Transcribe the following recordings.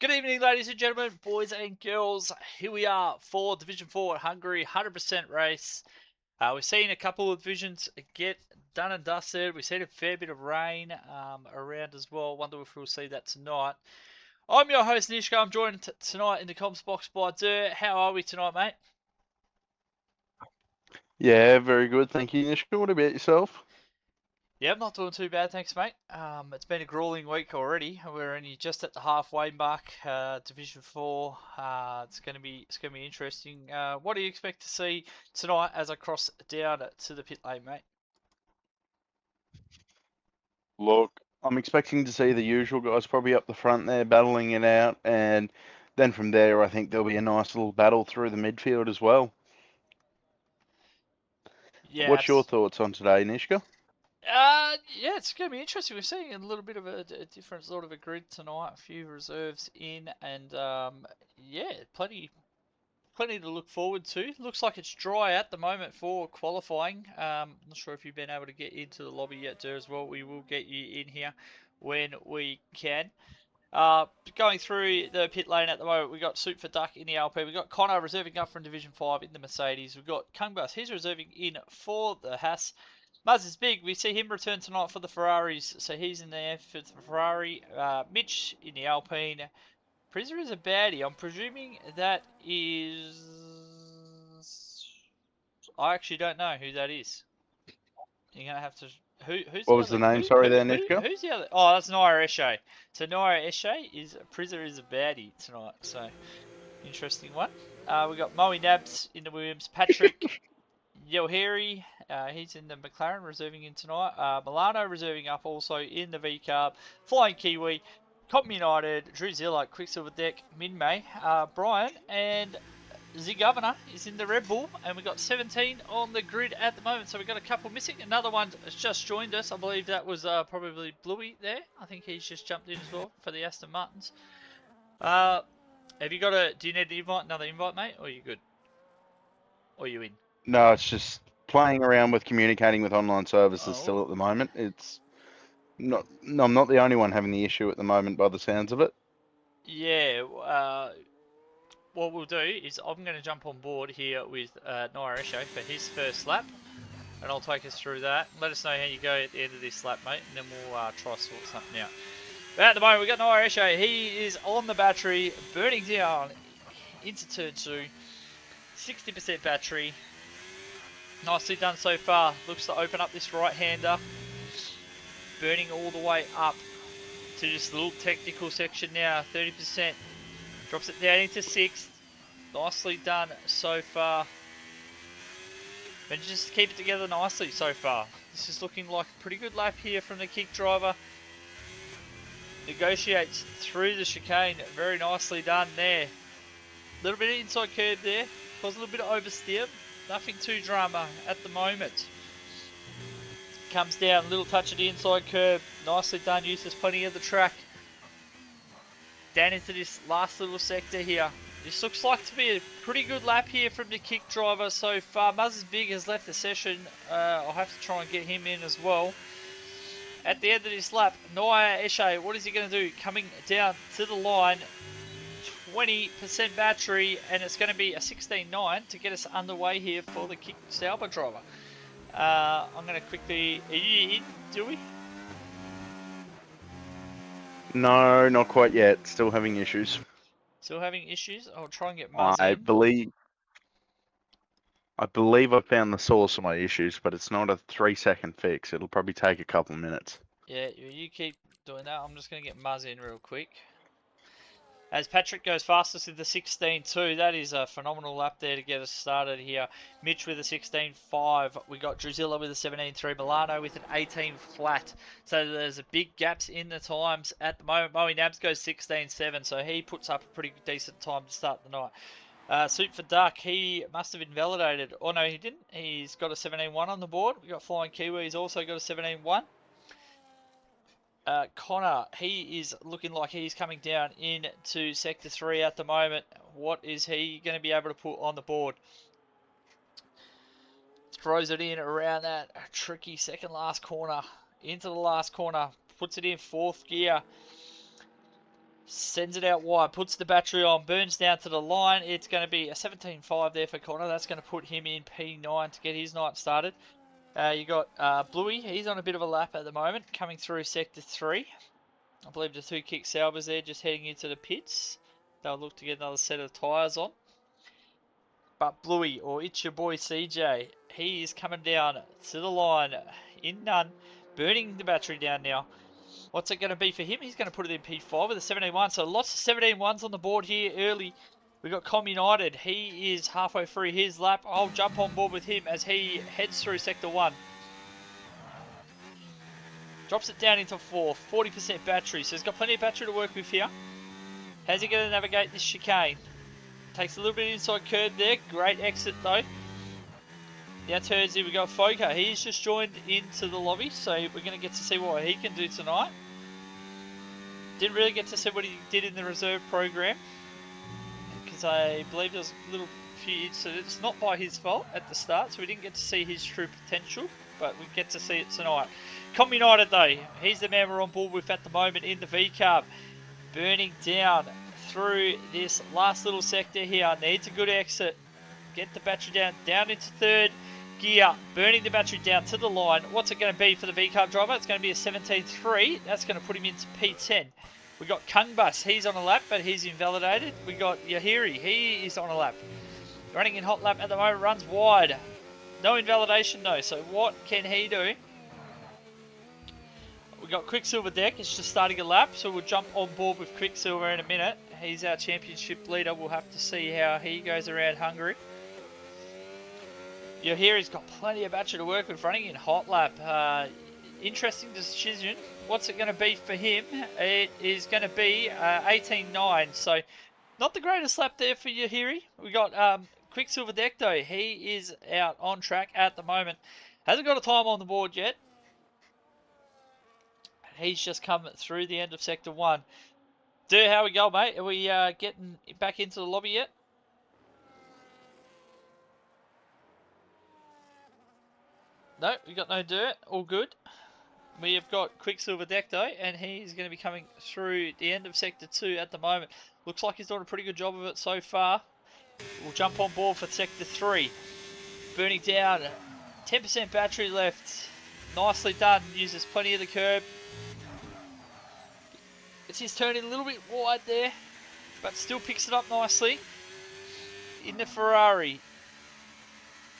Good evening, ladies and gentlemen, boys and girls. Here we are for Division 4 at Hungary, 100% race. We've seen a couple of divisions get done and dusted. We've seen a fair bit of rain around as well. Wonder if we'll see that tonight. I'm your host, Nishka. I'm joined tonight in the comms box by Dur. How are we tonight, mate? Yeah, very good. Thank you, Nishka. What about yourself? Yeah, I'm not doing too bad, thanks, mate. It's been a grueling week already. We're only just at the halfway mark, Division 4. It's gonna be interesting. What do you expect to see tonight as I cross down to the pit lane, mate? Look, I'm expecting to see the usual guys probably up the front there battling it out, and then from there, I think there'll be a nice little battle through the midfield as well. Yeah, What's your thoughts on today, Nishka? yeah, it's going to be interesting. We're seeing a little bit of a different sort of a grid tonight. A few reserves in, and yeah, plenty to look forward to. Looks like it's dry at the moment for qualifying. Not sure if you've been able to get into the lobby yet, there as well. We will get you in here when we can. Going through the pit lane at the moment, we've got QuicksilverDec in the LP. We've got Connor reserving up from Division 5 in the Mercedes. We've got Kungbus, he's reserving in for the Haas. Muzz is big. We see him return tonight for the Ferraris, so he's in there for the Ferrari. Mitch in the Alpine. Prisoner is a baddie. I'm presuming that is... I actually don't know who that is. You're gonna have to. Who's What the was other? the name? Sorry there, Nishka. Who's the other? Oh, that's Naira Eshe. So Naira Eshe is Prisoner is a baddie tonight. So interesting one. We got Moe Nabs in the Williams. Patrick Yoheri, he's in the McLaren reserving in tonight. Milano reserving up also in the V Carb. Flying Kiwi. Cotton United, Drew Zilla, QuicksilverDec, Min-May, Brian, and the Governor is in the Red Bull, and we've got 17 on the grid at the moment, so we've got a couple missing. Another one has just joined us. I believe that was probably Bluey there. I think he's just jumped in as well for the Aston Martins. Have you got a... Do you need an invite? Another invite, mate? Or are you good? Or are you in? No, it's just playing around with communicating with online services Oh, still at the moment. It's not. No, I'm not the only one having the issue at the moment, by the sounds of it. yeah. What we'll do is I'm going to jump on board here with Naira Eshe for his first lap, and I'll take us through that. Let us know how you go at the end of this lap, mate, and then we'll try to sort something out. But at the moment, we've got Naira Eshe. He is on the battery, burning down into turn 2. 60% battery. Nicely done so far. Looks to open up this right-hander. Burning all the way up to this little technical section now. 30%. Drops it down into 6th. Nicely done so far. And just keep it together nicely so far. This is looking like a pretty good lap here from the kick driver. Negotiates through the chicane. Very nicely done there. A little bit of inside curb there. Caused a little bit of oversteer. Nothing too drama at the moment. Comes down, a little touch of the inside curb. Nicely done. Uses plenty of the track. Down into this last little sector here. This looks like to be a pretty good lap here from the kick driver so far. Muzz's Big has left the session. I'll have to try and get him in as well. At the end of this lap, Naira Eshe, what is he going to do? Coming down to the line, 20% battery, and it's going to be a 16.9 to get us underway here for the kick Sauber driver. I'm going to quickly... Are you in, Dewey? No, not quite yet. Still having issues. Still having issues? I'll try and get Muzz I in. believe. I believe I found the source of my issues, but it's not a 3-second fix. It'll probably take a couple of minutes. Yeah, you keep doing that. I'm just going to get Muzz in real quick. As Patrick goes fastest with the 16.2, that is a phenomenal lap there to get us started here. Mitch with a 16.5. We got Drusilla with a 17.3. Milano with an 18 flat. So there's a big gaps in the times at the moment. Moe Nabs goes 16.7, so he puts up a pretty decent time to start the night. QuicksilverDec, he must have invalidated. Oh no, he didn't. He's got a 17.1 on the board. We got Flying Kiwi. He's also got a 17.1. Connor, he is looking like he's coming down into Sector 3 at the moment. What is he going to be able to put on the board? Throws it in around that tricky second last corner. Into the last corner. Puts it in 4th gear. Sends it out wide, puts the battery on, burns down to the line. It's going to be a 17.5 there for Connor. That's going to put him in P9 to get his night started. You got Bluey. He's on a bit of a lap at the moment, coming through Sector 3. I believe the two Quicksilvers there just heading into the pits. They'll look to get another set of tyres on. But Bluey, or it's your boy CJ, he is coming down to the line in none, burning the battery down now. What's it going to be for him? He's going to put it in P5 with a 17.1. So lots of 17.1s on the board here early. We've got Com United. He is halfway through his lap. I'll jump on board with him as he heads through Sector 1. Drops it down into 4. 40% battery. So he's got plenty of battery to work with here. How's he going to navigate this chicane? Takes a little bit of inside curve there. Great exit though. Now turns in, we got Foka. He's just joined into the lobby, so we're going to get to see what he can do tonight. Didn't really get to see what he did in the reserve program, because I believe there was a little few incidents, not by his fault at the start, so we didn't get to see his true potential, but we get to see it tonight. Com United though, he's the man we're on board with at the moment in the V-Carb. Burning down through this last little sector here. Needs a good exit. Get the battery down into third gear. Burning the battery down to the line. What's it going to be for the V-Carb driver? It's going to be a 17.3. That's going to put him into P10. We got Kungbus. He's on a lap, but he's invalidated. We got Yahiri. He is on a lap. Running in hot lap at the moment. Runs wide. No invalidation though. So what can he do? We got QuicksilverDec. It's just starting a lap, so we'll jump on board with Quicksilver in a minute. He's our championship leader. We'll have to see how he goes around Hungary. You're here, he's got plenty of battery to work with, running in hot lap. Interesting decision. What's it going to be for him? It is going to be 18.9. So not the greatest lap there for Yahiri. We got QuicksilverDec though. He is out on track at the moment. Hasn't got a time on the board yet. He's just come through the end of Sector 1. How we go, mate? Are we getting back into the lobby yet? No, we got no dirt. All good. We have got QuicksilverDec though, and he's going to be coming through the end of Sector 2 at the moment. Looks like he's doing a pretty good job of it so far. We'll jump on board for Sector 3. Burning down. 10% battery left. Nicely done. Uses plenty of the curb. It's his turn in a little bit wide there, but still picks it up nicely. In the Ferrari.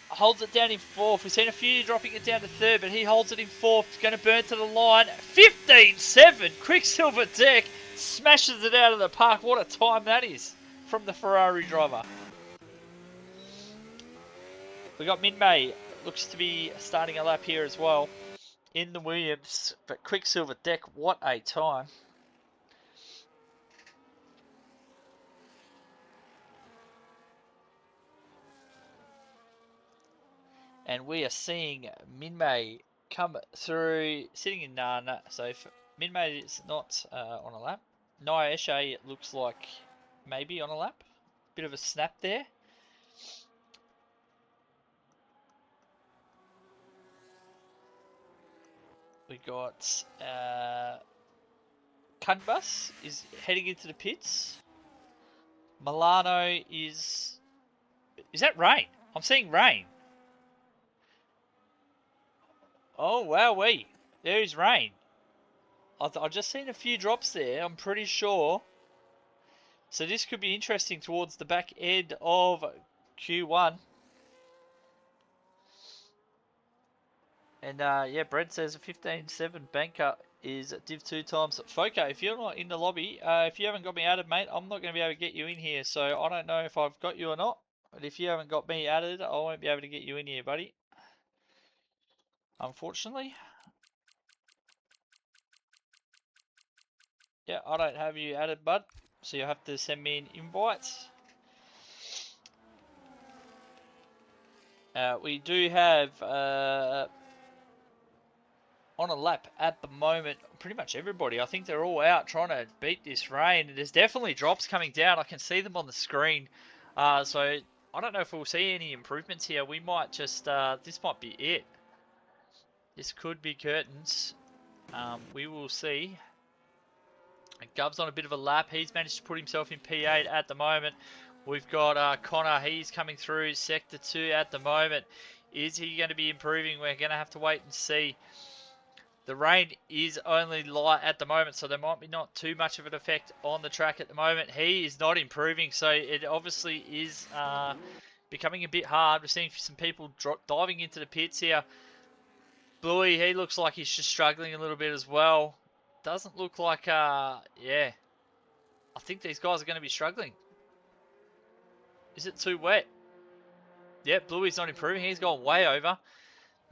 Holds it down in 4th. We've seen a few dropping it down to 3rd, but he holds it in 4th. Going to burn to the line. 15.7. QuicksilverDec smashes it out of the park. What a time that is from the Ferrari driver. We got Minmay. Looks to be starting a lap here as well in the Williams. But QuicksilverDec, what a time. And we are seeing Minmay come through, sitting in none. So Minmay is not on a lap. Nia Eshe looks like maybe on a lap. Bit of a snap there. We got Kunbus is heading into the pits. Milano is that rain? I'm seeing rain. Oh, wowee. There is rain. I've just seen a few drops there, I'm pretty sure. So this could be interesting towards the back end of Q1. And yeah, Brent says a 15.7 banker is Div2 times Foco. If you're not in the lobby, if you haven't got me added, mate, I'm not going to be able to get you in here. So I don't know if I've got you or not. But if you haven't got me added, I won't be able to get you in here, buddy. Unfortunately. Yeah, I don't have you added, bud. So you'll have to send me an invite. We do have on a lap at the moment pretty much everybody. I think they're all out trying to beat this rain. There's definitely drops coming down. I can see them on the screen. So I don't know if we'll see any improvements here. We might just this might be it. This could be curtains. We will see. Gub's on a bit of a lap. He's managed to put himself in P8 at the moment. We've got Connor. He's coming through Sector 2 at the moment. Is he going to be improving? We're going to have to wait and see. The rain is only light at the moment, so there might be not too much of an effect on the track at the moment. He is not improving, so it obviously is becoming a bit hard. We're seeing some people diving into the pits here. Bluey, he looks like he's just struggling a little bit as well. Doesn't look like, yeah. I think these guys are going to be struggling. Is it too wet? Yep, Bluey's not improving. He's gone way over.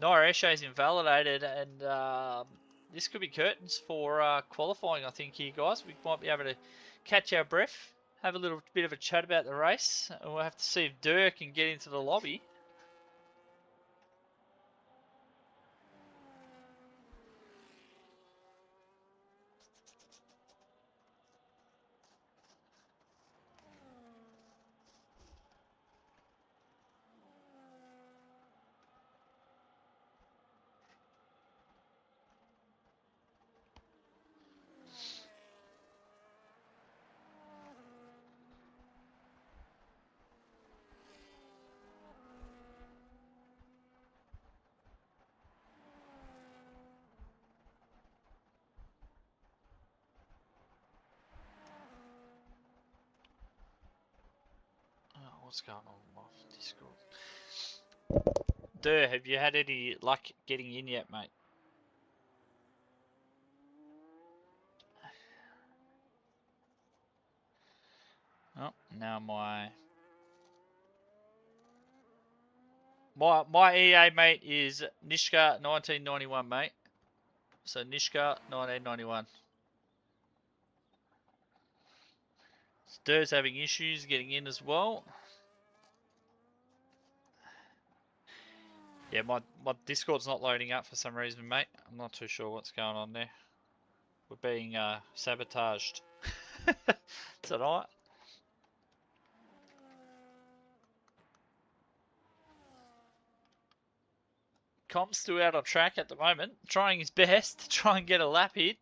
Naira Eshe's invalidated, and this could be curtains for qualifying, I think, here, guys. We might be able to catch our breath, have a little bit of a chat about the race, and we'll have to see if Dirk can get into the lobby. What's going on with my Discord? Dirk, have you had any luck getting in yet, mate? Oh, now my EA mate is Nishka 1991, mate. So Nishka 1991. Dirk's having issues getting in as well. Yeah, my Discord's not loading up for some reason, mate. I'm not too sure what's going on there. We're being sabotaged tonight. Comp's still out on track at the moment, trying his best to try and get a lap hit.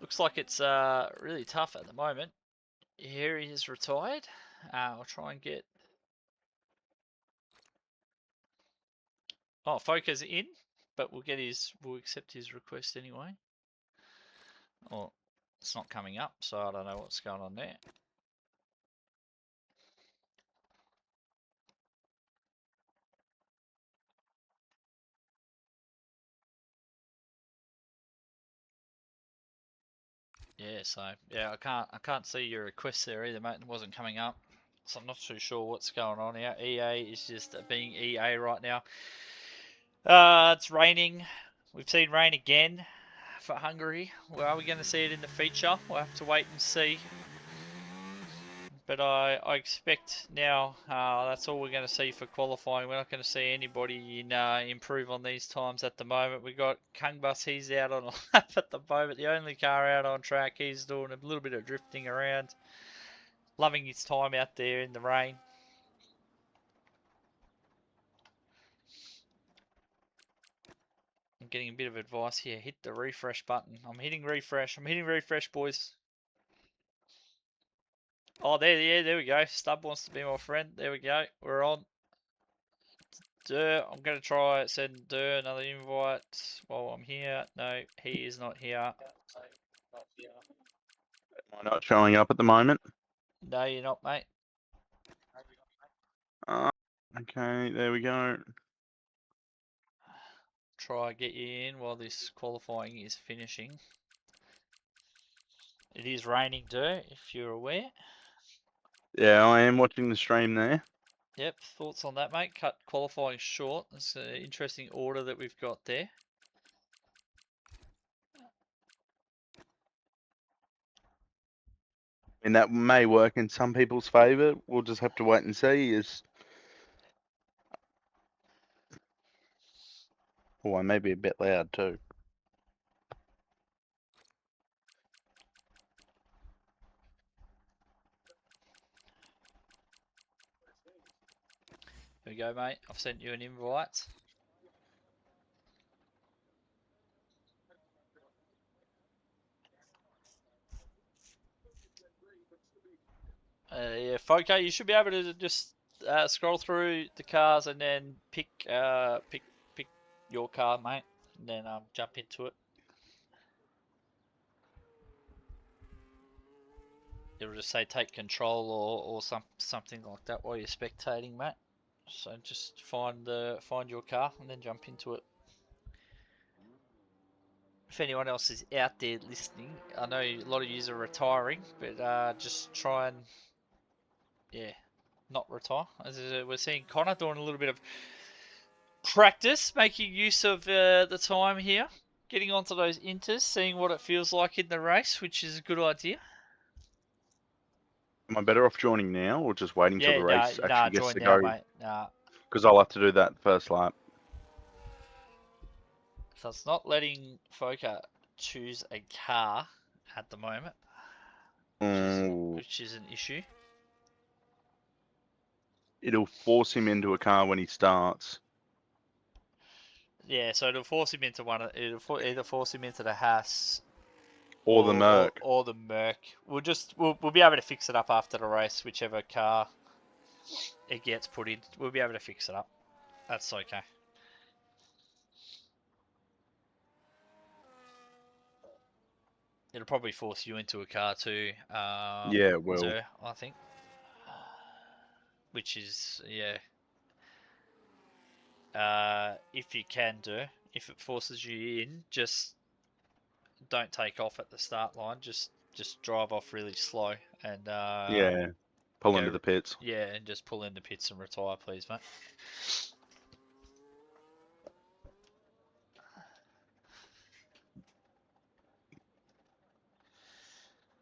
Looks like it's really tough at the moment. Here he is retired. I'll try and get... Oh, Foker's in, but we'll accept his request anyway. Oh, it's not coming up, so I don't know what's going on there. Yeah, so yeah, I can't see your request there either, mate. It wasn't coming up, so I'm not too sure what's going on here. EA is just being EA right now. It's raining. We've seen rain again for Hungary. Well, are we going to see it in the feature? We'll have to wait and see. But I expect now that's all we're going to see for qualifying. We're not going to see anybody improve on these times at the moment. We've got Kungbus, he's out on a lap at the moment. The only car out on track. He's doing a little bit of drifting around. Loving his time out there in the rain. I'm getting a bit of advice here. Hit the refresh button. I'm hitting refresh. I'm hitting refresh, boys. Oh, there we go. Stub wants to be my friend. There we go. We're on. I'm going to try send Durr another invite while I'm here. No, he is not here. Am I not showing up at the moment? No, you're not, mate. Okay, there we go. Try get you in while this qualifying is finishing. It is raining, Durr, if you're aware. Yeah, I am watching the stream there. Yep, thoughts on that, mate? Cut qualifying short. That's an interesting order that we've got there. And that may work in some people's favour. We'll just have to wait and see. Oh, I may be a bit loud too. Here we go, mate. I've sent you an invite. Yeah, Foco, you should be able to just scroll through the cars and then pick your car, mate, and then jump into it. It'll just say take control or something like that while you're spectating, mate. So just find your car and then jump into it. If anyone else is out there listening, I know a lot of you are retiring, but just try and not retire. As we're seeing Connor doing a little bit of practice, making use of the time here, getting onto those inters, seeing what it feels like in the race, which is a good idea. Am I better off joining now or just waiting till the race actually gets join to now, go? mate. Nah. Because I'll have to do that first lap. So it's not letting Foca choose a car at the moment, which is an issue. It'll force him into a car when he starts. Yeah, so it'll force him into one. It'll either force him into the Haas Or the Merc. or the Merc. We'll be able to fix it up after the race, whichever car it gets put in. We'll be able to fix it up. That's okay. It'll probably force you into a car too. Yeah, it will. I think. Which is, yeah. If you can do, if it forces you in, just don't take off at the start line. Just drive off really slow and pull into the pits. Yeah, and just pull in the pits and retire, please, mate.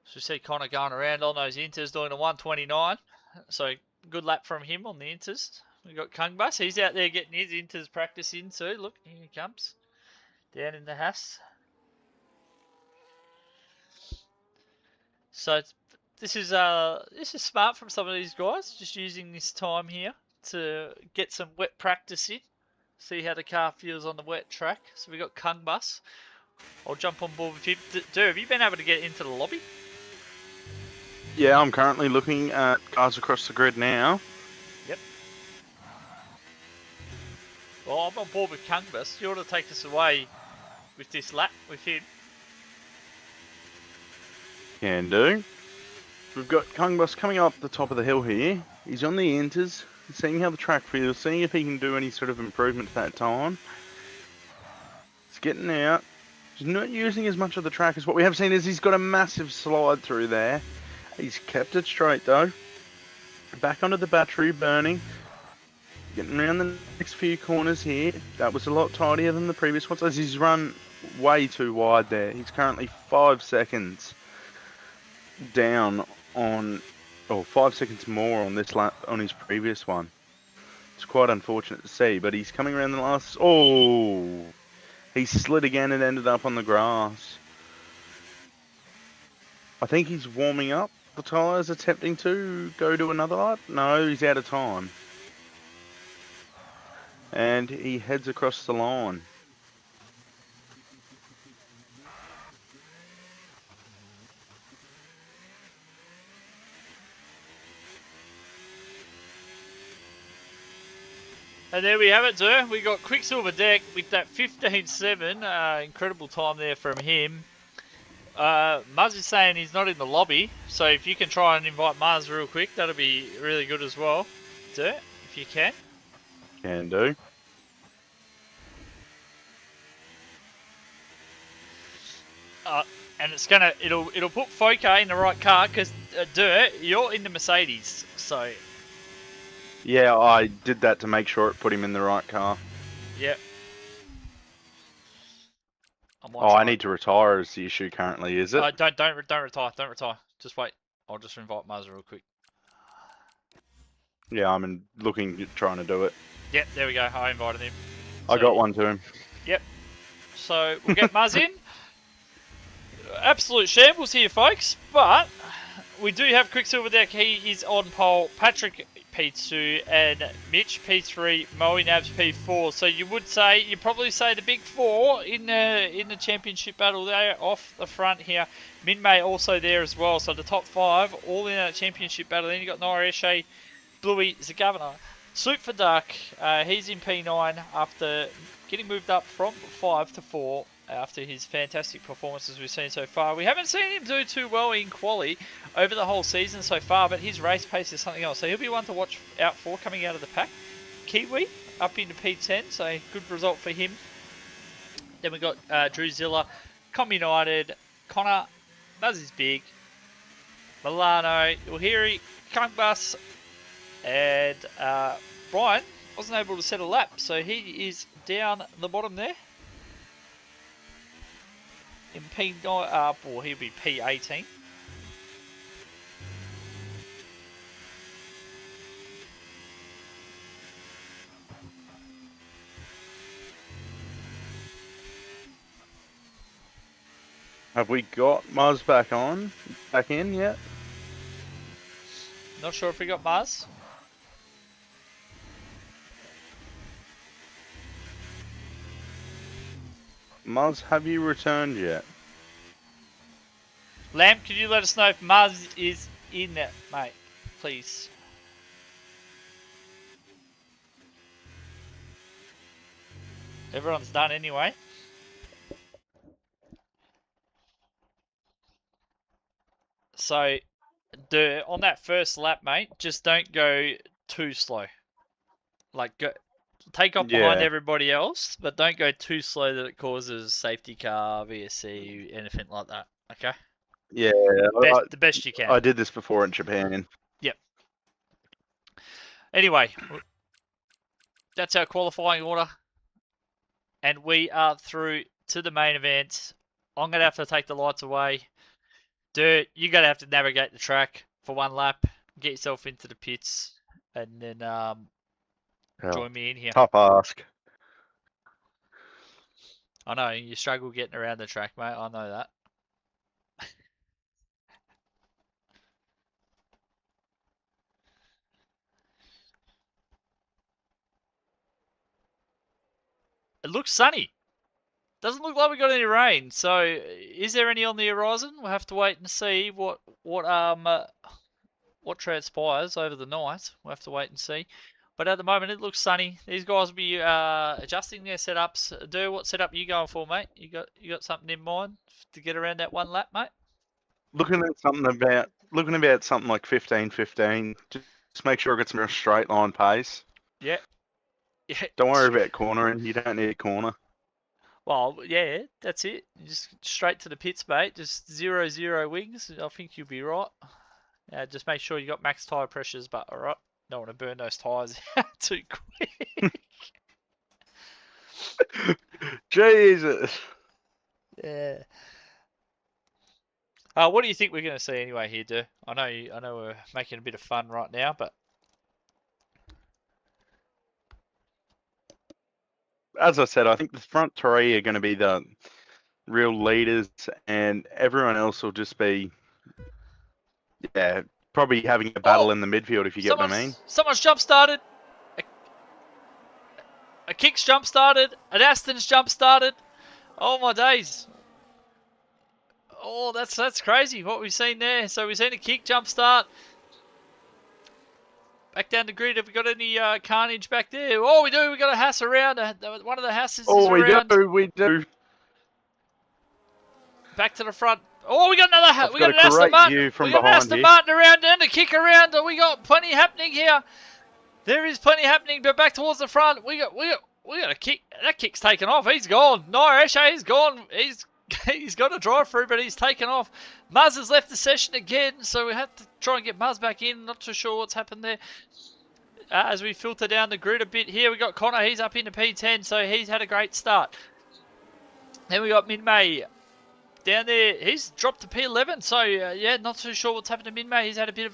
So you see Connor going around on those inters doing a 129. So good lap from him on the inters. We've got Kungbus. He's out there getting his inters practice in too. Look, here he comes. Down in the Haas. So this is smart from some of these guys. Just using this time here to get some wet practice in. See how the car feels on the wet track. So we got Kungbus. I'll jump on board with him. Have you been able to get into the lobby? Yeah, I'm currently looking at cars across the grid now. Yep. Well, I'm on board with Kungbus. You want to take us away with this lap with him? Can do. We've got Kungbus coming up the top of the hill here. He's on the inters, seeing how the track feels, seeing if he can do any sort of improvement at that time. He's getting out. He's not using as much of the track as what we have seen. Is he's got a massive slide through there. He's kept it straight though. Back onto the battery, burning. Getting around the next few corners here. That was a lot tidier than the previous ones, as he's run way too wide there. He's currently 5 seconds down on, 5 seconds more on this lap on his previous one. It's quite unfortunate to see, but he's coming around the last. He slid again and ended up on the grass. I think he's warming up the tyres, attempting to go to another lap. No, he's out of time. And he heads across the line. And there we have it, sir. We got QuicksilverDec with that 15.7. Incredible time there from him. Muzz is saying he's not in the lobby, so if you can try and invite Muzz real quick, that'll be really good as well, sir, if you can. Can do. And it's it'll put Foca in the right car because you're in the Mercedes, so. Yeah, I did that to make sure it put him in the right car. Yep. I need to retire is the issue currently, is it? Don't retire. Just wait. I'll just invite Muzz real quick. Yeah, I'm trying to do it. Yep, there we go. I invited him. I got one to him. Yep. So we'll get Muzz in. Absolute shambles here, folks, but we do have QuicksilverDec. He is on pole. Patrick P2 and Mitch P3. Moe Nabs P4. So you probably say the big four in the championship battle there off the front here. Min May also there as well. So the top five all in that championship battle. Then you got Naira Eshe, Bluey, the governor. Suit for Duck. He's in P9 after getting moved up from 5 to 4 after his fantastic performances we've seen so far. We haven't seen him do too well in quali over the whole season so far, but his race pace is something else. So he'll be one to watch out for coming out of the pack. Kiwi up into P10, so good result for him. Then we got Drew Zilla, Com United, Connor, Buzz is big, Milano, Uhiri, Kunkbus, and Brian wasn't able to set a lap, so he is down the bottom there. In P9, or he'll be P18. Have we got Muzz back in yet? Not sure if we got Mars. Muzz, have you returned yet? Lamb, can you let us know if Mars is in it, mate? Please. Everyone's done anyway. So, on that first lap, mate, just don't go too slow. Like, take off behind everybody else, but don't go too slow that it causes safety car, VSC, anything like that. Okay? Yeah, the best you can. I did this before in Japan. Yep. Anyway, that's our qualifying order. And we are through to the main event. I'm going to have to take the lights away. Dirt, you're going to have to navigate the track for one lap, get yourself into the pits, and then join me in here. Tough ask. I know, you struggle getting around the track, mate. I know that. It looks sunny. Doesn't look like we got any rain. So, is there any on the horizon? We'll have to wait and see what transpires over the night. We'll have to wait and see. But at the moment, it looks sunny. These guys will be adjusting their setups. What setup are you going for, mate? You got something in mind to get around that one lap, mate? Looking at something about something like 15-15. Just make sure it gets some real straight line pace. Yeah. Don't worry about cornering. You don't need a corner. Well, yeah, that's it. Just straight to the pits, mate. Just 0-0 wings. I think you'll be right. Just make sure you got max tyre pressures, but alright. Don't want to burn those tyres too quick. Jesus. Yeah. What do you think we're going to see anyway here, Du? I know we're making a bit of fun right now, but as I said, I think the front three are going to be the real leaders, and everyone else will just be, probably having a battle in the midfield, if you get what I mean. Someone's jump started. A Kick's jump started. An Aston's jump started. Oh my days. Oh, that's crazy what we've seen there. So we've seen a Kick jump start. Back down the grid. Have we got any carnage back there? Oh, we do. We got a Haas around. One of the Haas's is around. We do. Back to the front. Oh, we got another. We got an Aston Martin. We got an Aston Martin around and a Kick around. We got plenty happening here. There is plenty happening, but back towards the front. We got a Kick. That Kick's taken off. He's gone. Naira Eshe is gone. He's got a drive through, but he's taken off. Muzz has left the session again, so we have to try and get Muzz back in. Not too sure what's happened there. As we filter down the grid a bit here, we got Connor. He's up into P10, so he's had a great start. Then we got Min May. down there, he's dropped to P11. So yeah, not too sure what's happened to Min-May. He's had a bit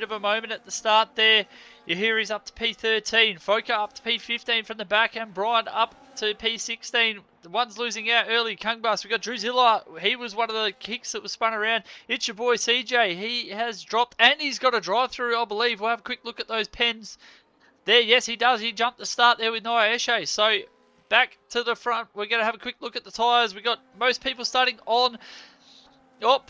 of a moment at the start there. You hear he's up to P13. Foka up to P15 from the back, and Brian up to P16. The one's losing out early. Kungbus. We got Druzilla. He was one of the kicks that was spun around. It's your boy CJ. He has dropped, and he's got a drive-through, I believe. We'll have a quick look at those pens. There, yes, he does. He jumped the start there with Noah Eshe. So back to the front. We're going to have a quick look at the tyres. We got most people starting on. Oh,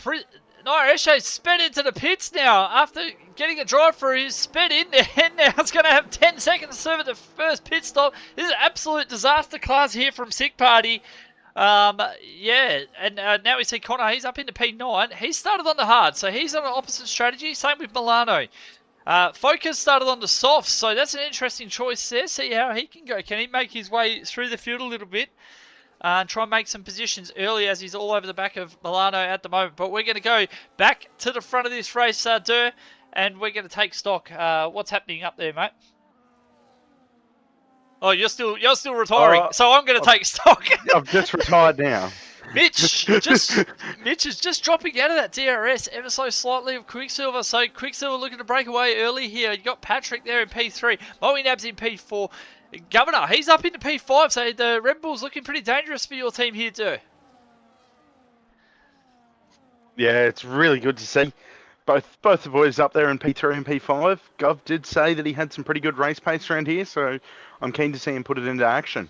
Noah Eshe's sped into the pits now. After getting a drive through, he's sped in there. And now it's going to have 10 seconds to serve at the first pit stop. This is an absolute disaster class here from Sick Party. Yeah, and now we see Connor. He's up into P9. He started on the hard, so he's on an opposite strategy. Same with Milano. Focus started on the softs, so that's an interesting choice there. See how he can go. Can he make his way through the field a little bit and try and make some positions early, as he's all over the back of Milano at the moment. But we're going to go back to the front of this race, Dur, and we're going to take stock. What's happening up there, mate? Oh, you're still retiring, so I'm going to take stock. I've just retired now. Mitch is just dropping out of that DRS ever so slightly of Quicksilver. So Quicksilver looking to break away early here. You got Patrick there in P3. Moinab's in P4. Governor, he's up into P5. So the Red Bull's looking pretty dangerous for your team here too. Yeah, it's really good to see. Both the boys up there in P3 and P5. Gov did say that he had some pretty good race pace around here, so I'm keen to see him put it into action.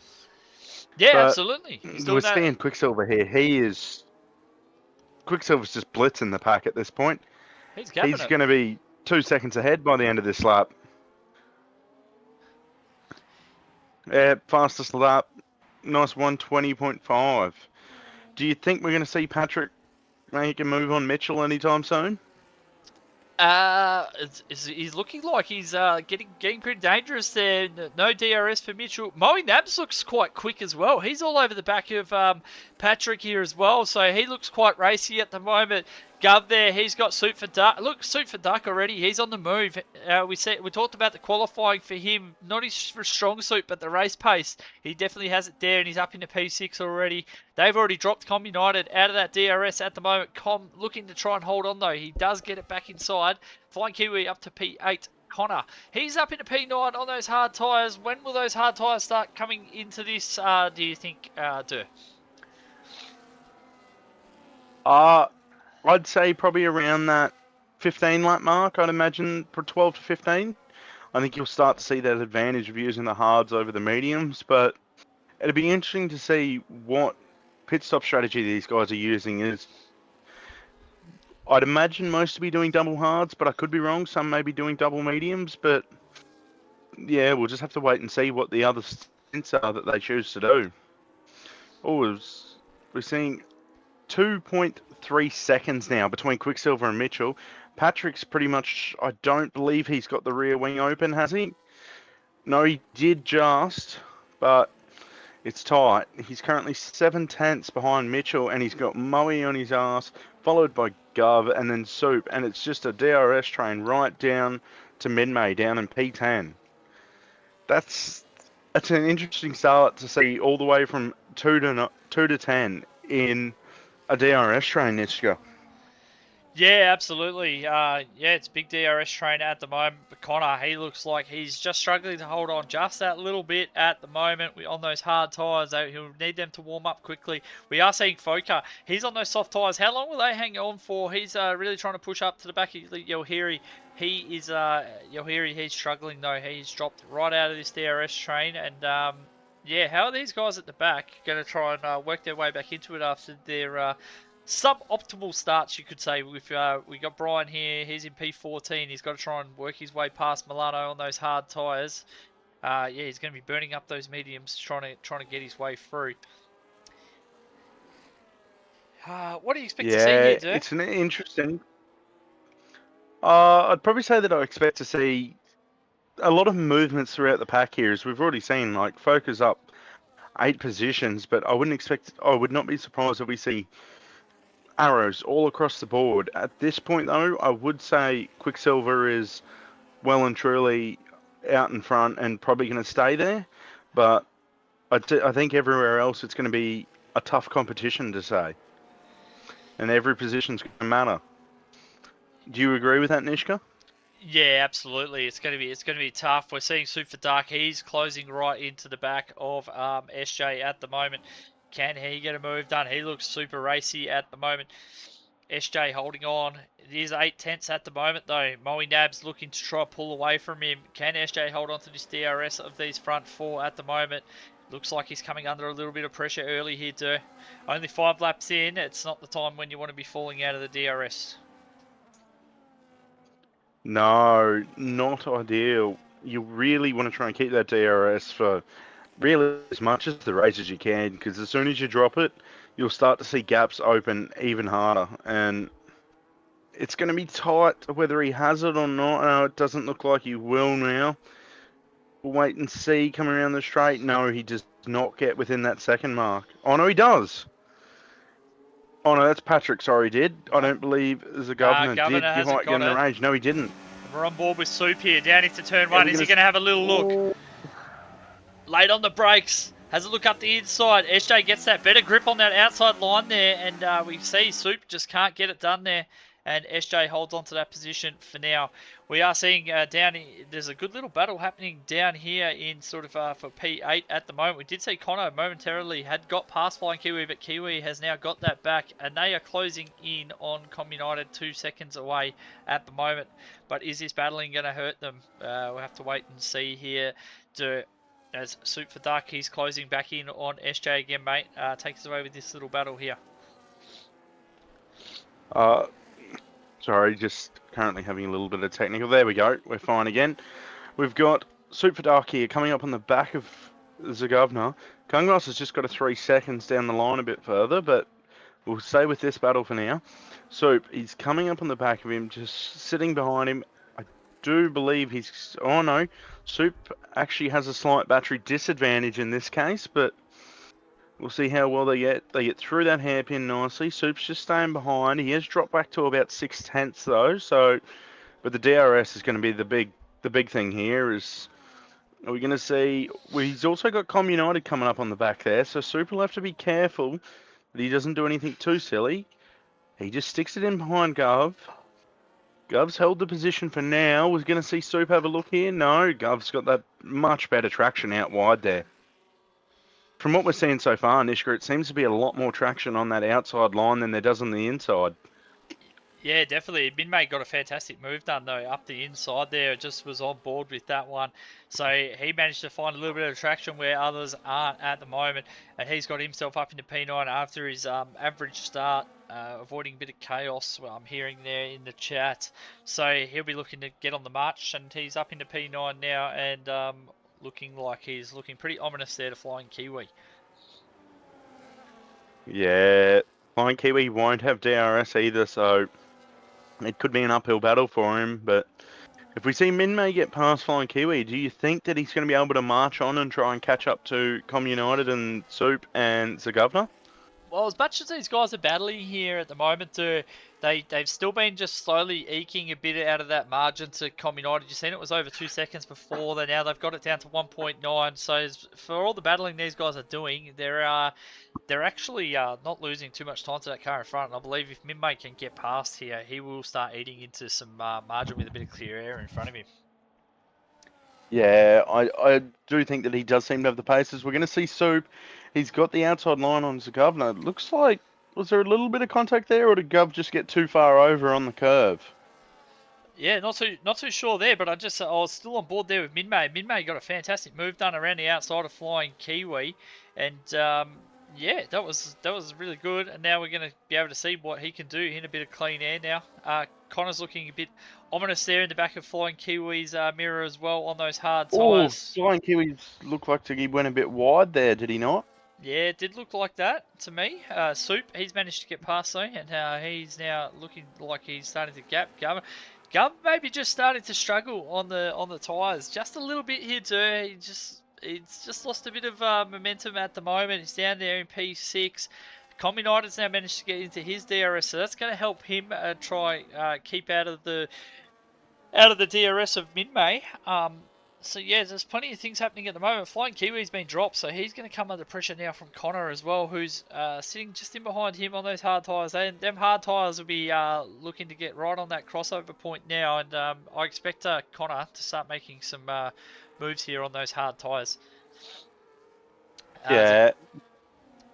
Yeah, but absolutely. We're seeing Quicksilver here. Quicksilver's just blitzing the pack at this point. He's going to be 2 seconds ahead by the end of this lap. Yeah, fastest lap. Nice 1:20.5. Do you think we're going to see Patrick make a move on Mitchell anytime soon? He's looking like he's getting pretty dangerous there. No DRS for Mitchell. Moinabs looks quite quick as well. He's all over the back of Patrick here as well, so he looks quite racy at the moment. Gov there, he's got Suit for Duck. Look, Suit for Duck already. He's on the move. We talked about the qualifying for him. Not his strong suit, but the race pace. He definitely has it there, and he's up into P6 already. They've already dropped Com United out of that DRS at the moment. Com looking to try and hold on though. He does get it back inside. Flying Kiwi up to P8. Connor, he's up into P9 on those hard tyres. When will those hard tyres start coming into this, do you think, Dur? I'd say probably around that 15 lap mark, I'd imagine, for 12 to 15. I think you'll start to see that advantage of using the hards over the mediums, but it'd be interesting to see what pit stop strategy these guys are using. I'd imagine most to be doing double hards, but I could be wrong. Some may be doing double mediums, but yeah, we'll just have to wait and see what the other stints are that they choose to do. We're seeing 2.3 seconds now between Quicksilver and Mitchell. Patrick's pretty much, I don't believe he's got the rear wing open, has he? No, he did just, but it's tight. He's currently 7/10 behind Mitchell, and he's got Moe on his ass, followed by Gov, and then Soup, and it's just a DRS train right down to Min-May, down in P10. That's an interesting start to see all the way from 2 to 10 in a DRS train this year. Yeah, absolutely. Yeah, it's a big DRS train at the moment. But Connor, he looks like he's just struggling to hold on just that little bit at the moment. On those hard tyres, he'll need them to warm up quickly. We are seeing Foka. He's on those soft tyres. How long will they hang on for? He's really trying to push up to the back of Yohiri. He's struggling though. He's dropped right out of this DRS train. And yeah, how are these guys at the back going to try and work their way back into it after their suboptimal starts, you could say. We got Brian here. He's in P14. He's got to try and work his way past Milano on those hard tyres. Yeah, he's going to be burning up those mediums, trying to get his way through. What do you expect to see here, Dirk? It's an interesting. I'd probably say that I expect to see a lot of movements throughout the pack here, as we've already seen. Like Focus up 8 positions, but I would not be surprised if we see arrows all across the board. At this point, though, I would say Quicksilver is well and truly out in front and probably going to stay there. But I think everywhere else it's going to be a tough competition to say. and every position's going to matter. Do you agree with that, Nishka? Yeah, absolutely. It's gonna be tough. We're seeing QuicksilverDec. He's closing right into the back of SJ at the moment. Can he get a move done? He looks super racy at the moment. SJ holding on. It is 8 tenths at the moment though. Moe Nab's looking to try to pull away from him. Can SJ hold on to this DRS of these front four at the moment? Looks like he's coming under a little bit of pressure early here too. Only 5 laps in. It's not the time when you want to be falling out of the DRS. No, not ideal. You really want to try and keep that DRS for really as much as the race as you can, because as soon as you drop it, you'll start to see gaps open even harder, and it's going to be tight whether he has it or not. No, it doesn't look like he will now. We'll wait and see coming around the straight. No, he does not get within that second mark. Oh, no, he does. Oh, no, that's Patrick. Sorry, did. I don't believe the Nah, governor Governor did hasn't get got in the it. range. No, he didn't. We're on board with Soup here. Down into turn Yeah, one. we're Is he gonna. going to have a little look? Oh, Late on the brakes. Has a look up the inside. SJ gets that better grip on that outside line there. And we see Soup just can't get it done there. And SJ holds on to that position for now. We are seeing there's a good little battle happening down here in sort of for P8 at the moment. We did see Connor momentarily had got past Flying Kiwi, but Kiwi has now got that back. And they are closing in on Com United 2 seconds away at the moment. But is this battling going to hurt them? We'll have to wait and see here. As QuicksilverDec, he's closing back in on SJ again, mate. Takes us away with this little battle here. uh, sorry, just currently having a little bit of technical. There we go. We're fine again. We've got QuicksilverDec here coming up on the back of the governor. Kungos has just got a 3 seconds down the line a bit further, but we'll stay with this battle for now. Soup, he's coming up on the back of him, just sitting behind him. I do believe he's... Oh, no. Soup actually has a slight battery disadvantage in this case, but we'll see how well they get. They get through that hairpin nicely. Soup's just staying behind. He has dropped back to about 6 tenths, though, so... But the DRS is going to be the big thing here. Are we going to see... Well, he's also got Com United coming up on the back there, so Soup will have to be careful that he doesn't do anything too silly. He just sticks it in behind Gov. Gov's held the position for now. Was going to see Soup have a look here. No, Gov's got that much better traction out wide there. From what we're seeing so far, Nishka, it seems to be a lot more traction on that outside line than there does on the inside. Yeah, definitely. Minmay got a fantastic move done, though, up the inside there. Just was on board with that one. So he managed to find a little bit of traction where others aren't at the moment. And he's got himself up into P9 after his average start, avoiding a bit of chaos, I'm hearing there in the chat. So he'll be looking to get on the march, and he's up into P9 now and looking like he's looking pretty ominous there to Flying Kiwi. Yeah, Flying Kiwi won't have DRS either, so it could be an uphill battle for him. But if we see Minmay get past Flying Kiwi, do you think that he's going to be able to march on and try and catch up to Com United and Soup and the Governor? Well, as much as these guys are battling here at the moment, they've still been just slowly eking a bit out of that margin to Com United. You've seen it was over 2 seconds before. Now they've got it down to 1.9. So for all the battling these guys are doing, they're actually not losing too much time to that car in front. And I believe if Minmay can get past here, he will start eating into some margin with a bit of clear air in front of him. Yeah, I do think that he does seem to have the paces. We're going to see Soup. He's got the outside line on the Governor. It looks like, was there a little bit of contact there, or did Gov just get too far over on the curve? Yeah, not too sure there, but I was still on board there with Minmay. Minmay got a fantastic move done around the outside of Flying Kiwi, and yeah, that was really good. And now we're going to be able to see what he can do in a bit of clean air now. Connor's looking a bit ominous there in the back of Flying Kiwi's mirror as well on those hard Oh, tyres. Flying Kiwi looked like he went a bit wide there, did he not? Yeah, it did look like that to me. Soup, he's managed to get past though, and he's now looking like he's starting to gap Gov. Gov maybe just starting to struggle on the tyres just a little bit here too. He's just lost a bit of momentum at the moment. He's down there in P6. Com United's now managed to get into his DRS, so that's going to help him try keep out of the DRS of Minmay. So yeah, there's plenty of things happening at the moment. Flying Kiwi's been dropped, so he's going to come under pressure now from Connor as well, who's sitting just in behind him on those hard tyres. Them hard tyres will be looking to get right on that crossover point now, and I expect Connor to start making some moves here on those hard tyres. Yeah.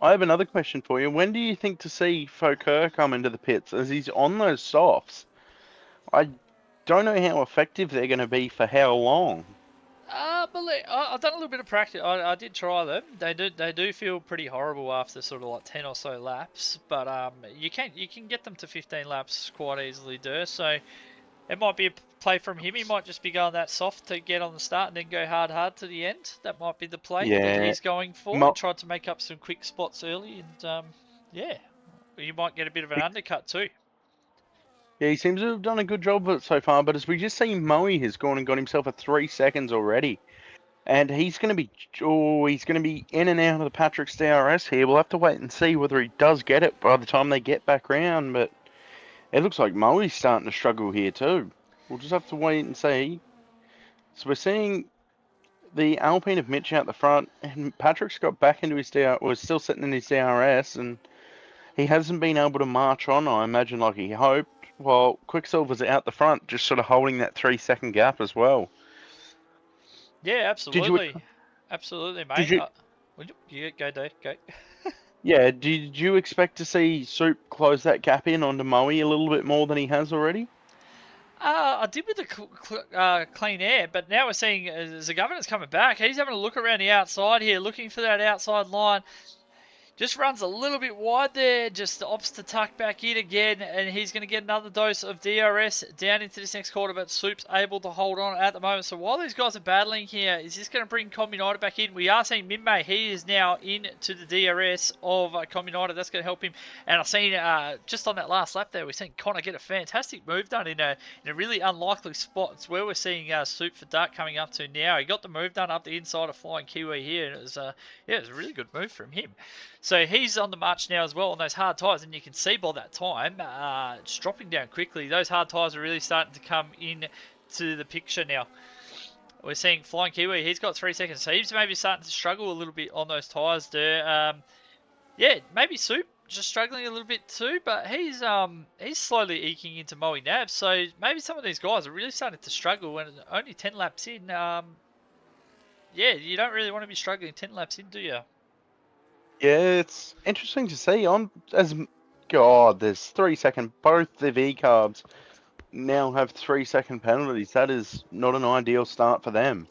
I have another question for you. When do you think to see Foucault come into the pits as he's on those softs? I don't know how effective they're going to be for how long. I've done a little bit of practice. I did try them. They do feel pretty horrible after sort of like 10 or so laps, but you can get them to 15 laps quite easily, so it might be a play from him. He might just be going that soft to get on the start and then go hard to the end. That might be the play that Yeah. he's going for. He Mo- tried to make up some quick spots early, and yeah, you might get a bit of an undercut too. Yeah, he seems to have done a good job of it so far, but as we just see, Moe has gone and got himself a 3 seconds already. And he's going to be in and out of the Patrick's DRS here. We'll have to wait and see whether he does get it by the time they get back round, but it looks like Moe's starting to struggle here too. We'll just have to wait and see. So we're seeing the Alpine of Mitch out the front, and Patrick's got back into his DRS, was still sitting in his DRS, and he hasn't been able to march on, I imagine, like he hoped, while Quicksilver's out the front, just sort of holding that 3 second gap as well. Yeah, Did you, absolutely, did mate. you, You go, Dave, go. yeah, did you expect to see Soup close that gap in onto Moe a little bit more than he has already? I did with the clean air, but now we're seeing as the governor's coming back, he's having a look around the outside here, looking for that outside line. Just runs a little bit wide there, just opts to tuck back in again, and he's going to get another dose of DRS down into this next quarter, but Soup's able to hold on at the moment. So while these guys are battling here, is this going to bring Com United back in? We are seeing Minmay, he is now into the DRS of Com United. That's going to help him. And I've seen, just on that last lap there, we've seen Connor get a fantastic move done in a really unlikely spot. It's where we're seeing Soup for Duck coming up to now. He got the move done up the inside of Flying Kiwi here, and it was a really good move from him. So he's on the march now as well on those hard tyres, and you can see by that time it's dropping down quickly. Those hard tyres are really starting to come in to the picture now. We're seeing Flying Kiwi, he's got 3 seconds, so he's maybe starting to struggle a little bit on those tyres there. Yeah, maybe Soup just struggling a little bit too, but he's slowly eking into Moe Nab, so maybe some of these guys are really starting to struggle when only 10 laps in. Yeah, you don't really want to be struggling 10 laps in, do you? Yeah, it's interesting to see. God, there's 3 second. Both the V carbs now have 3 second penalties. That is not an ideal start for them.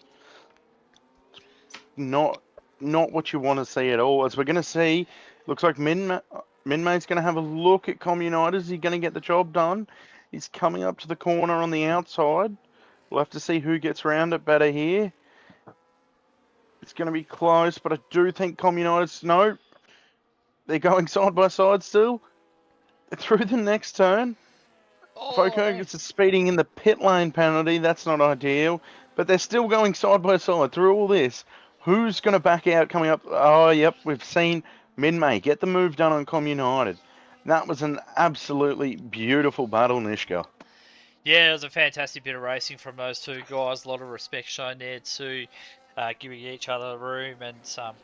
Not what you want to see at all. As we're going to see, looks like Minmay's going to have a look at Com United. Is he going to get the job done? He's coming up to the corner on the outside. We'll have to see who gets around it better here. It's going to be close, but I do think Com United's... No, they're going side by side still. Through the next turn. Foco gets a speeding in the pit lane penalty. That's not ideal. But they're still going side by side through all this. Who's going to back out coming up? Oh, yep, we've seen Minmay get the move done on Com United. That was an absolutely beautiful battle, Nishka. Yeah, it was a fantastic bit of racing from those two guys. A lot of respect shown there to giving each other room and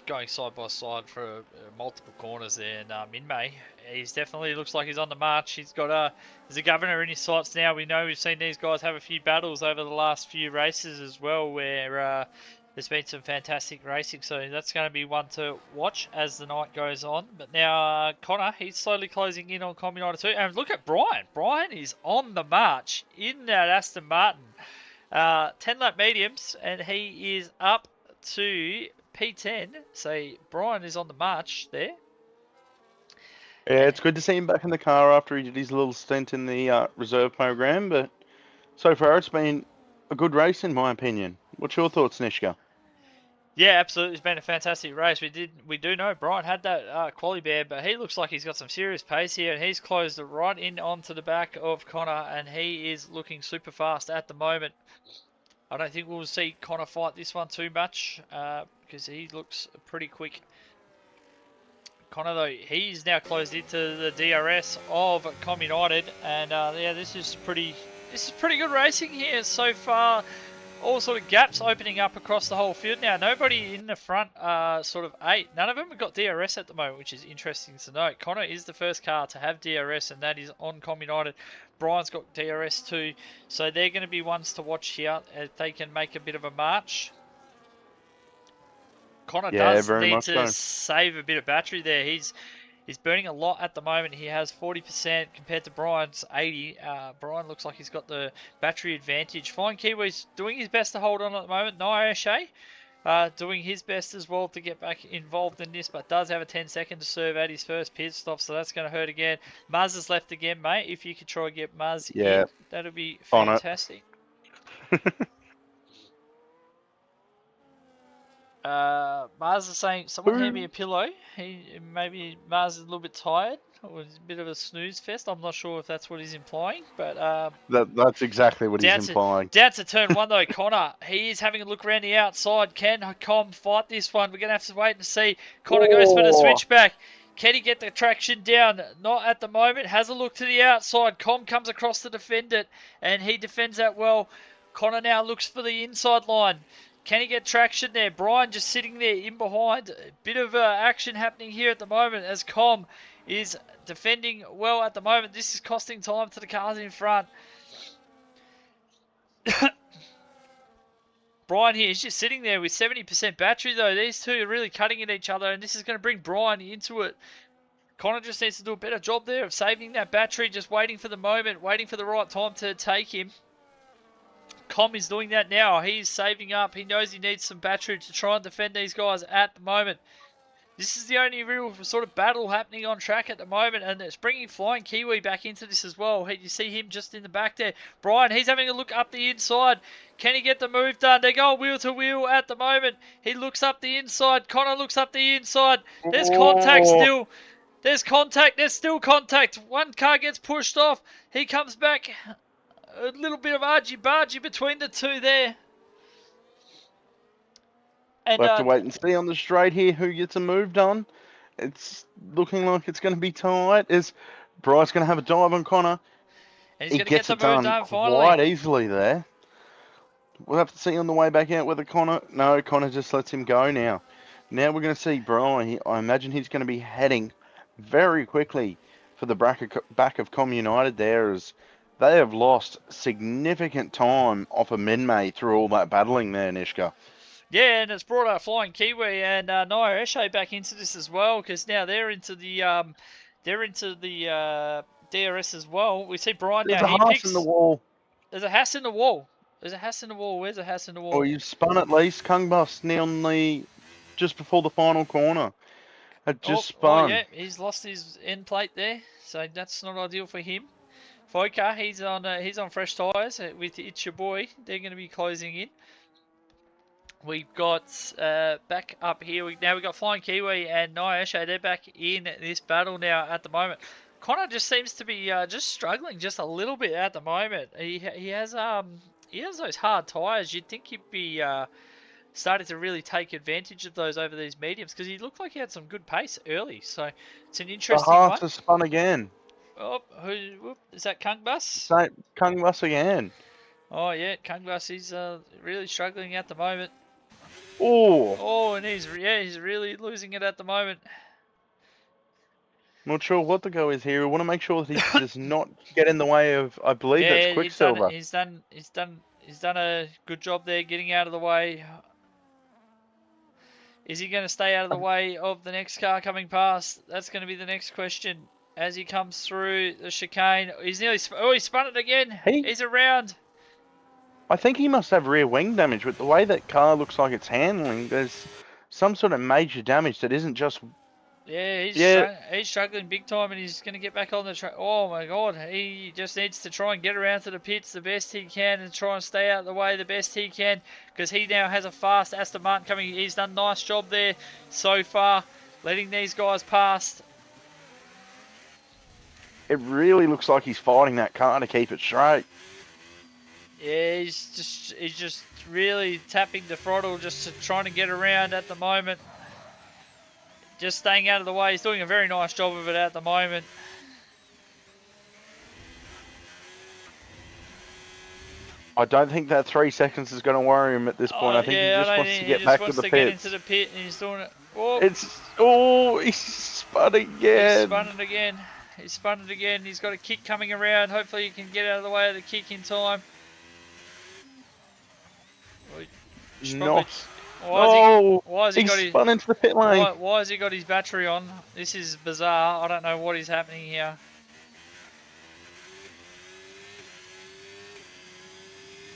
going side by side for multiple corners there. And Minmay, he's definitely looks like he's on the march. He's got there's a governor in his sights now. We know we've seen these guys have a few battles over the last few races as well, where there's been some fantastic racing, so that's going to be one to watch as the night goes on. But now Connor, he's slowly closing in on Com United too. And look at Brian. Brian is on the march in that Aston Martin. 10 lap mediums, and he is up to P10. So Brian is on the march there. Yeah, it's good to see him back in the car after he did his little stint in the reserve program, but so far it's been a good race in my opinion. What's your thoughts, Nishka? Yeah, absolutely. It's been a fantastic race. We do know Brian had that quali bear, but he looks like he's got some serious pace here, and he's closed right in onto the back of Connor, and he is looking super fast at the moment. I don't think we'll see Connor fight this one too much because he looks pretty quick. Connor, though, he's now closed into the DRS of Com United, and yeah, this is pretty good racing here so far. all sort of gaps opening up across the whole field now. Nobody in the front sort of 8. None of them have got DRS at the moment, which is interesting to note. Connor is the first car to have DRS, and that is on Com United. Brian's got DRS too, so they're going to be ones to watch here if they can make a bit of a march. Connor Yeah, does very need much to so. save a bit of battery there. He's burning a lot at the moment. He has 40% compared to Brian's 80. Brian looks like he's got the battery advantage. Flying Kiwi's doing his best to hold on at the moment. Niashe doing his best as well to get back involved in this, but does have a 10-second to serve at his first pit stop, so that's going to hurt again. Muzz is left again, mate. If you could try and get Muzz Yeah, in, that would be on it. fantastic. Mars is saying, someone hand me a pillow. Maybe Mars is a little bit tired, or it's a bit of a snooze fest. I'm not sure if that's what he's implying, but That's exactly what he's implying. down to turn 1 though, Connor. He is having a look around the outside. Can Com fight this one? We're gonna have to wait and see. Connor goes for the switchback. Can he get the traction down? Not at the moment. Has a look to the outside. Com comes across to defend it, and he defends that well. Connor now looks for the inside line. Can he get traction there? Brian just sitting there in behind. A bit of action happening here at the moment as Com is defending well at the moment. This is costing time to the cars in front. Brian here is just sitting there with 70% battery though. These two are really cutting at each other, and this is going to bring Brian into it. Connor just needs to do a better job there of saving that battery, just waiting for the moment, waiting for the right time to take him. Com is doing that now. He's saving up. He knows he needs some battery to try and defend these guys at the moment. This is the only real sort of battle happening on track at the moment, and it's bringing Flying Kiwi back into this as well. You see him just in the back there. Brian, he's having a look up the inside. Can he get the move done? They're going wheel to wheel at the moment. He looks up the inside. Connor looks up the inside. There's contact still. There's contact. There's still contact. One car gets pushed off. He comes back. A little bit of argy-bargy between the two there. And, We'll have to wait and see on the straight here who gets a move done. It's looking like it's going to be tight. Is Bryce going to have a dive on Connor? and he's He going to get gets the it move done done quite finally. easily there. We'll have to see on the way back out whether Connor... No, Connor just lets him go now. Now we're going to see Brian. I imagine he's going to be heading very quickly for the back of Com United there, as they have lost significant time off of Minmay through all that battling there, Nishka. Yeah, and it's brought our Flying Kiwi and Nia Eshe back into this as well, because now they're into the DRS as well. We see Brian There's now. a He Haas in the picks. wall. There's a Haas in the wall. There's a Haas in the wall. Where's a Haas in the wall? Or you've spun at least. Kung Bus near the just before the final corner. Had just Oh spun. yeah, he's lost his end plate there, so that's not ideal for him. Foka, he's on fresh tyres with It's Your Boy. They're going to be closing in. We've got back up here. We've got Flying Kiwi and Niashe. They're back in this battle now at the moment. Connor just seems to be just struggling just a little bit at the moment. He has those hard tyres. You'd think he'd be starting to really take advantage of those over these mediums, because he looked like he had some good pace early. So it's an The interesting Haas one. has spun again. Oh, is that Kung Bus? Kung Bus again. Oh yeah, Kung Bus. He's really struggling at the moment. Oh, And he's really losing it at the moment. not sure what the go is here. We want to make sure that he does not get in the way of, I believe that's Quicksilver. He's done a good job there getting out of the way. Is he going to stay out of the way of the next car coming past? That's going to be the next question as he comes through the chicane. He's nearly he spun it again. He's around. I think he must have rear wing damage. With the way that car looks like it's handling, there's some sort of major damage that isn't just... Yeah, he's struggling big time, and he's going to get back on the track. Oh my god, he just needs to try and get around to the pits the best he can and try and stay out of the way the best he can, because he now has a fast Aston Martin coming. He's done a nice job there so far, letting these guys past. It really looks like he's fighting that car to keep it straight. Yeah, he's just really tapping the throttle, just trying to get around at the moment. Just staying out of the way. He's doing a very nice job of it at the moment. I don't think that 3 seconds is going to worry him at this point. Oh I think he yeah, I just don't wants to think he get just back to wants the to get into pits. the pit and he's doing it. Oh, He's spun he's spun again. it again. He's spun it again. He's got a kick coming around. Hopefully he can get out of the way of the kick in time. Should probably. Not. Why has he? Oh, Why has he he's got his? spun into the pit lane. Why has he got his battery on? This is bizarre. I don't know what is happening here.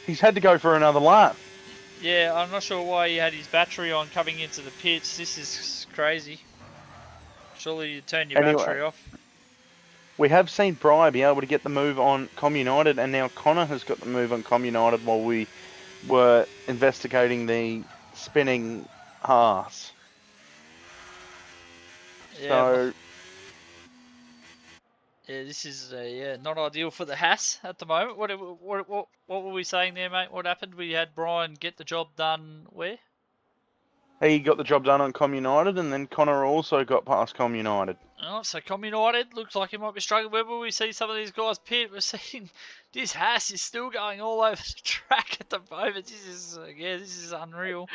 He's had to go for another lap. Yeah, I'm not sure why he had his battery on coming into the pits. This is crazy. Surely you turn your Anyway, battery off. we have seen Bry be able to get the move on Com United, and now Connor has got the move on Com United while we were investigating the spinning Haas. Yeah, So, yeah. This is yeah not ideal for the Haas at the moment. What were we saying there, mate? What happened? We had Brian get the job done where? he got the job done on Com United, and then Connor also got past Com United. Oh, so Com United looks like he might be struggling. Whenever we see some of these guys pit, we're seeing this Haas is still going all over the track at the moment. This is yeah, this is unreal.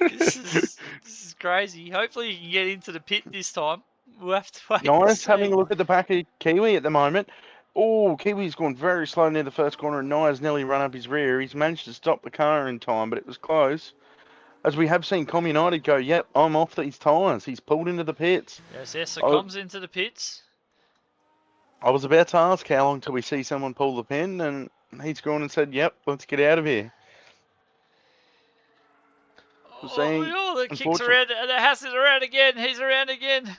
This is crazy. Hopefully he can get into the pit this time. We'll have to wait and Nice having see. a look at the back of Kiwi at the moment. Oh, Kiwi's gone very slow near the first corner, and Nia's nearly run up his rear. He's managed to stop the car in time, but it was close. As we have seen Com United go, yep, I'm off these tyres. He's pulled into the pits. Yes, so I, comes into the pits. I was about to ask how long till we see someone pull the pin, and he's gone and said, yep, let's get out of here. We're seeing, The kicks unfortunately, around, and the Haas is around again. He's around again.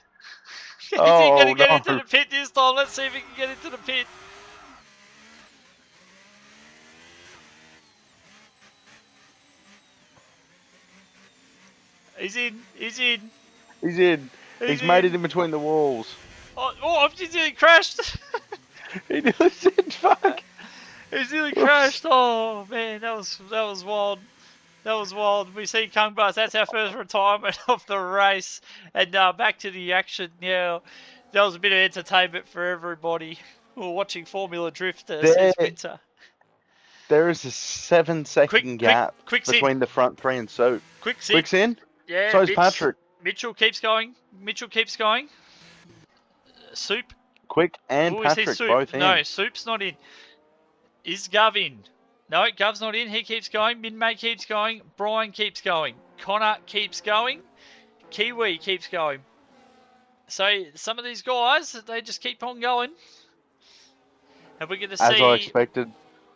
Is he going to oh get into no, the pit this time? Let's see if he can get into the pit. He's in. He's in. he's in. He's He's made it in. in between the walls. I've just nearly crashed. He nearly said, fuck. He's nearly crashed. Oh man, that was wild. That was wild. We see Kung Bus. That's our first retirement of the race. And back to the action now. That was a bit of entertainment for everybody. We were watching Formula Drift, There, says Winter. there is a 7-second gap Quick's in. between the front three and Soap. Quick's in. Quick's in. Yeah, So's Patrick. Mitchell keeps going. Soup. Quick and Oh, we see Patrick Soup. both in. No, Soup's not in. Is Gov in? No, Gov's not in. He keeps going. Minmay keeps going. Brian keeps going. Connor keeps going. Kiwi keeps going. So some of these guys, they just keep on going. And we're going to see... As I expected,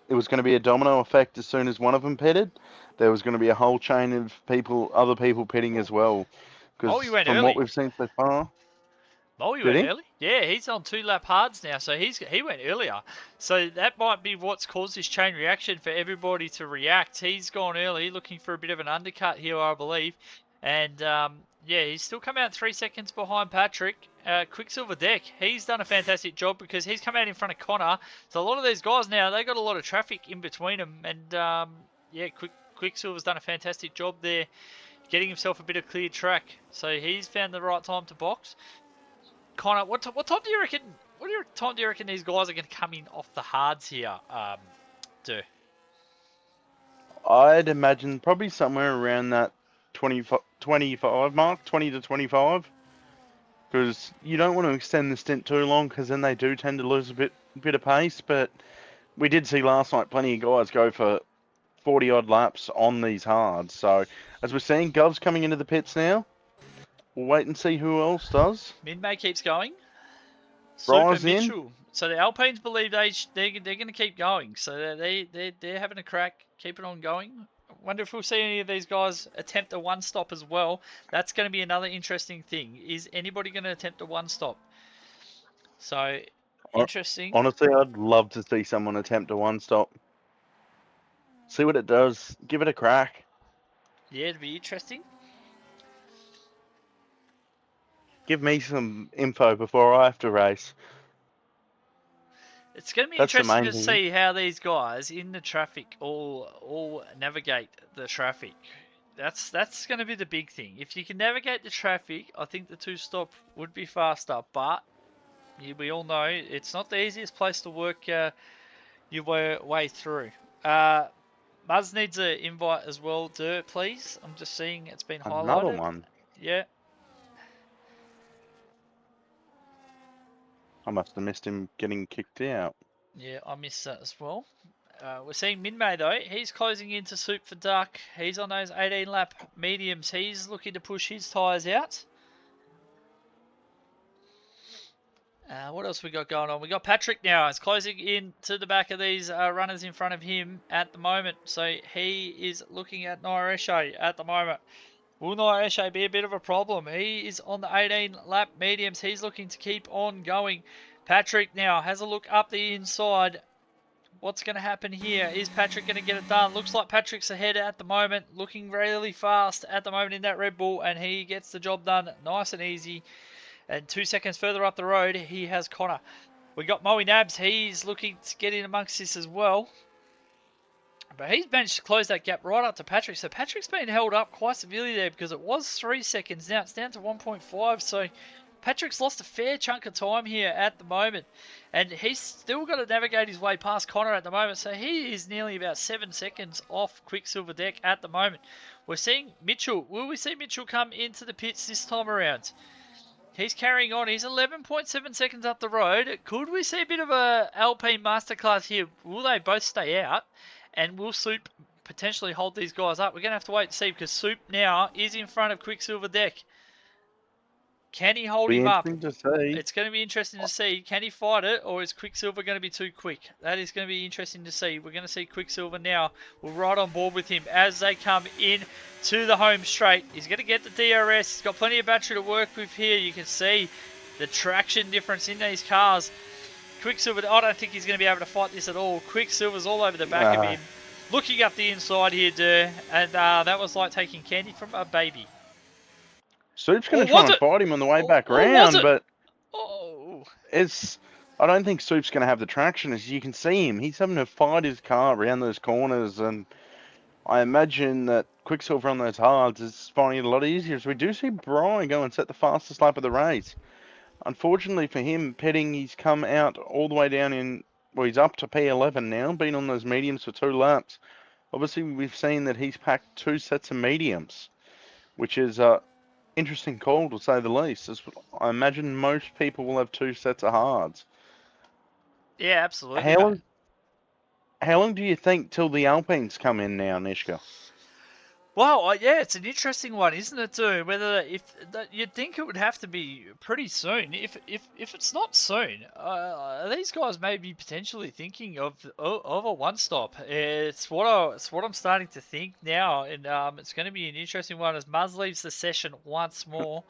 it was going to be a domino effect as soon as one of them pitted. There was going to be a whole chain of other people pitting as well. Because went from early. what we've seen so far... Molly Did went he? early. Yeah, he's on 2-lap hards now, so he went earlier. So that might be what's caused this chain reaction for everybody to react. He's gone early, looking for a bit of an undercut here, I believe. And yeah, he's still come out 3 seconds behind Patrick. QuicksilverDec, he's done a fantastic job because he's come out in front of Connor. So a lot of these guys now, they got a lot of traffic in between them. And yeah, Quicksilver's done a fantastic job there, getting himself a bit of clear track. So he's found the right time to box. Connor, what time do you reckon? Time do you reckon these guys are going to come in off the hards here? I'd imagine probably somewhere around that 25 mark, 20 to 25. Because you don't want to extend the stint too long, because then they do tend to lose a bit of pace. But we did see last night plenty of guys go for 40 odd laps on these hards. So as we're seeing, Gov's coming into the pits now. We'll wait and see who else does. Minmay keeps going. Bry's Super Mitchell. So the Alpines believe they're going to keep going. So they're having a crack, keep it on going. I wonder if we'll see any of these guys attempt a one stop as well. That's going to be another interesting thing. Is anybody going to attempt a one stop? So interesting. Honestly, I'd love to see someone attempt a one stop. See what it does. Give it a crack. Yeah, it'd be interesting. Give me some info before I have to race. It's going to be That's the interesting main to thing. see how these guys in the traffic all navigate the traffic. That's going to be the big thing. If you can navigate the traffic, I think the two stop would be faster. But we all know it's not the easiest place to work your way through. Muzz needs an invite as well, please. I'm just seeing it's been Another highlighted. one. Yeah. I must have missed him getting kicked out. Yeah, I missed that as well. We're seeing Minmay though. He's closing into Soup for Duck. He's on those 18 lap mediums. He's looking to push his tyres out. What else we got going on? We got Patrick now. He's closing in to the back of these runners in front of him at the moment. So he is looking at Naoreshe at the moment. Will Naoreshe be a bit of a problem? He is on the 18 lap mediums. He's looking to keep on going. Patrick now has a look up the inside. What's going to happen here? Is Patrick going to get it done? Looks like Patrick's ahead at the moment, looking really fast at the moment in that Red Bull, and he gets the job done nice and easy. And 2 seconds further up the road, he has Connor. We got Moe Nabs. He's looking to get in amongst this as well. But he's managed to close that gap right up to Patrick. So Patrick's been held up quite severely there because it was 3 seconds. Now it's down to 1.5. So Patrick's lost a fair chunk of time here at the moment. And he's still got to navigate his way past Connor at the moment. So he is nearly about 7 seconds off QuicksilverDec at the moment. We're seeing Mitchell. Will we see Mitchell come into the pits this time around? He's carrying on. He's 11.7 seconds up the road. Could we see a bit of a Alpine masterclass here? Will they both stay out? And will Soup potentially hold these guys up? We're going to have to wait and see because Soup now is in front of QuicksilverDec. Can he hold him up? Interesting to see. It's going to be interesting to see. Can he fight it, or is Quicksilver going to be too quick? That is going to be interesting to see. We're going to see Quicksilver now. We're right on board with him as they come in to the home straight. He's going to get the DRS. He's got plenty of battery to work with here. You can see the traction difference in these cars. Quicksilver, I don't think he's going to be able to fight this at all. Quicksilver's all over the back of him. Looking up the inside here, and that was like taking candy from a baby. Soup's going to try and fight him on the way back round, but I don't think Soup's going to have the traction. As you can see him, he's having to fight his car around those corners, and I imagine that Quicksilver on those hards is finding it a lot easier. So we do see Brian go and set the fastest lap of the race. Unfortunately for him, Petting, he's come out all the way down in, well, he's up to P11 now, been on those mediums for 2 laps. Obviously, we've seen that he's packed 2 sets of mediums, which is interesting call to say the least. I imagine most people will have 2 sets of hards. Yeah, absolutely. How long do you think till the Alpines come in now, Nishka? Well, yeah, it's an interesting one, isn't it, too? Whether you'd think it would have to be pretty soon. If it's not soon, these guys may be potentially thinking of a one-stop. It's what I'm starting to think now, and it's going to be an interesting one as Muzz leaves the session once more.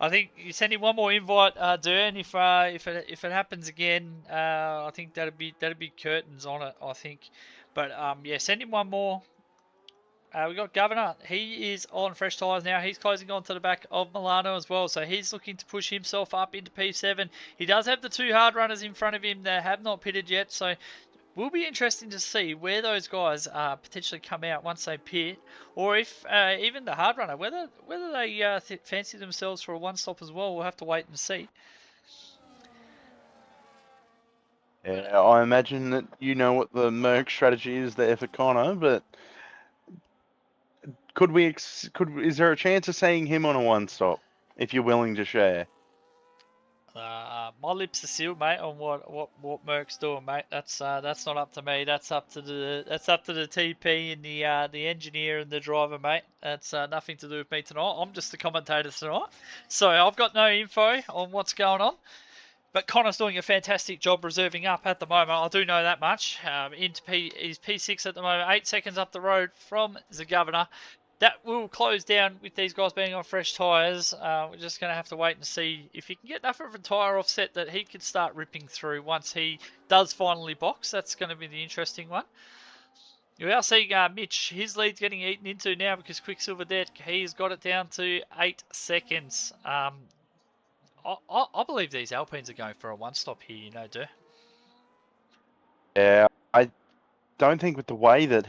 I think you send him one more invite, Dern. If it happens again, I think that'd be curtains on it. I think, but yeah, send him one more. We got Governor. He is on fresh tyres now. He's closing on to the back of Milano as well. So he's looking to push himself up into P7. He does have the 2 hard runners in front of him that have not pitted yet. So will be interesting to see where those guys potentially come out once they pit. Or if even the hard runner, whether they fancy themselves for a one-stop as well. We'll have to wait and see. Yeah, I imagine that you know what the Merc strategy is there for Connor, but is there a chance of seeing him on a one-stop if you're willing to share? My lips are sealed, mate, on what Merc's doing, mate. That's not up to me. That's up to the TP and the engineer and the driver, mate. That's nothing to do with me tonight. I'm just the commentator tonight, so I've got no info on what's going on. But Connor's doing a fantastic job reserving up at the moment. I do know that much. He's P6 at the moment, 8 seconds up the road from the Governor. That will close down with these guys being on fresh tyres. We're just going to have to wait and see if he can get enough of a tyre offset that he can start ripping through once he does finally box. That's going to be the interesting one. We are seeing Mitch, his lead's getting eaten into now because QuicksilverDec, he's got it down to 8 seconds. I believe these Alpines are going for a one-stop here, you know, Yeah, I don't think with the way that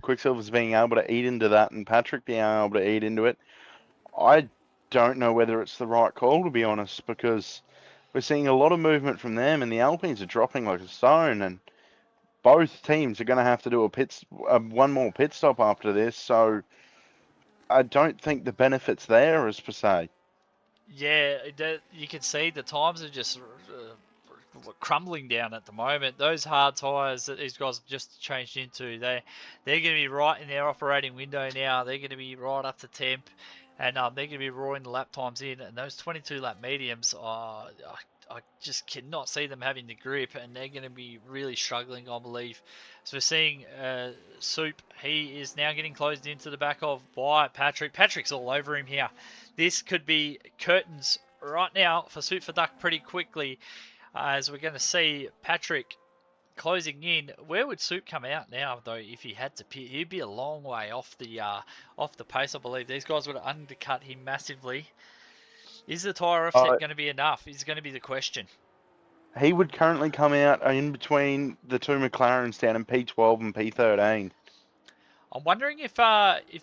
Quicksilver's being able to eat into that and Patrick being able to eat into it, I don't know whether it's the right call, to be honest, because we're seeing a lot of movement from them and the Alpines are dropping like a stone, and both teams are going to have to do one more pit stop after this, so I don't think the benefit's there as per se. Yeah, you can see the times are just crumbling down at the moment. Those hard tyres that these guys have just changed into, they're going to be right in their operating window now. They're going to be right up to temp, and they're going to be roaring the lap times in. And those 22 lap mediums are. I just cannot see them having the grip, and they're going to be really struggling, I believe. So we're seeing Soup. He is now getting closed into the back of by Patrick. Patrick's all over him here. This could be curtains right now for Soup for Duck pretty quickly, as we're going to see Patrick closing in. Where would Soup come out now, though, if he had to pit? He'd be a long way off the pace, I believe. These guys would have undercut him massively. Is the tyre offset going to be enough? Is going to be the question. He would currently come out in between the two McLarens down in P12 and P13. I'm wondering if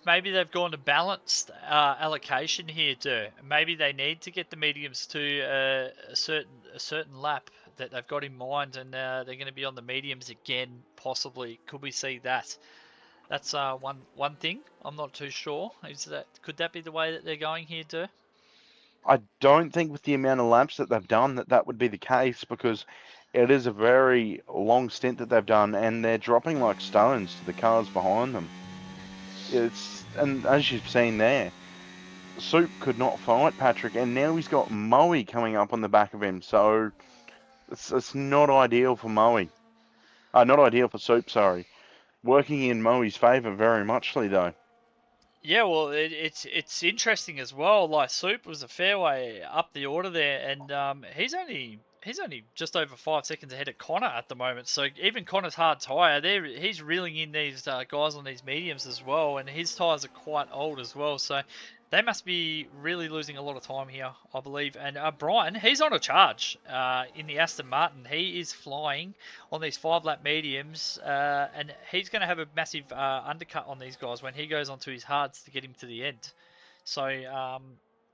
maybe they've gone to balanced allocation here too. Maybe they need to get the mediums to a certain lap that they've got in mind, and they're going to be on the mediums again. Possibly, could we see that? That's one thing. I'm not too sure. Could that be the way that they're going here too? I don't think with the amount of laps that they've done that would be the case, because it is a very long stint that they've done, and they're dropping like stones to the cars behind them. And as you've seen there, Soup could not fight Patrick, and now he's got Moe coming up on the back of him, so it's not ideal for Moe. Not ideal for Soup, sorry. Working in Moe's favour very muchly, though. Yeah, well, it's interesting as well. Like Soup was a fair way up the order there, and he's only just over 5 seconds ahead of Connor at the moment. So even Connor's hard tyre, he's reeling in these guys on these mediums as well, and his tyres are quite old as well. So they must be really losing a lot of time here, I believe. And Brian, he's on a charge in the Aston Martin. He is flying on these 5 lap mediums, and he's going to have a massive undercut on these guys when he goes onto his hards to get him to the end. So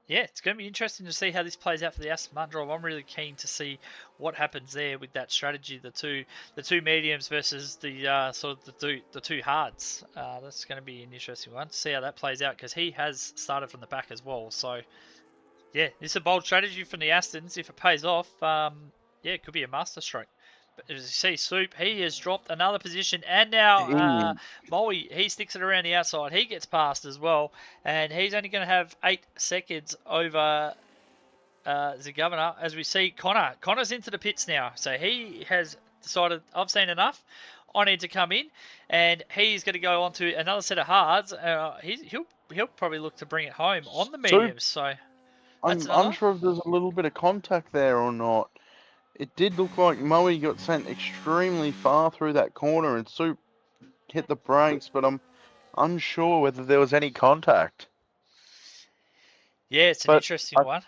yeah, it's going to be interesting to see how this plays out for the Aston Martin drive. I'm really keen to see what happens there with that strategy, the two mediums versus the sort of the two hards. That's going to be an interesting one to see how that plays out, because he has started from the back as well. So yeah, this is a bold strategy from the Astons. If it pays off, yeah, it could be a masterstroke. But as you see, Soup, he has dropped another position, and now Moe, he sticks it around the outside. He gets past as well, and he's only going to have 8 seconds over the governor. As we see, Connor's into the pits now, so he has decided, I've seen enough. I need to come in, and he's going to go on to another set of hards. He'll probably look to bring it home on the mediums. So I'm unsure if there's a little bit of contact there or not. It did look like Moe got sent extremely far through that corner and Soup hit the brakes, but I'm unsure whether there was any contact. Yeah, it's an interesting one.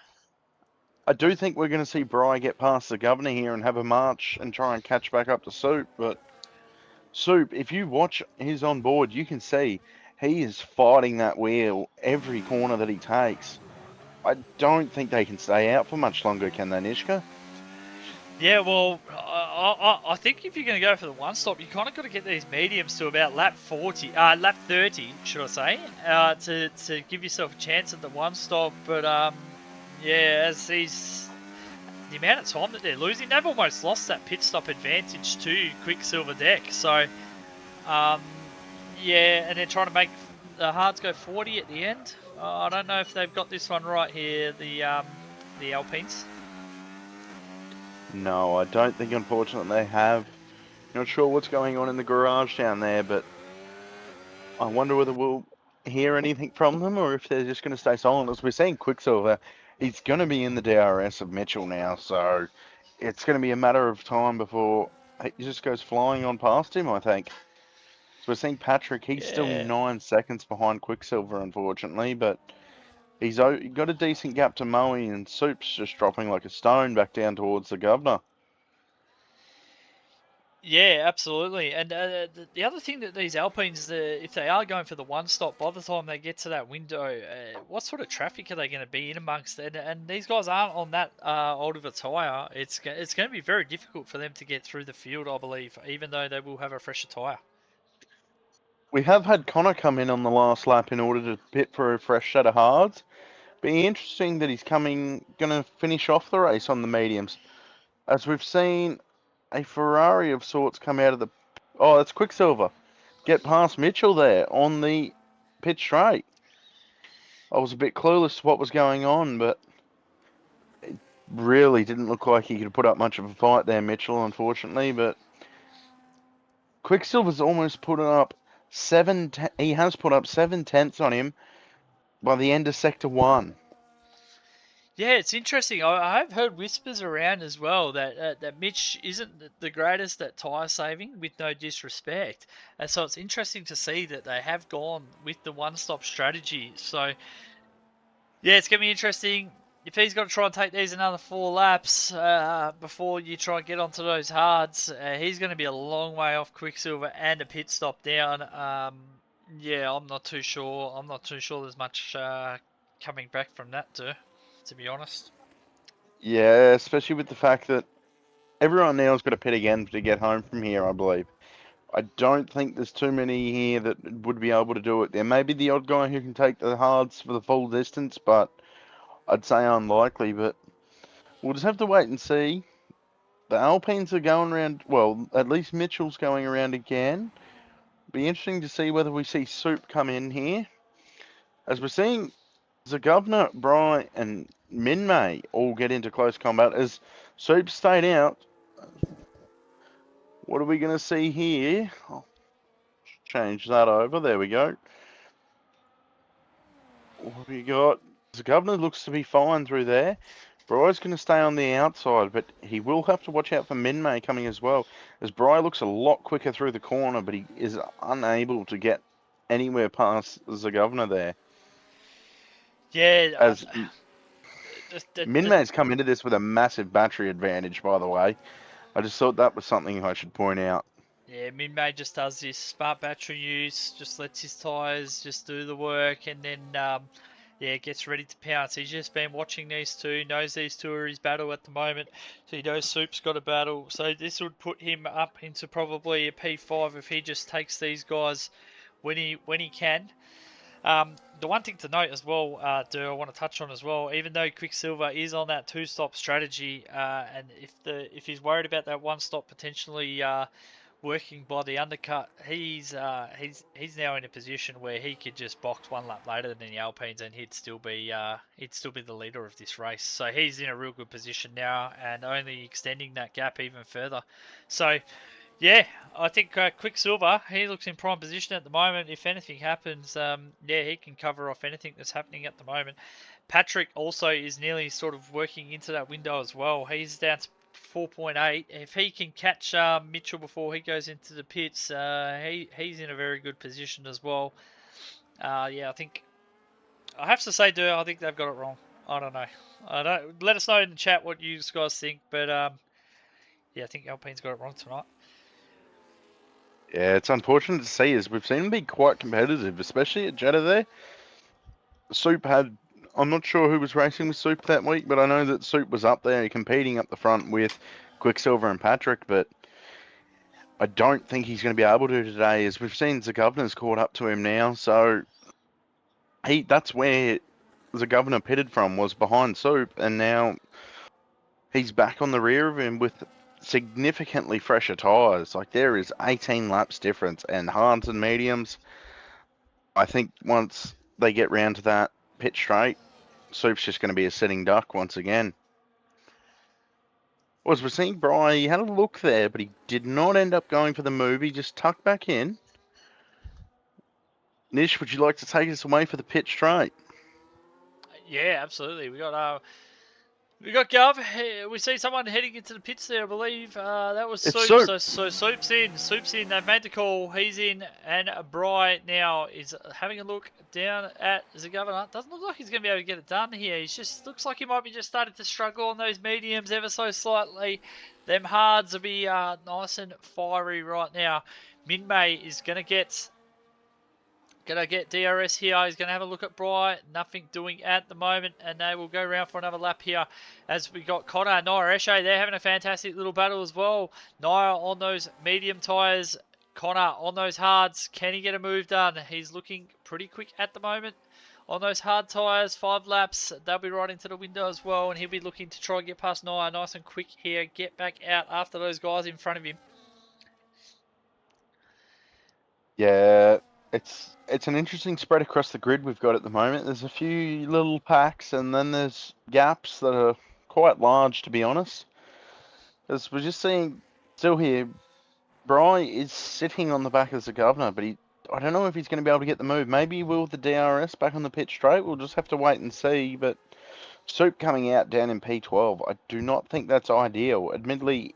I do think we're going to see Bry get past the governor here and have a march and try and catch back up to Soup, but Soup, if you watch his on board, you can see he is fighting that wheel every corner that he takes. I don't think they can stay out for much longer, can they, Nishka? Yeah, well, I think if you're going to go for the one stop, you kind of got to get these mediums to about lap 30, should I say, to give yourself a chance at the one stop. But yeah, as the amount of time that they're losing, they've almost lost that pit stop advantage to QuicksilverDec. So yeah, and they're trying to make the hards go 40 at the end. I don't know if they've got this one right here, the Alpines. No, I don't think, unfortunately, they have. Not sure what's going on in the garage down there, but I wonder whether we'll hear anything from them or if they're just going to stay silent. As we're seeing Quicksilver, he's going to be in the DRS of Mitchell now, so it's going to be a matter of time before he just goes flying on past him, I think. So we're seeing Patrick, he's still 9 seconds behind Quicksilver, unfortunately, but he's got a decent gap to Moe, and Soup's just dropping like a stone back down towards the governor. Yeah, absolutely. And the other thing that these Alpines, if they are going for the one stop, by the time they get to that window, what sort of traffic are they going to be in amongst? And these guys aren't on that old of a tyre. It's going to be very difficult for them to get through the field, I believe, even though they will have a fresher tyre. We have had Connor come in on the last lap in order to pit for a fresh set of hards. Be interesting that he's going to finish off the race on the mediums, as we've seen a Ferrari of sorts come out of the. Oh, that's Quicksilver. Get past Mitchell there on the pit straight. I was a bit clueless to what was going on, but it really didn't look like he could put up much of a fight there, Mitchell, unfortunately. But Quicksilver's almost put up he has put up 7/10 on him by the end of Sector 1. Yeah, it's interesting. I've heard whispers around as well that Mitch isn't the greatest at tyre saving, with no disrespect. And so it's interesting to see that they have gone with the one-stop strategy. So yeah, it's gonna be interesting. If he's got to try and take these another 4 laps before you try and get onto those hards, he's going to be a long way off Quicksilver and a pit stop down. Yeah, I'm not too sure. I'm not too sure there's much coming back from that, to be honest. Yeah, especially with the fact that everyone now has got to pit again to get home from here, I believe. I don't think there's too many here that would be able to do it. There may be the odd guy who can take the hards for the full distance, but I'd say unlikely. But we'll just have to wait and see. The Alpines are going around, well, at least Mitchell's going around again. Be interesting to see whether we see Soup come in here. As we're seeing the Governor, Bry, and Minmay all get into close combat as Soup stayed out. What are we going to see here? I'll change that over. There we go. What have we got? The Governor looks to be fine through there. Bry's going to stay on the outside, but he will have to watch out for Minmay coming as well, as Bry looks a lot quicker through the corner, but he is unable to get anywhere past the Governor there. Yeah, As the Minmay's come into this with a massive battery advantage, by the way. I just thought that was something I should point out. Yeah, Minmay just does this smart battery use, just lets his tyres just do the work, and then yeah, gets ready to pounce. He's just been watching these two, knows these two are his battle at the moment, so he knows Soup's got a battle. So this would put him up into probably a P5 if he just takes these guys when he can. The one thing to note as well, I want to touch on as well, even though Quicksilver is on that two-stop strategy, and if he's worried about that one stop potentially working by the undercut, he's now in a position where he could just box 1 lap later than the Alpines, and he'd still be the leader of this race. So he's in a real good position now, and only extending that gap even further. So yeah, I think Quicksilver, he looks in prime position at the moment. If anything happens, yeah, he can cover off anything that's happening at the moment. Patrick also is nearly sort of working into that window as well. He's down to 4.8. If he can catch Mitchell before he goes into the pits, he's in a very good position as well. Yeah, I think I have to say, I think they've got it wrong. I don't know. I don't. Let us know in the chat what you guys think. But yeah, I think Alpine's got it wrong tonight. Yeah, it's unfortunate to see as we've seen them be quite competitive, especially at Jeddah there. Soup had, I'm not sure who was racing with Soup that week, but I know that Soup was up there competing up the front with Quicksilver and Patrick, but I don't think he's going to be able to today, as we've seen the Governor's caught up to him now, so that's where the Governor pitted from, was behind Soup, and now he's back on the rear of him with significantly fresher tyres. Like, there is 18 laps difference, and hards and mediums, I think once they get round to that pit straight, Soup's just going to be a sitting duck once again. Was we're seeing Bry, he had a look there, but he did not end up going for the move. He just tucked back in. Nish, would you like to take us away for the pit straight? Yeah, absolutely. We got Gov. We see someone heading into the pits there, I believe. That was It's Soup. Soup. So Soup's in. Soup's in. They've made the call. He's in. And Bry now is having a look down at the governor. Doesn't look like he's going to be able to get it done here. He just looks like he might be just starting to struggle on those mediums ever so slightly. Them hards will be nice and fiery right now. Minmay is going to get DRS here. He's going to have a look at Bry. Nothing doing at the moment. And they will go around for another lap here. As we got Connor and Naya Eshe. They're having a fantastic little battle as well. Naya on those medium tyres. Connor on those hards. Can he get a move done? He's looking pretty quick at the moment. On those hard tyres, 5 laps. They'll be right into the window as well. And he'll be looking to try and get past Naya nice and quick here. Get back out after those guys in front of him. Yeah, it's an interesting spread across the grid we've got at the moment. There's a few little packs, and then there's gaps that are quite large, to be honest. As we're just seeing still here, Bry is sitting on the back of the governor, but I don't know if he's going to be able to get the move. Maybe he will with the DRS back on the pit straight. We'll just have to wait and see. But Soup coming out down in P12, I do not think that's ideal. Admittedly,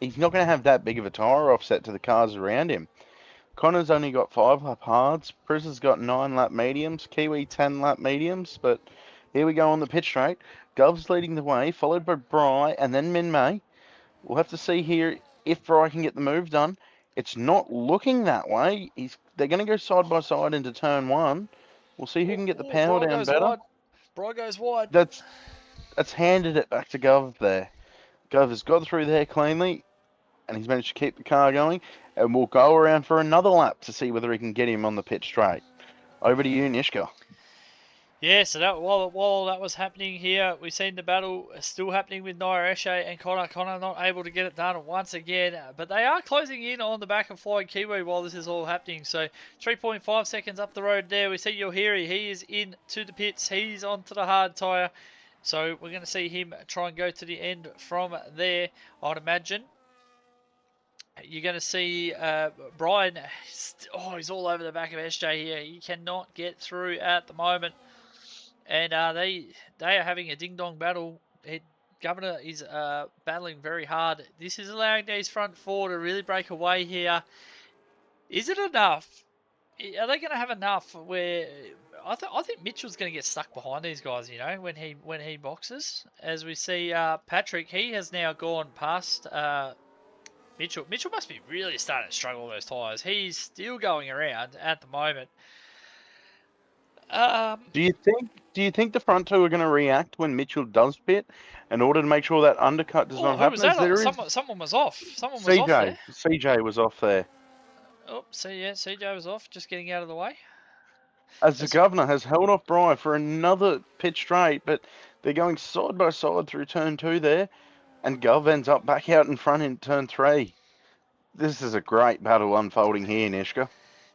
he's not going to have that big of a tyre offset to the cars around him. Connor's only got 5 lap hards. Prison's got 9 lap mediums. Kiwi 10 lap mediums. But here we go on the pit straight. Gov's leading the way, followed by Bry and then Minmay. We'll have to see here if Bry can get the move done. It's not looking that way. They're going to go side by side into turn 1. We'll see who can get the power Bry down goes better. wide. Bry goes wide. That's handed it back to Gov there. Gov has got through there cleanly, and he's managed to keep the car going. And we'll go around for another lap to see whether he can get him on the pit straight. Over to you, Nishka. Yeah, so that while that was happening here, we've seen the battle still happening with Naya Eshe and Connor. Connor not able to get it done once again, but they are closing in on the back of Flying Kiwi while this is all happening. So 3.5 seconds up the road there, we see Yohiri. He is in to the pits. He's onto the hard tyre. So we're going to see him try and go to the end from there, I'd imagine. You're going to see Brian, he's all over the back of SJ here. He cannot get through at the moment. And they are having a ding-dong battle. Governor is battling very hard. This is allowing these front four to really break away here. Is it enough? Are they going to have enough where... I think Mitchell's going to get stuck behind these guys, you know, when he boxes. As we see Patrick, he has now gone past... Mitchell must be really starting to struggle with those tyres. He's still going around at the moment. Do you think the front two are going to react when Mitchell does pit in order to make sure that undercut does not happen? Someone was off. Someone was off there. CJ was off there. Oh, CJ was off, just getting out of the way. As the governor has held off Bry for another pit straight, but they're going side by side through turn 2 there. And Gov ends up back out in front in turn 3. This is a great battle unfolding here, Nishka.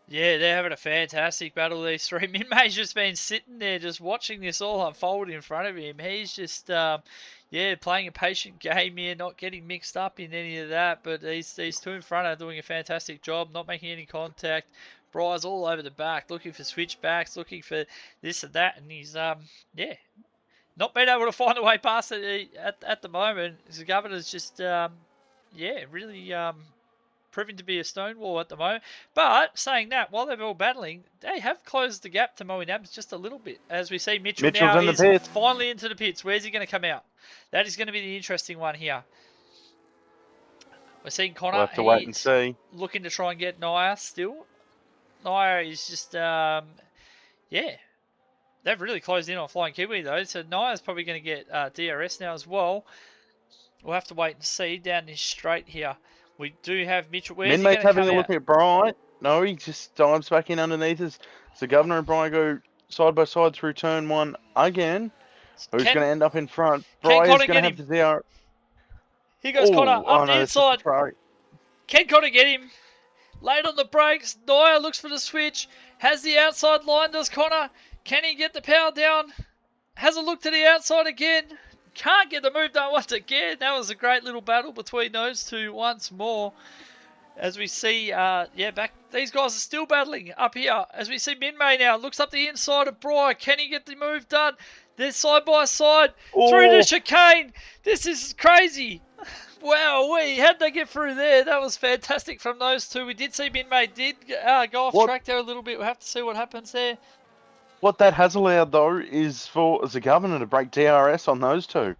Yeah, they're having a fantastic battle, these three. Minmay's just been sitting there just watching this all unfold in front of him. He's just, playing a patient game here, not getting mixed up in any of that. But these two in front are doing a fantastic job, not making any contact. Bry's all over the back, looking for switchbacks, looking for this and that. And he's, not been able to find a way past it at the moment. The governor's just, really proving to be a stonewall at the moment. But saying that, while they're all battling, they have closed the gap to Moe Nabs just a little bit. As we see Mitchell's now in the pits. Finally into the pits. Where's he going to come out? That is going to be the interesting one here. We're seeing Connor. We'll have to wait and see. Looking to try and get Naya still. Naya is just, they've really closed in on Flying Kiwi though, so Naya's probably going to get DRS now as well. We'll have to wait and see down this straight here. We do have Mitchell. Where's he going to come out? Having a look at Bry. No, he just dives back in underneath us. So Governor and Bry go side by side through turn 1 again. Who's going to end up in front? Bry is going to have the DR. Here goes Connor up the inside. Can Connor get him? Late on the brakes. Naya looks for the switch. Has the outside line, does Connor? Can he get the power down? Has a look to the outside again. Can't get the move done once again. That was a great little battle between those two once more. As we see, back. These guys are still battling up here. As we see Minmay now. Looks up the inside of Bry. Can he get the move done? They're side by side through the Oh, chicane. This is crazy. Wow, how'd they get through there? That was fantastic from those two. We did see Minmay did go off what track there a little bit. We'll have to see what happens there. what that has allowed though is for the governor to break DRS on those two.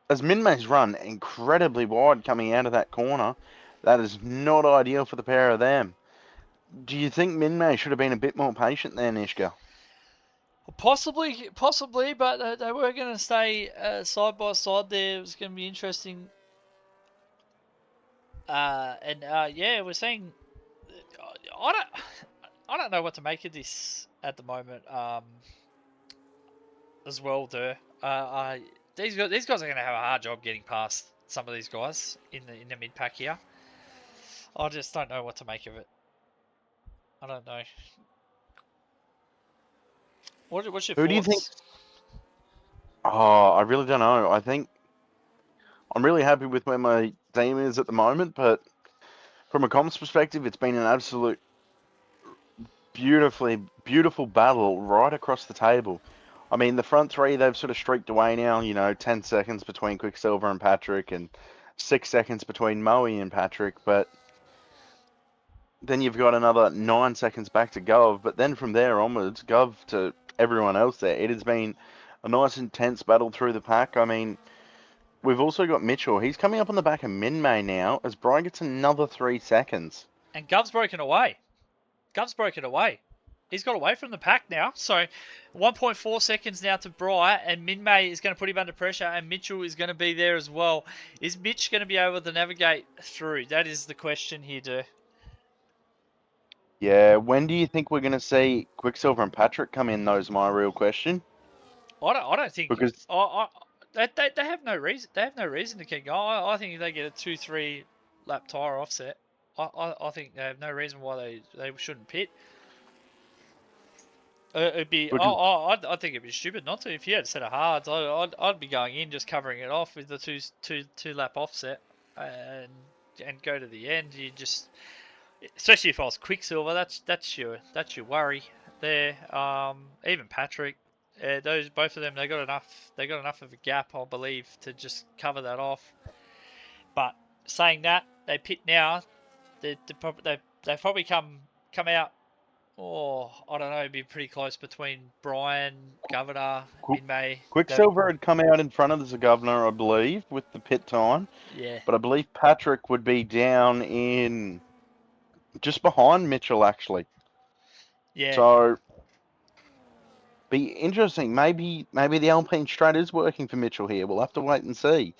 As Minmay's run incredibly wide coming out of that corner, that is not ideal for the pair of them. Do you think Minmay should have been a bit more patient there, Nishka? Possibly, but they were going to stay side by side there. It was going to be interesting. Yeah, we're seeing. I don't, I don't know what to make of this at the moment. As well, these guys are going to have a hard job getting past some of these guys in the mid pack here. I just don't know what to make of it. I don't know. What's your Who do you think? thoughts? Oh, I really don't know. I think I'm really happy with where my team is at the moment, but from a comms perspective, it's been an absolute beautiful battle right across the table. I mean, the front three, they've sort of streaked away now, 10 seconds between Quicksilver and Patrick and 6 seconds between Moe and Patrick, but then you've got another 9 seconds back to Gov, but then from there onwards, Gov to everyone else there, it has been a nice intense battle through the pack. I mean, we've also got Mitchell. He's coming up on the back of Minmay now as Brian gets another 3 seconds. And Gov's broken away. He's got away from the pack now. So 1.4 seconds now to Bry, and Minmay is going to put him under pressure, and Mitchell is going to be there as well. Is Mitch going to be able to navigate through? That is the question here, Do. Yeah, when do you think we're going to see Quicksilver and Patrick come in, though, is my real question. I don't think. Because, They have no reason. They have no reason to keep going. I think if they get a 2-3 lap tire offset, I think they have no reason why they shouldn't pit. It'd be. because I think it'd be stupid not to. If you had a set of hards, I'd be going in just covering it off with the two lap offset, and go to the end. You just, especially if I was Quicksilver, that's your worry there. Even Patrick, those both of them, they got enough of a gap, I believe, to just cover that off. But saying that, they pit now. They probably come out. Oh, I don't know. It'd be pretty close between Brian, Governor, Qu- Minmay. Quicksilver had come out in front of the governor, I believe, with the pit time. Yeah, But I believe Patrick would be down in just behind Mitchell, actually. yeah, So, be interesting. Maybe the Alpine strat is working for Mitchell here. We'll have to wait and see.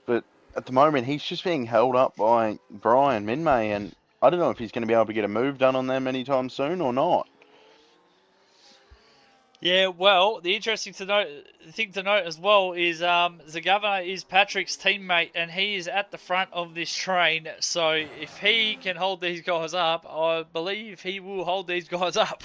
But at the moment, he's just being held up by Brian Minmay, and I don't know if he's going to be able to get a move done on them anytime soon or not. yeah. Well, the thing to note as well is the Governor is Patrick's teammate, and he is at the front of this train. So if he can hold these guys up, I believe he will hold these guys up.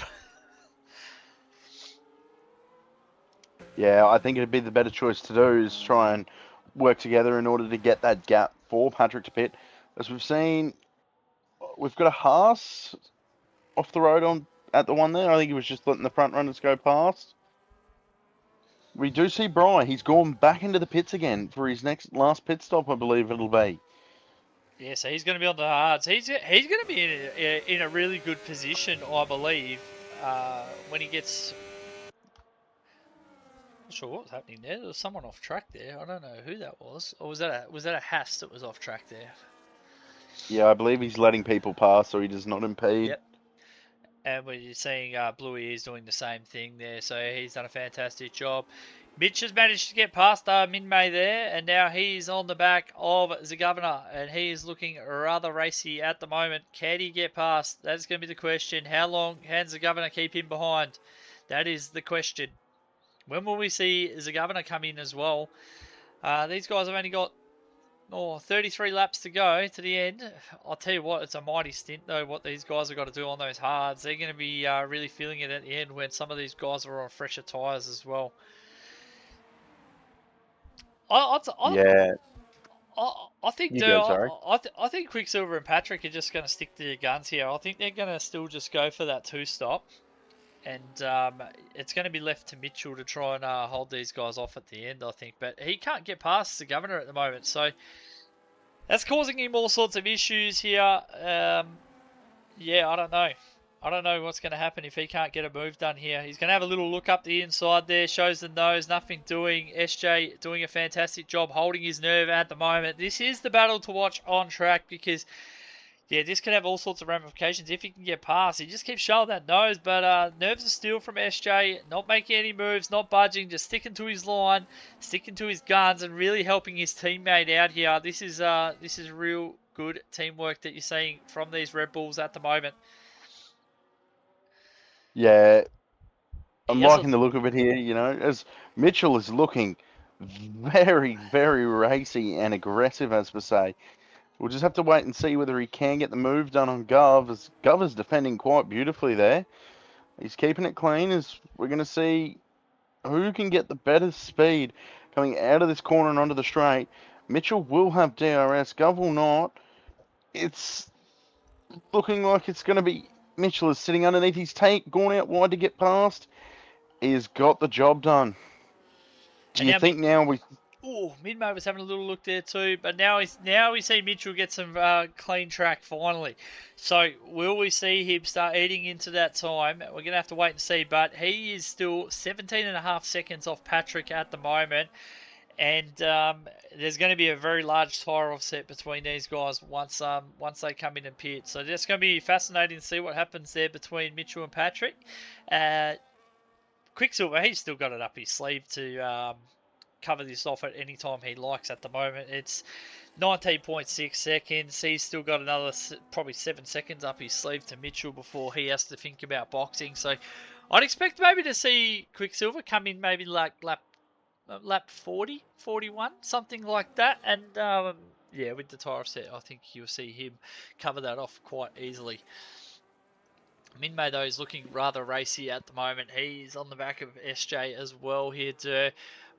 Yeah, I think it'd be the better choice to do is try and work together in order to get that gap for Patrick to pit. As we've seen, we've got a Haas off the road on at the one there. I think he was just letting the front runners go past. We do see Bry. He's gone back into the pits again for his last pit stop, I believe it'll be. Yeah, so he's going to be on the hards. He's going to be in a really good position, I believe, when he gets. Not sure what was happening there. There was someone off track there. I don't know who that was. Or was that a Haas that was off track there? Yeah, I believe he's letting people pass so he does not impede. Yep. And we're seeing Bluey is doing the same thing there, so he's done a fantastic job. Mitch has managed to get past Minmay there, and now he's on the back of the Governor, and he is looking rather racy at the moment. Can he get past? That's going to be the question. How long can the Governor keep him behind? That is the question. When will we see the Governor come in as well? These guys have only got 33 laps to go to the end. I'll tell you what, it's a mighty stint though, what these guys have got to do on those hards. They're going to be really feeling it at the end when some of these guys are on fresher tyres as well. Yeah, I think you go, sorry. I think Quicksilver and Patrick are just going to stick to their guns here. I think they're going to still just go for that two stop and it's going to be left to Mitchell to try and hold these guys off at the end, I think. But he can't get past the governor at the moment, so that's causing him all sorts of issues here. Yeah, I don't know. I don't know what's going to happen if he can't get a move done here. He's going to have a little look up the inside there, shows the nose, nothing doing. SJ doing a fantastic job holding his nerve at the moment. This is the battle to watch on track because, yeah, this can have all sorts of ramifications if he can get past. He just keeps showing that nose, but nerves of steel from SJ, not making any moves, not budging, just sticking to his line, sticking to his guns, and really helping his teammate out here. This is real good teamwork that you're seeing from these Red Bulls at the moment. Yeah, I'm He has a liking the look of it here, you know, as Mitchell is looking very, very racy and aggressive, as per se. We'll just have to wait and see whether he can get the move done on Gov, as Gov is defending quite beautifully there. He's keeping it clean, as we're going to see who can get the better speed coming out of this corner and onto the straight. Mitchell will have DRS, Gov will not. It's looking like it's going to be Mitchell is sitting underneath his tank, going out wide to get past. He has got the job done. Do you think now we... Oh, Midmo was having a little look there too, but now we see Mitchell get some clean track finally. So will we see him start eating into that time? We're going to have to wait and see, but he is still 17.5 seconds off Patrick at the moment. And there's going to be a very large tyre offset between these guys once they come in and pit. So it's going to be fascinating to see what happens there between Mitchell and Patrick. Quicksilver, he's still got it up his sleeve to cover this off at any time he likes at the moment. It's 19.6 seconds. He's still got another probably 7 seconds up his sleeve to Mitchell before he has to think about boxing. So I'd expect maybe to see Quicksilver come in maybe like lap 40, 41, something like that. And yeah, with the tyre set, I think you'll see him cover that off quite easily. Minmay, though, is looking rather racy at the moment. He's on the back of SJ as well here to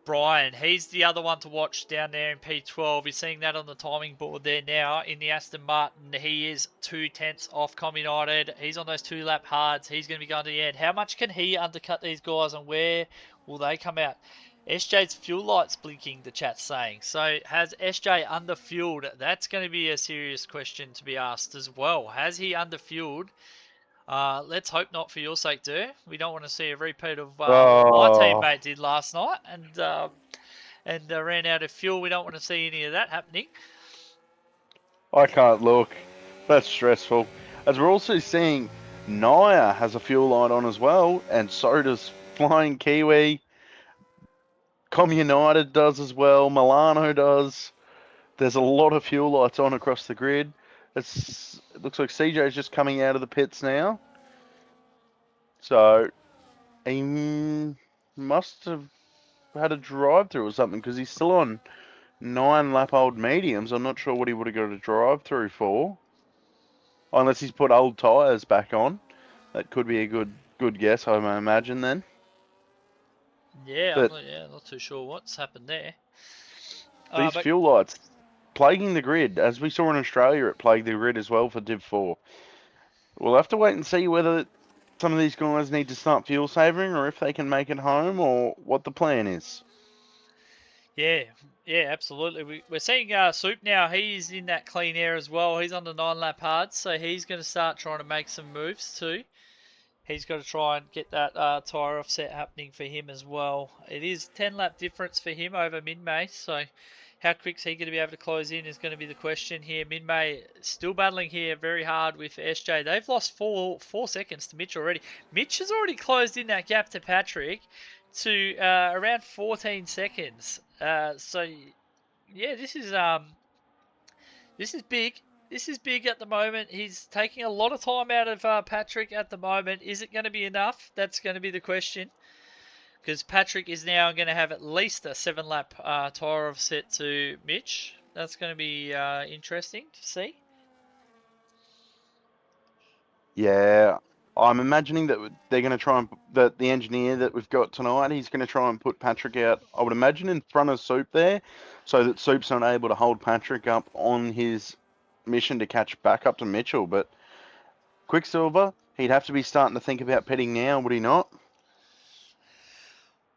Brian. He's the other one to watch down there in P12. You're seeing that on the timing board there now in the Aston Martin. He is 2/10 off Com United. He's on those 2-lap hards. He's going to be going to the end. How much can he undercut these guys, and where will they come out? SJ's fuel light's blinking, the chat's saying. So has SJ underfueled? That's going to be a serious question to be asked as well. Has he underfueled? Let's hope not for your sake, Dur. We don't want to see a repeat of what my teammate did last night and ran out of fuel. We don't want to see any of that happening. I can't look. That's stressful. As we're also seeing, Naya has a fuel light on as well, and so does Flying Kiwi. Com United does as well. Milano does. There's a lot of fuel lights on across the grid. It looks like CJ's just coming out of the pits now. So he must have had a drive-through or something, because he's still on 9-lap-old mediums. I'm not sure what he would have got a drive-through for. Unless he's put old tyres back on. That could be a good guess, I imagine, then. Yeah, I'm not too sure what's happened there. These fuel lights plaguing the grid, as we saw in Australia, it plagued the grid as well for Div4. We'll have to wait and see whether some of these guys need to start fuel saving, or if they can make it home, or what the plan is. Yeah, absolutely. We're seeing Soup now. He's in that clean air as well. He's on the 9-lap hard, so he's going to start trying to make some moves too. He's got to try and get that tyre offset happening for him as well. It is 10-lap difference for him over Minmay, so how quick's he going to be able to close in is going to be the question here. Minmay still battling here very hard with SJ. They've lost four seconds to Mitch already. Mitch has already closed in that gap to Patrick to around 14 seconds. So yeah, this is big. This is big at the moment. He's taking a lot of time out of Patrick at the moment. Is it going to be enough? That's going to be the question. Because Patrick is now going to have at least a 7-lap tyre offset to Mitch. That's going to be interesting to see. Yeah, I'm imagining that they're going to try and... that the engineer that we've got tonight, he's going to try and put Patrick out, I would imagine, in front of Soup there, so that Soup's not able to hold Patrick up on his mission to catch back up to Mitchell. But Quicksilver, he'd have to be starting to think about pitting now, would he not?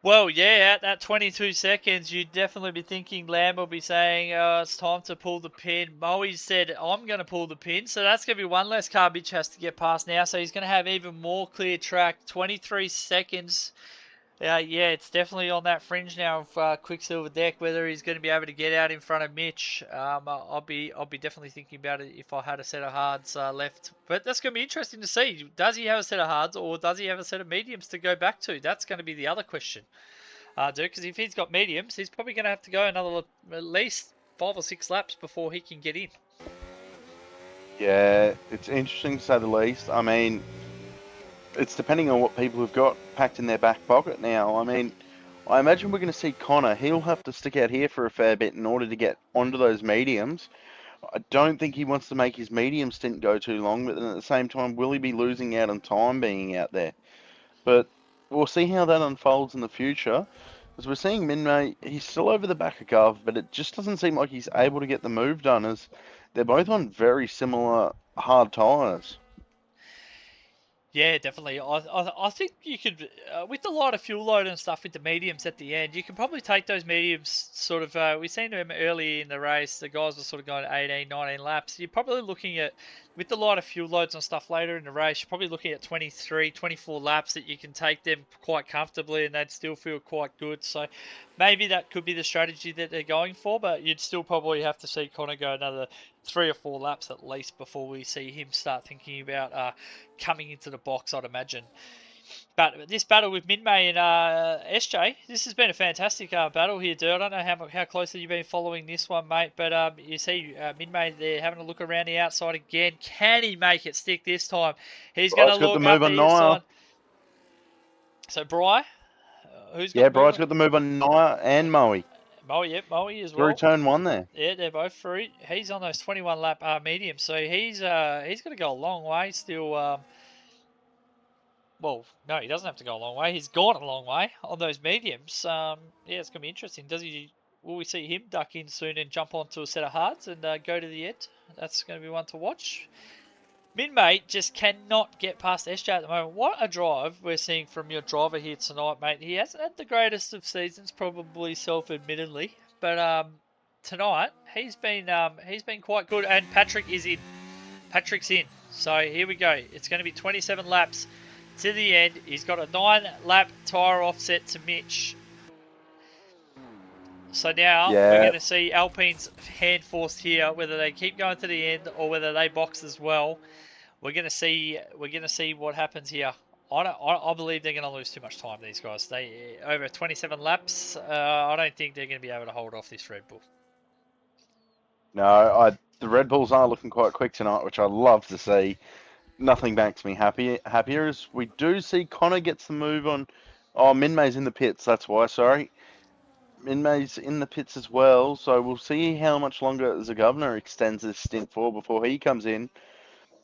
Well, yeah, at that 22 seconds, you'd definitely be thinking Lamb will be saying, it's time to pull the pin. Moe said, I'm going to pull the pin. So that's going to be one less car Bitch has to get past now. So he's going to have even more clear track. 23 seconds. Yeah, it's definitely on that fringe now of QuicksilverDec, whether he's going to be able to get out in front of Mitch. I'll be definitely thinking about it if I had a set of hards left. But that's going to be interesting to see. Does he have a set of hards, or does he have a set of mediums to go back to? That's going to be the other question. Because if he's got mediums, he's probably going to have to go another at least 5 or 6 laps before he can get in. Yeah, it's interesting to say the least. I mean, it's depending on what people have got packed in their back pocket now. I mean, I imagine we're going to see Connor. He'll have to stick out here for a fair bit in order to get onto those mediums. I don't think he wants to make his medium stint go too long, but then at the same time, will he be losing out on time being out there? But we'll see how that unfolds in the future. As we're seeing Minmay, he's still over the back of Gov, but it just doesn't seem like he's able to get the move done as they're both on very similar hard tyres. Yeah, definitely. I think you could, with the lighter fuel load and stuff with the mediums at the end, you can probably take those mediums sort of, we've seen them early in the race, the guys were sort of going 18, 19 laps. You're probably looking at, with the lighter fuel loads and stuff later in the race, you're probably looking at 23, 24 laps that you can take them quite comfortably and they'd still feel quite good. So maybe that could be the strategy that they're going for, but you'd still probably have to see Connor go another 3 or 4 laps at least before we see him start thinking about coming into the box, I'd imagine. But this battle with Minmay and SJ, this has been a fantastic battle here, dude. I don't know how closely you've been following this one, mate, but you see Minmay there having a look around the outside again. Can he make it stick this time? He's going to Bry's got the look up move the on Naya. inside. So Bry, who's got Yeah, the move? Bry's got the move on Naya and Moe. Moe, yep, Moe as Through well. turn one there. Yeah, they're both through. He's on those 21 lap mediums, so he's going to go a long way still. Well, no, he doesn't have to go a long way. He's gone a long way on those mediums. Yeah, it's gonna be interesting. Will we see him duck in soon and jump onto a set of hards and go to the end? That's going to be one to watch. Mate just cannot get past SJ at the moment. What a drive we're seeing from your driver here tonight, mate. He hasn't had the greatest of seasons, probably self-admittedly, but tonight he's been quite good. And Patrick is in. Patrick's in. So here we go. It's going to be 27 laps to the end. He's got a 9-lap tyre offset to Mitch. So now we're going to see Alpine's hand forced here, whether they keep going to the end or whether they box as well. We're going to see what happens here. I believe they're going to lose too much time, these guys. They over 27 laps. I don't think they're going to be able to hold off this Red Bull. No, the Red Bulls are looking quite quick tonight, which I love to see. Nothing makes me happier as we do see Connor gets the move on. Oh, Minmay's in the pits, that's why, sorry. Minmay's in the pits as well, so we'll see how much longer the governor extends this stint for before he comes in.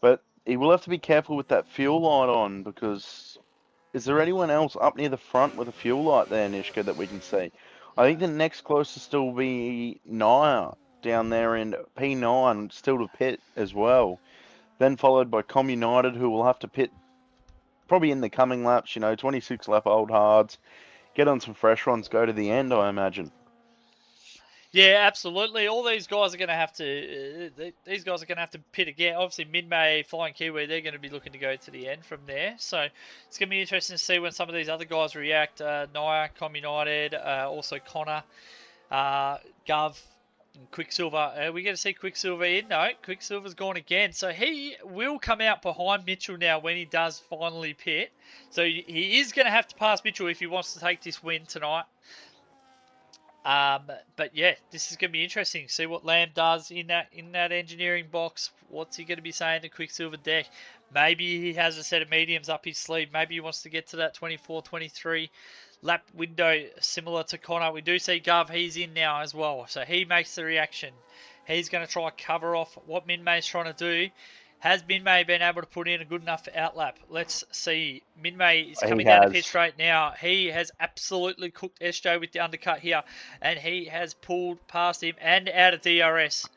But he will have to be careful with that fuel light on, because is there anyone else up near the front with a fuel light there, Nishka, that we can see? I think the next closest will be Naya down there in P9, still to pit as well. Then followed by Com United, who will have to pit probably in the coming laps, 26 lap old hards, get on some fresh ones, go to the end, I imagine. Yeah, absolutely. All these guys are going to have to. These guys are going to have to pit again. Obviously, Mid-May, Flying Kiwi, they're going to be looking to go to the end from there. So it's going to be interesting to see when some of these other guys react. Naya, Com United, also Connor, Gov, and Quicksilver. Are we going to see Quicksilver in? No, Quicksilver's gone again. So he will come out behind Mitchell now when he does finally pit. So he is going to have to pass Mitchell if he wants to take this win tonight. But yeah, this is going to be interesting. See what Lamb does in that engineering box. What's he going to be saying to QuicksilverDec? Maybe he has a set of mediums up his sleeve. Maybe he wants to get to that 24, 23 lap window similar to Connor. We do see Gov. He's in now as well. So he makes the reaction. He's going to try cover off what Minmay's trying to do. Has Minmay been able to put in a good enough outlap? Let's see. Minmay is coming down the pit straight now. He has absolutely cooked SJ with the undercut here, and he has pulled past him and out of DRS.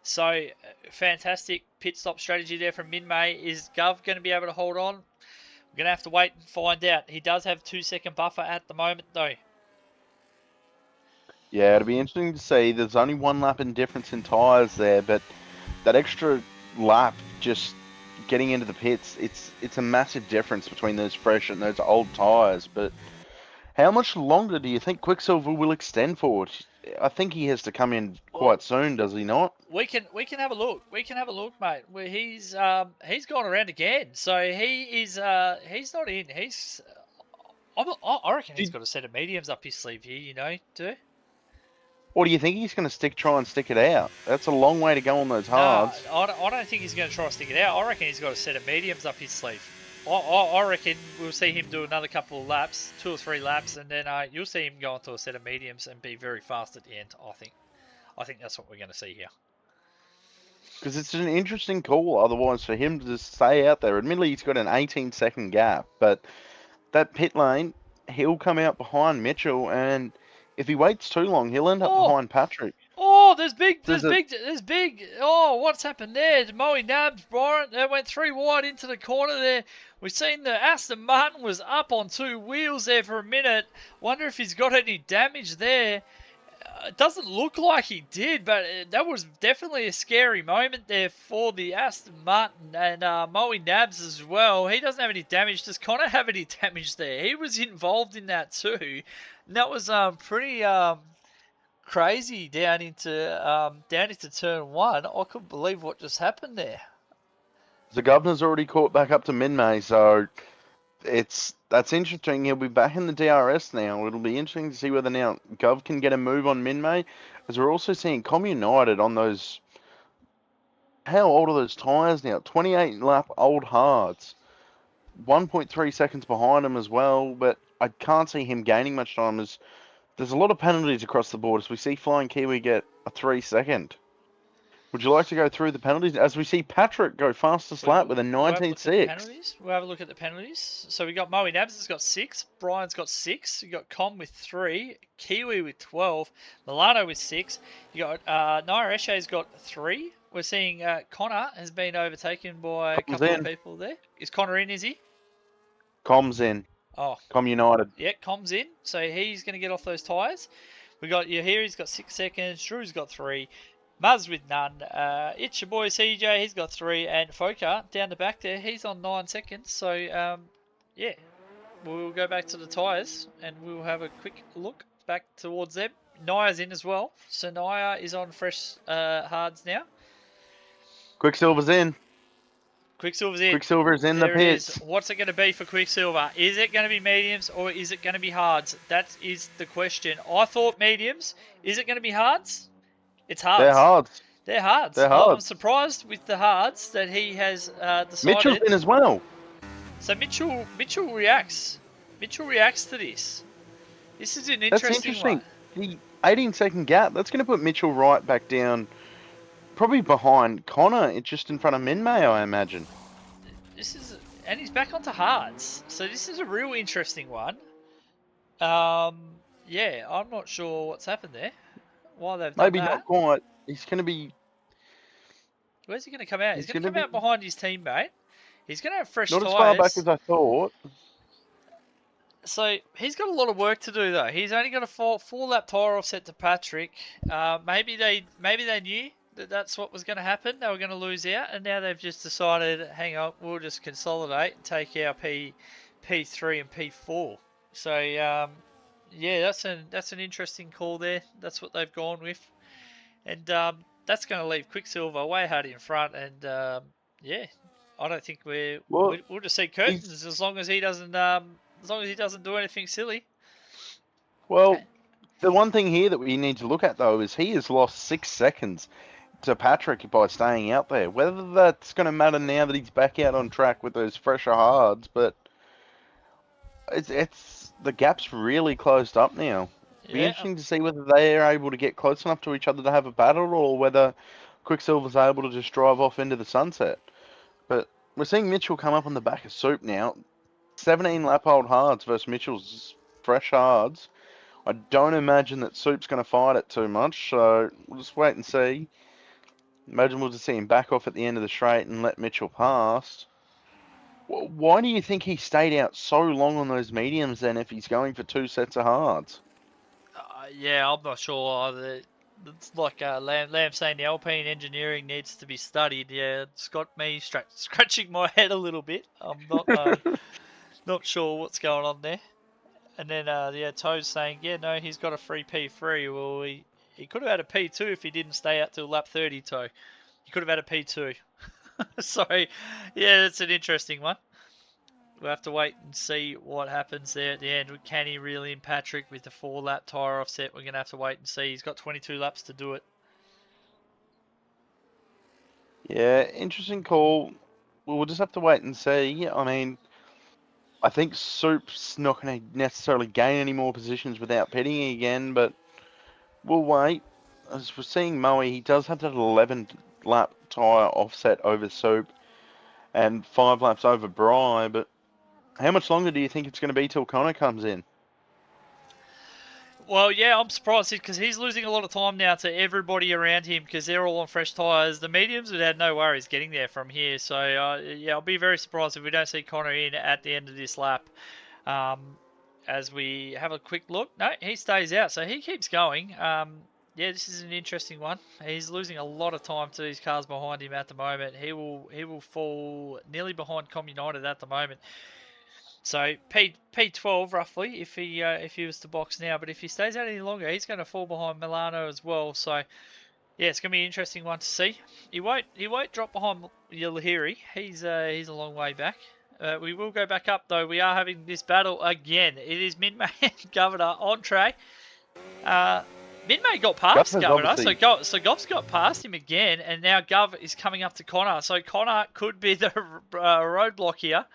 So, fantastic pit stop strategy there from Min-May. Is Gov going to be able to hold on? We're going to have to wait and find out. He does have 2-second buffer at the moment, though. Yeah, it'll be interesting to see. There's only 1 lap in difference in tyres there, but that extra lap just getting into the pits, it's a massive difference between those fresh and those old tyres. But how much longer do you think Quicksilver will extend for? I think he has to come in quite soon, does he not? We can have a look. We can have a look, mate. Where he's gone around again, so he's not in. I reckon he's got a set of mediums up his sleeve here. You know, too. Or do you think he's going to try and stick it out? That's a long way to go on those hards. No, I don't think he's going to try to stick it out. I reckon he's got a set of mediums up his sleeve. I reckon we'll see him do another couple of laps, 2 or 3 laps, and then you'll see him go into a set of mediums and be very fast at the end. I think that's what we're going to see here. Because it's an interesting call otherwise for him to just stay out there. Admittedly, he's got an 18-second gap, but that pit lane, he'll come out behind Mitchell, and if he waits too long, he'll end up behind Patrick. Oh, there's big. Oh, what's happened there? Moe Nabs, Brian, they went 3 wide into the corner there. We've seen the Aston Martin was up on 2 wheels there for a minute. Wonder if he's got any damage there. It doesn't look like he did, but that was definitely a scary moment there for the Aston Martin and Moe Nabs as well. He doesn't have any damage. Does Connor have any damage there? He was involved in that too. And that was pretty crazy down into turn 1. I couldn't believe what just happened there. The governor's already caught back up to Min-May, so that's interesting. He'll be back in the DRS now. It'll be interesting to see whether now Gov can get a move on Min-May, as we're also seeing Com United on those. How old are those tyres now? 28 lap old hards. 1.3 seconds behind him as well, but I can't see him gaining much time as there's a lot of penalties across the board as we see Flying Kiwi get a 3-second. Would you like to go through the penalties? As we see Patrick go fastest lap with a 19.6. We'll have a look at the penalties. So we got Moe Nabs has got 6. Brian's got 6. You got Com with 3. Kiwi with 12. Milano with 6. You got Naira Eshe's got 3. We're seeing Connor has been overtaken by a couple of people there. Is Connor in, is he? Com's in. Oh. Com United. Yeah, Com's in. So he's going to get off those tyres. We got here, he's got 6 seconds. Drew's got 3. Muzz with none. It's your boy CJ, he's got 3. And Foka down the back there, he's on 9 seconds. So, yeah, we'll go back to the tyres and we'll have a quick look back towards them. Naya's in as well. So Naya is on fresh hards now. Quicksilver's in. Quicksilver's in. Quicksilver's in the pits. What's it going to be for Quicksilver? Is it going to be mediums or is it going to be hards? That is the question. I thought mediums. Is it going to be hards? It's hards. They're hards. They're hards. They're hards. I'm surprised with the hards that he has decided. Mitchell's in as well. So Mitchell reacts. Mitchell reacts to this. This is an interesting one. The 18-second gap, that's going to put Mitchell right back down, probably behind Connor. It's just in front of Min-May, I imagine. And he's back onto hards. So this is a real interesting one. Yeah, I'm not sure what's happened there. Why they've done Maybe that. not quite. He's going to be... Where's he going to come out? He's going to come out behind his teammate. He's going to have fresh not tyres. Not as far back as I thought. So he's got a lot of work to do, though. He's only got a four-lap tyre offset to Patrick. Maybe they knew that that's what was going to happen. They were going to lose out, and now they've just decided, hang on, we'll just consolidate and take our P3 and P4. So yeah, that's an interesting call there. That's what they've gone with, and that's going to leave Quicksilver way hard in front. And yeah, I don't think we'll just see curtains as long as he doesn't do anything silly. Well, the one thing here that we need to look at though is he has lost 6 seconds to Patrick by staying out there. Whether that's going to matter now that he's back out on track with those fresher hards, but it's the gap's really closed up now. It'll be interesting to see whether they are able to get close enough to each other to have a battle, or whether Quicksilver's able to just drive off into the sunset. But we're seeing Mitchell come up on the back of Soup now. 17 lap old hards versus Mitchell's fresh hards. I don't imagine that Soup's going to fight it too much, so we'll just wait and see. Imagine we'll just see him back off at the end of the straight and let Mitchell pass. Why do you think he stayed out so long on those mediums then if he's going for 2 sets of hards? Yeah, I'm not sure either. It's like Lamb saying the Alpine engineering needs to be studied. Yeah, it's got me scratching my head a little bit. I'm not not sure what's going on there. And then yeah, Toe's saying, yeah, no, he's got a free P3. Well, he could have had a P2 if he didn't stay out till lap 30, Toe. He could have had a P2. So, yeah, it's an interesting one. We'll have to wait and see what happens there at the end. Can he reel in Patrick with the 4-lap tyre offset? We're going to have to wait and see. He's got 22 laps to do it. Yeah, interesting call. We'll just have to wait and see. I mean, I think Soup's not going to necessarily gain any more positions without pitting again, but we'll wait. As we're seeing Moe, he does have that 11-lap tyre offset over Soup and 5 laps over Bry, but how much longer do you think it's going to be till Connor comes in? Well, yeah, I'm surprised because he's losing a lot of time now to everybody around him because they're all on fresh tyres. The mediums would have no worries getting there from here. So, yeah, I'll be very surprised if we don't see Connor in at the end of this lap. As we have a quick look, no, he stays out, so he keeps going. Yeah, this is an interesting one. He's losing a lot of time to these cars behind him at the moment. He will fall nearly behind Com United at the moment. So P12 roughly if he was to box now, but if he stays out any longer, he's going to fall behind Milano as well. So yeah, it's going to be an interesting one to see. He won't drop behind Lahiri. He's a long way back. We will go back up though. We are having this battle again. It is Minmay and Governor on track. Minmay got past Governor's Governor, obviously... so Gov's got past him again, and now Gov is coming up to Connor. So Connor could be the roadblock here.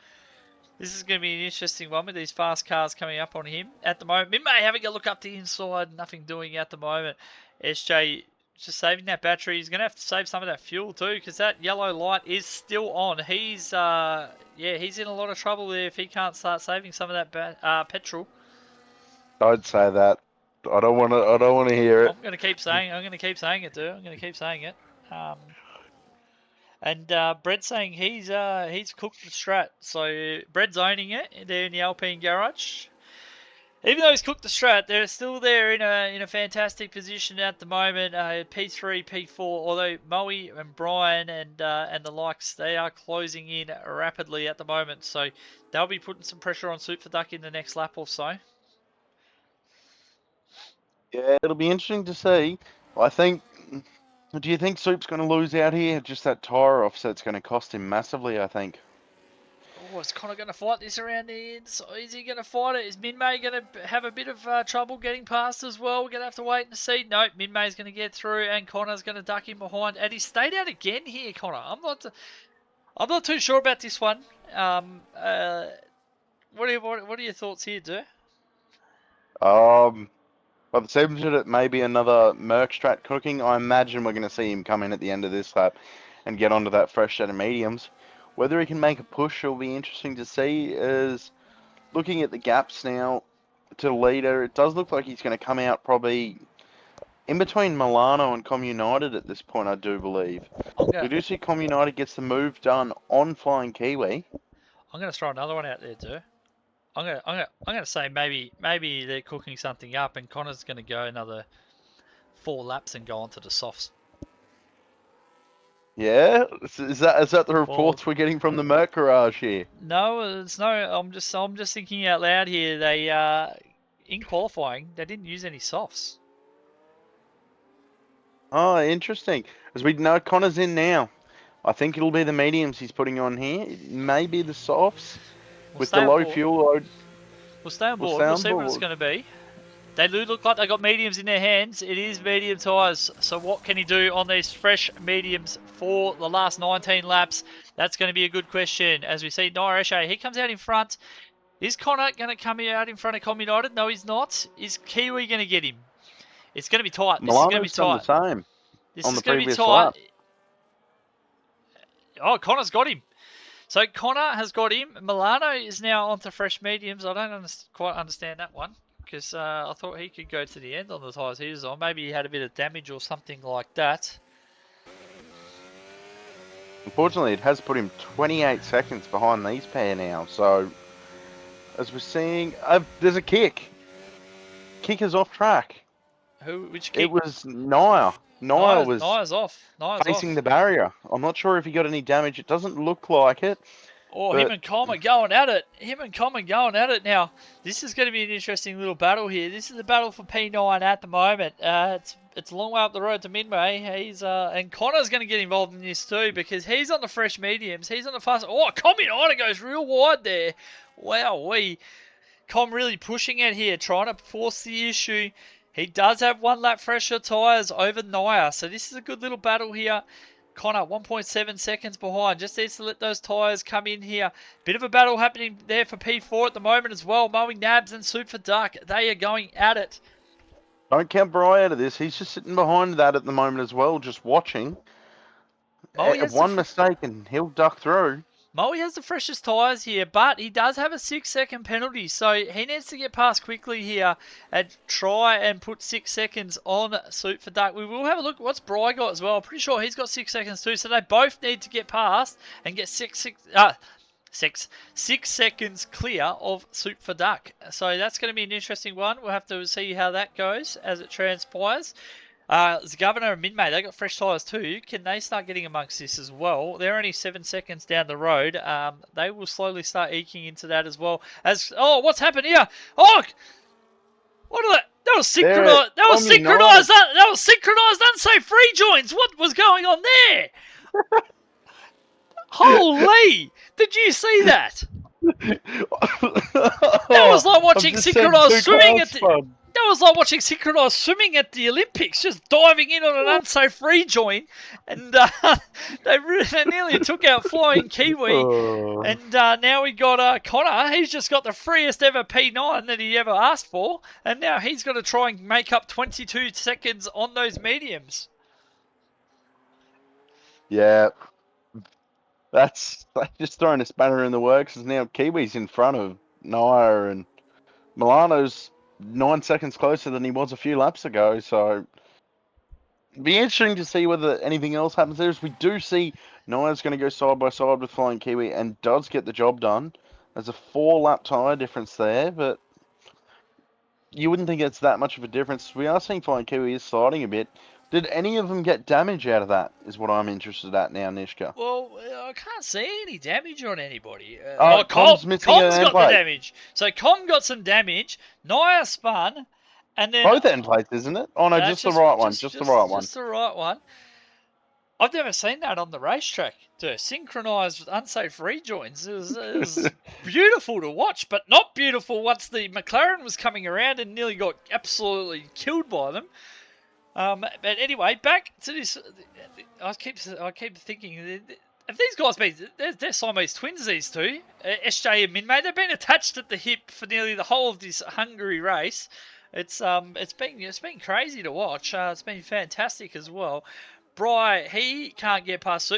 This is going to be an interesting one with these fast cars coming up on him at the moment. Minmay having a look up the inside, nothing doing at the moment. SJ just saving that battery. He's going to have to save some of that fuel too because that yellow light is still on. He's yeah, he's in a lot of trouble there if he can't start saving some of that petrol. I'd say that. I don't want to hear it. I'm going to keep saying it, dude. I'm going to keep saying it. And Brett's saying he's cooked the strat. So Brett's owning it there in the Alpine garage. Even though he's cooked the strat, they're still there in a fantastic position at the moment. P3, P4. Although Moe and Brian and the likes, they are closing in rapidly at the moment. So they'll be putting some pressure on QuicksilverDec in the next lap or so. Yeah, it'll be interesting to see. I think. Do you think Soup's going to lose out here? Just that tyre offset's going to cost him massively, I think. Oh, is Connor going to fight this around the end? Is he going to fight it? Is Minmay going to have a bit of trouble getting past as well? We're going to have to wait and see. No, Minmay's going to get through, and Connor's going to duck him behind. And he stayed out again here, Connor. I'm not too sure about this one. What are your thoughts here, dude? But it seems that it may be another Merc strat cooking. I imagine we're going to see him come in at the end of this lap and get onto that fresh set of mediums. Whether he can make a push will be interesting to see. Is looking at the gaps now to the leader, it does look like he's going to come out probably in between Milano and Com United at this point, I do believe. We do see Com United gets the move done on Flying Kiwi. I'm going to throw another one out there, dude. I'm gonna say maybe they're cooking something up, and Connor's gonna go another 4 laps and go onto the softs. Yeah, is that the reports we're getting from the Merc garage here? No, it's no. I'm just thinking out loud here. They in qualifying they didn't use any softs. Oh, interesting. As we know, Connor's in now. I think it'll be the mediums he's putting on here. It may be the softs with the low fuel load. We'll stay on board. We'll see what it's going to be. They do look like they got mediums in their hands. It is medium tyres. So what can he do on these fresh mediums for the last 19 laps? That's going to be a good question. As we see Nair, he comes out in front. Is Connor going to come out in front of Com United? No, he's not. Is Kiwi going to get him? It's going to be tight. This is going to be tight. The same this on is the going to be tight. Lap. Oh, Connor's got him. So Connor has got him. Milano is now onto fresh mediums. I don't quite understand that one because I thought he could go to the end on the tyres he was on. Maybe he had a bit of damage or something like that. Unfortunately, it has put him 28 seconds behind these pair now. So, as we're seeing, there's a kick. Kick is off track. Which It kick? was Naya. Naya was Nia's off. Nia's facing off. the barrier. I'm not sure if he got any damage. It doesn't look like it, Oh, him but and Com are going at it. Him and Com are going at it now. This is going to be an interesting little battle here. This is the battle for P9 at the moment. It's a long way up the road to Midway. And Connor's going to get involved in this too because he's on the fresh mediums. He's on the fast. Oh, Combinator goes real wide there. Wow, Com really pushing it here, trying to force the issue. He does have one lap fresher tyres over Naya, so this is a good little battle here. Connor, 1.7 seconds behind. Just needs to let those tyres come in here. Bit of a battle happening there for P4 at the moment as well. Mowing Nabs and Soup for Duck. They are going at it. don't count Bry out of this. He's just sitting behind that at the moment as well, just watching. Moe has the One mistake and he'll duck through. Moe has the freshest tyres here, but he does have a 6-second penalty, so he needs to get past quickly here and try and put 6 seconds on Suit for Duck. We will have a look at what's Bry got as well. I'm pretty sure he's got 6 seconds too, so they both need to get past and get 6 seconds clear of Soup for Duck. So that's going to be an interesting one. We'll have to see how that goes as it transpires. The Governor and Minmay, they got fresh tyres too. Can they start getting amongst this as well? They're only 7 seconds down the road. They will slowly start eking into that as well. What's happened here? Oh, what are that? That was synchronized. That was synchronized unsafe rejoins. What was going on there? Holy! Did you see that? That was like watching synchronized swimming at the. That was like watching synchronized swimming at the Olympics, just diving in on an unsafe rejoin, and they nearly took out Flying Kiwi. And now we got Connor. He's just got the freest ever P9 that he ever asked for, and now he's got to try and make up 22 seconds on those mediums. Yeah, that's just throwing a spanner in the works. As now Kiwi's in front of Naya and Milano's 9 seconds closer than he was a few laps ago. So it'd be interesting to see whether anything else happens there. As we do see Naya's going to go side by side with Flying Kiwi and does get the job done. There's a 4-lap tyre difference there, but you wouldn't think it's that much of a difference. We are seeing Flying Kiwi is sliding a bit. Did any of them get damage out of that, is what I'm interested at now, Nishka. Well, I can't see any damage on anybody. Com's missing Com's an got end plate. the damage. So Com got some damage. Naya spun. And then both end plates, isn't it? Oh no, just the right one. Just the right one. Just the right one. I've never seen that on the racetrack. To synchronise unsafe rejoins. It was beautiful to watch, but not beautiful once the McLaren was coming around and nearly got absolutely killed by them. But anyway, back to this. I keep thinking, have these guys been? They're Siamese twins. These two, SJ and Minmay. They've been attached at the hip for nearly the whole of this Hungary race. It's been crazy to watch. It's been fantastic as well. Bry, he can't get past.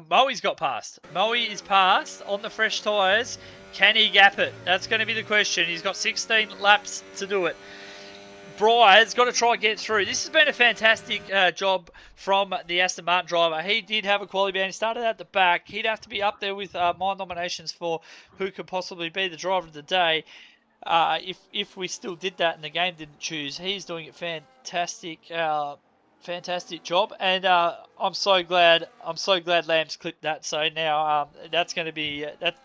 Moe's got past. Moe is past on the fresh tyres. Can he gap it? That's going to be the question. He's got 16 laps to do it. Bry's got to try and get through. This has been a fantastic job from the Aston Martin driver. He did have a quality band. He started at the back. He'd have to be up there with my nominations for who could possibly be the driver of the day. If we still did that and the game didn't choose, he's doing a fantastic job, and I'm so glad Lamb's clipped that. So now that's going to be that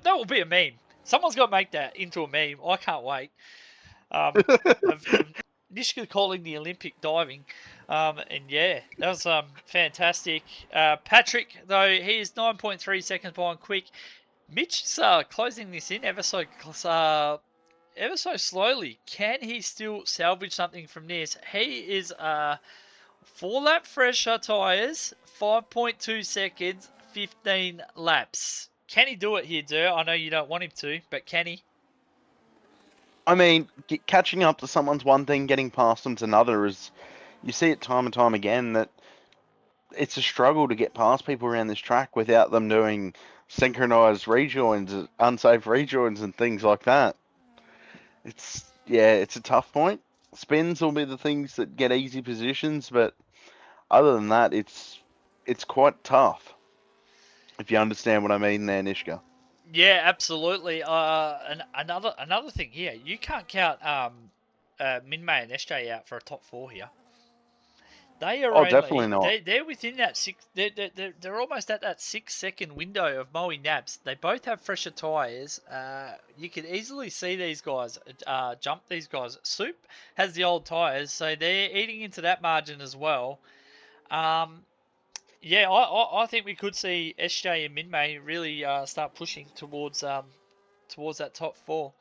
will be a meme. Someone's got to make that into a meme. I can't wait. Of Nishka calling the Olympic diving, and yeah, that was fantastic. Patrick, though, he is 9.3 seconds behind Quick. Mitch is closing this in ever so slowly. Can he still salvage something from this? He is 4-lap fresher tyres, 5.2 seconds, 15 laps. Can he do it here, Dur? I know you don't want him to, but can he? I mean, catching up to someone's one thing, getting past them's another. Is you see it time and time again that it's a struggle to get past people around this track without them doing synchronized rejoins, unsafe rejoins, and things like that. It's a tough point. Spins will be the things that get easy positions, but other than that, it's quite tough. If you understand what I mean there, Nishka. Yeah, absolutely. And another thing here, you can't count Minmay and SJ out for a top four here. They are Oh, definitely only not. they're within that six. They're almost at that 6 second window of Moe Nabs. They both have fresher tyres. You could easily see these guys jump these guys. Soup has the old tyres, so they're eating into that margin as well. Um, yeah, I think we could see SJ and Minmay really start pushing towards that top four.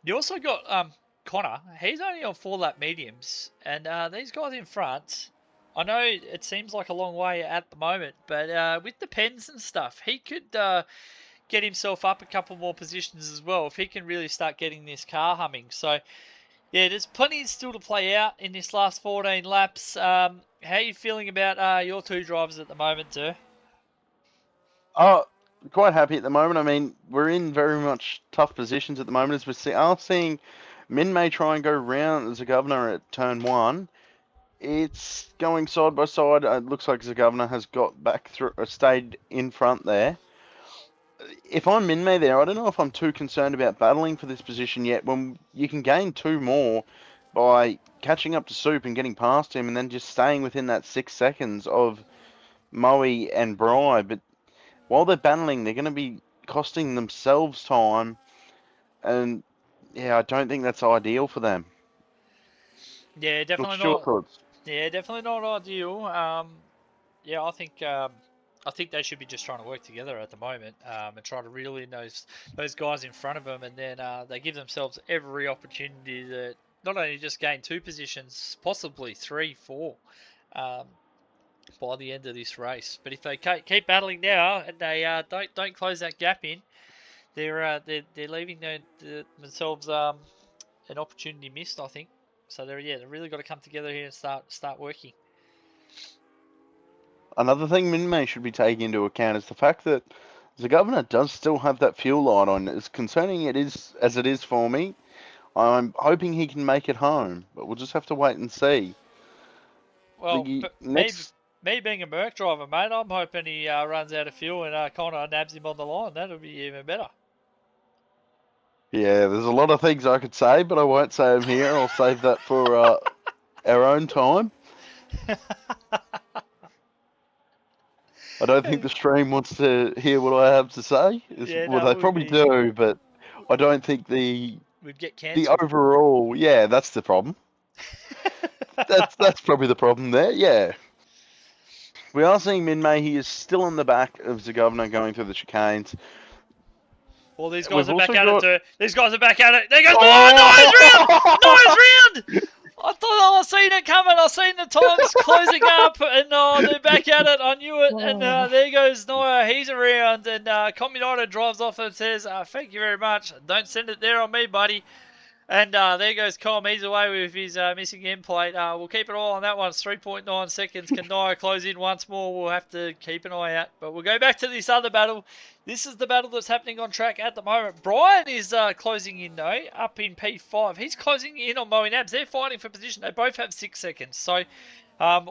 You also got Connor. He's only on 4 lap mediums, and these guys in front. I know it seems like a long way at the moment, but with the pens and stuff, he could get himself up a couple more positions as well if he can really start getting this car humming. So yeah, there's plenty still to play out in this last 14 laps. How are you feeling about your two drivers at the moment, sir? Oh, quite happy at the moment. I mean, we're in very much tough positions at the moment as are seeing Min May try and go round as a governor at turn one. It's going side by side. It looks like the governor has got back through, stayed in front there. If I'm Min May there, I don't know if I'm too concerned about battling for this position yet. When you can gain two more by catching up to Soup and getting past him, and then just staying within that 6 seconds of Moe and Bry, but while they're battling, they're going to be costing themselves time, and yeah, I don't think that's ideal for them. Yeah, definitely What's your not. thoughts? Yeah, definitely not ideal. Yeah, I think they should be just trying to work together at the moment and try to reel in those guys in front of them, and then they give themselves every opportunity to not only just gain two positions, possibly three, four, um, by the end of this race. But if they keep battling now and they don't close that gap in, they're leaving themselves an opportunity missed, I think. So they're really got to come together here and start working. Another thing Minmay should be taking into account is the fact that the governor does still have that fuel light on. As concerning it is as it is for me, I'm hoping he can make it home, but we'll just have to wait and see. Well, The but next, me being a Merc driver, mate, I'm hoping he runs out of fuel and Connor nabs him on the line. That'll be even better. yeah, there's a lot of things I could say, but I won't say them here. I'll save that for our own time. I don't think the stream wants to hear what I have to say. Yeah, Well, no, they probably do, but I don't think we'd get the cancelled. overall. Yeah, that's the problem. That's probably the problem there. Yeah, we are seeing Minmay. He is still on the back of the governor going through the chicanes. Well, these guys We've are back also at it got. too. These guys are back at it. There goes Noah's round! Noah's Oh! round! I thought I seen it coming. I seen the times closing up, and they're back at it. I knew it, and there goes Noah. He's around, and Combinato drives off and says, "Thank you very much. Don't send it there on me, buddy." And there goes Com. He's away with his missing end plate. We'll keep an eye on that one. It's 3.9 seconds. Can Nia close in once more? We'll have to keep an eye out. But we'll go back to this other battle. This is the battle that's happening on track at the moment. Brian is closing in, though, up in P5. He's closing in on Moe and Abs. They're fighting for position. They both have 6 seconds. So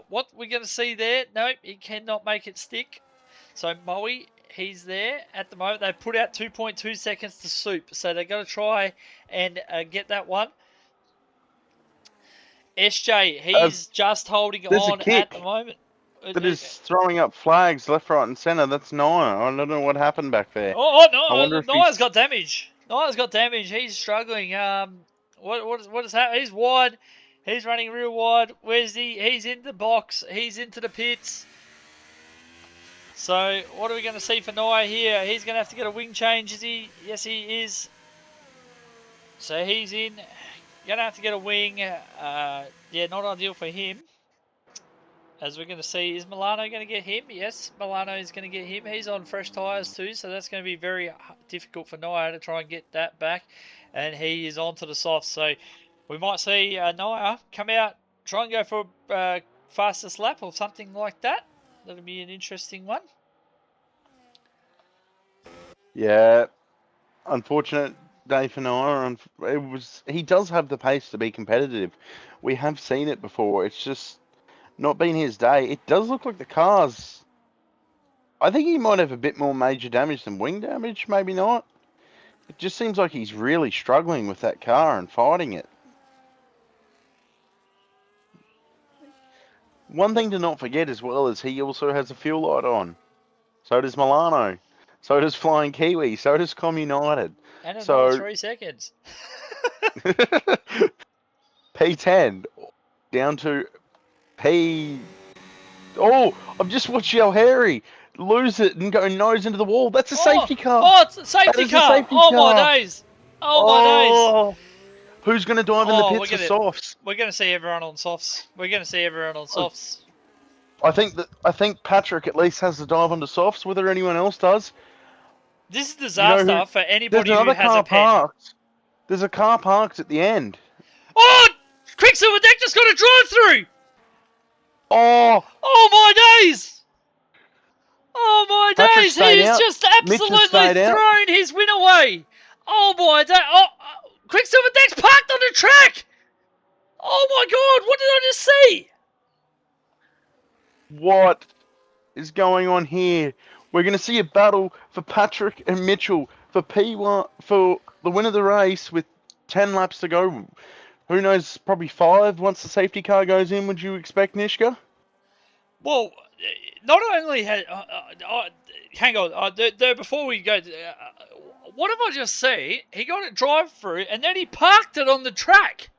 what we're going to see there, no, he cannot make it stick. So Moe, he's there at the moment. They've put out 2.2 seconds to Soup. So they're going to try and get that one. SJ, he's just holding There's a on at the kick moment. that is throwing up flags left, right, and centre. That's Naya. I don't know what happened back there. Oh I wonder no, if Naya's he's. got damage. Naya's got damage. He's struggling. What is happening? He's wide. He's running real wide. Where's he? He's in the box. He's into the pits. So what are we going to see for Naya here? He's going to have to get a wing change, is he? Yes, he is. So he's in. Going to have to get a wing. Yeah, not ideal for him. As we're going to see, is Milano going to get him? Yes, Milano is going to get him. He's on fresh tyres too, so that's going to be very difficult for Naya to try and get that back. And he is on to the soft, so we might see Naya come out, try and go for fastest lap or something like that. That'll be an interesting one. Yeah, unfortunate day for Naya. And he does have the pace to be competitive. We have seen it before. It's just not been his day. It does look like the car's I think he might have a bit more major damage than wing damage, maybe not. It just seems like he's really struggling with that car and fighting it. One thing to not forget as well is he also has a fuel light on. So does Milano. So does Flying Kiwi. So does Com United. And another So 3 seconds. P10 down to P. Oh, I've just watched El Harry lose it and go nose into the wall. That's a Oh, safety car. oh, it's a That safety is a car. safety Oh my car. days. Oh my days. Oh, who's going to dive in the Oh, pits for softs? we're gonna see everyone on softs. We're gonna see everyone on softs. I think Patrick at least has the dive onto softs. Whether anyone else does, This is you know who? disaster for There's anybody who another has a car pen. parked. There's a car parked at the end. Oh, QuicksilverDec just got a drive through. Oh, Oh my days. Oh my Patrick days. stayed He has out. just Mitch has absolutely stayed out. thrown his win away. Oh my day. Oh, QuicksilverDec's parked on the track. Oh my god. What did I just see? What is going on here? We're going to see a battle for Patrick and Mitchell for P1 for the win of the race with 10 laps to go. Who knows? Probably 5 once the safety car goes in. Would you expect, Nishka? Well, not only had hang on, before we go, what have I just seen? He got it drive through and then he parked it on the track.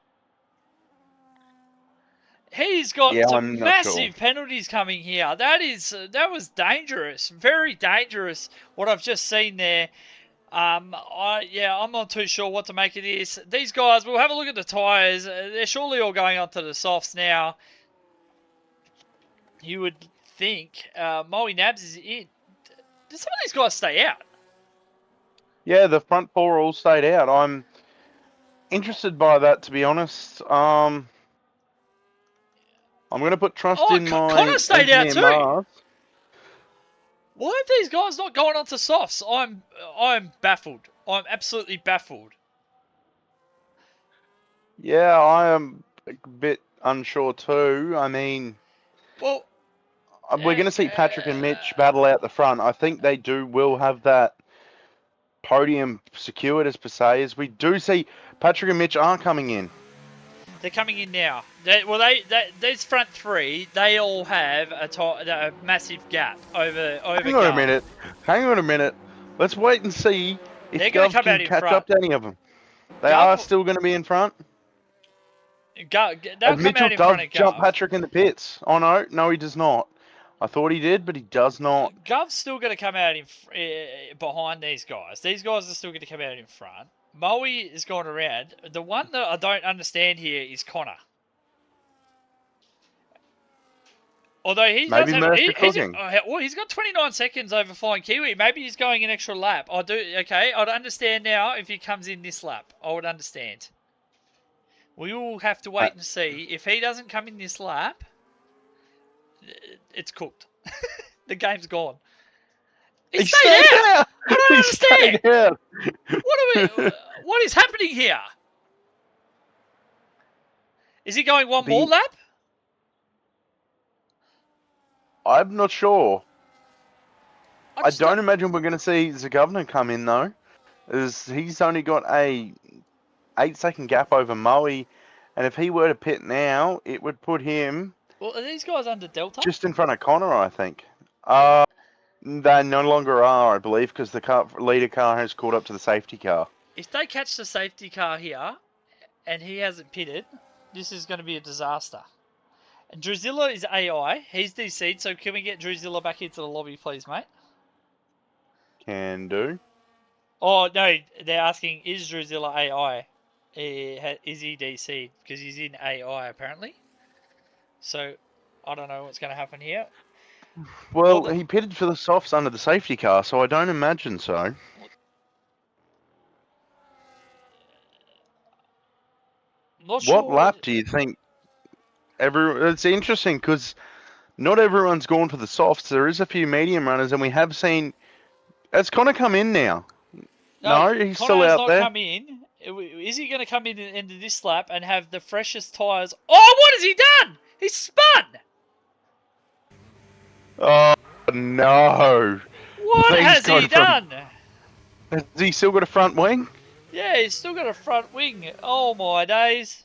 He's got Yeah, some I'm not sure. massive penalties coming here. That was dangerous, very dangerous. What I've just seen there. I'm not too sure what to make of this. These guys, we'll have a look at the tyres. They're surely all going onto the softs now. You would think Moe Nabs is in. Did some of these guys stay out? Yeah, the front 4 all stayed out. I'm interested by that, to be honest. I'm going to put trust Oh, in my Connor stayed out engineer too. Mars. Why have these guys not gone onto softs? I'm baffled. I'm absolutely baffled. Yeah, I am a bit unsure too. I mean, Well, we're going to see Patrick and Mitch battle out the front. I think they will have that podium secured, as per se, as we do see Patrick and Mitch are coming in. they're coming in now. These front 3, they all have a massive gap over Hang on a Gov. minute. Hang on a minute. Let's wait and see if They're going to Gov come out can in catch front. up to any of them. They Gov, are still going to be in front. they'll come Mitchell out in does front of jump Gov. Patrick in the pits. Oh no, he does not. I thought he did, but he does not. Gov's still going to come out behind these guys. These guys are still going to come out in front. Moe is going around. The one that I don't understand here is Connor. Although he does Maybe have, Mercer cooking. he's got 29 seconds over Flying Kiwi. Maybe he's going an extra lap. Okay, I'd understand now if he comes in this lap. I would understand. We will have to wait and see. If he doesn't come in this lap, it's cooked. The game's gone. He stayed out. I don't understand. Stayed out. What is happening here? Is he going one more lap? I'm not sure. I don't don't imagine we're going to see the governor come in though, as he's only got a 8-second gap over Moe, and if he were to pit now, it would put him. Well, are these guys under Delta? Just in front of Connor, I think. They no longer are, I believe, because the leader car has caught up to the safety car. If they catch the safety car here, and he hasn't pitted, this is going to be a disaster. And Druzilla is AI. He's DC'd, so can we get Druzilla back into the lobby, please, mate? Can do. Oh, no, they're asking, is Druzilla AI? Is he DC'd? Because he's in AI, apparently. So, I don't know what's going to happen here. Well, he pitted for the softs under the safety car, so I don't imagine so. Not sure. What lap do you think? It's interesting because not everyone's gone for the softs. There is a few medium runners, and we have seen. Has Connor come in now? No, he's Connor still has out not there. Come in. Is he going to come in into this lap and have the freshest tyres? Oh, what has he done? He's spun! Oh, No. What He's has he gone from... done? Has he still got a front wing? Yeah, he's still got a front wing. Oh my days.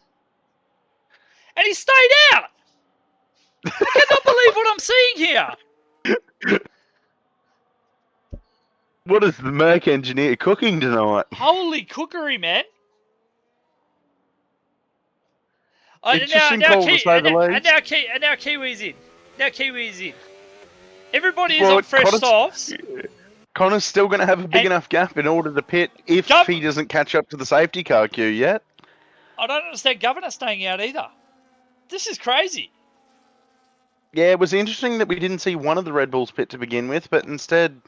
And he stayed out! I cannot believe what I'm seeing here! What is the Merc engineer cooking tonight? Holy cookery, man. Interesting call to say the least. Now Kiwi's in. Now Kiwi's in. Everybody is Well, on fresh softs. Connor's still going to have a big And enough gap in order to pit if he doesn't catch up to the safety car queue yet. I don't understand Governor staying out either. This is crazy. Yeah, it was interesting that we didn't see one of the Red Bulls pit to begin with, but instead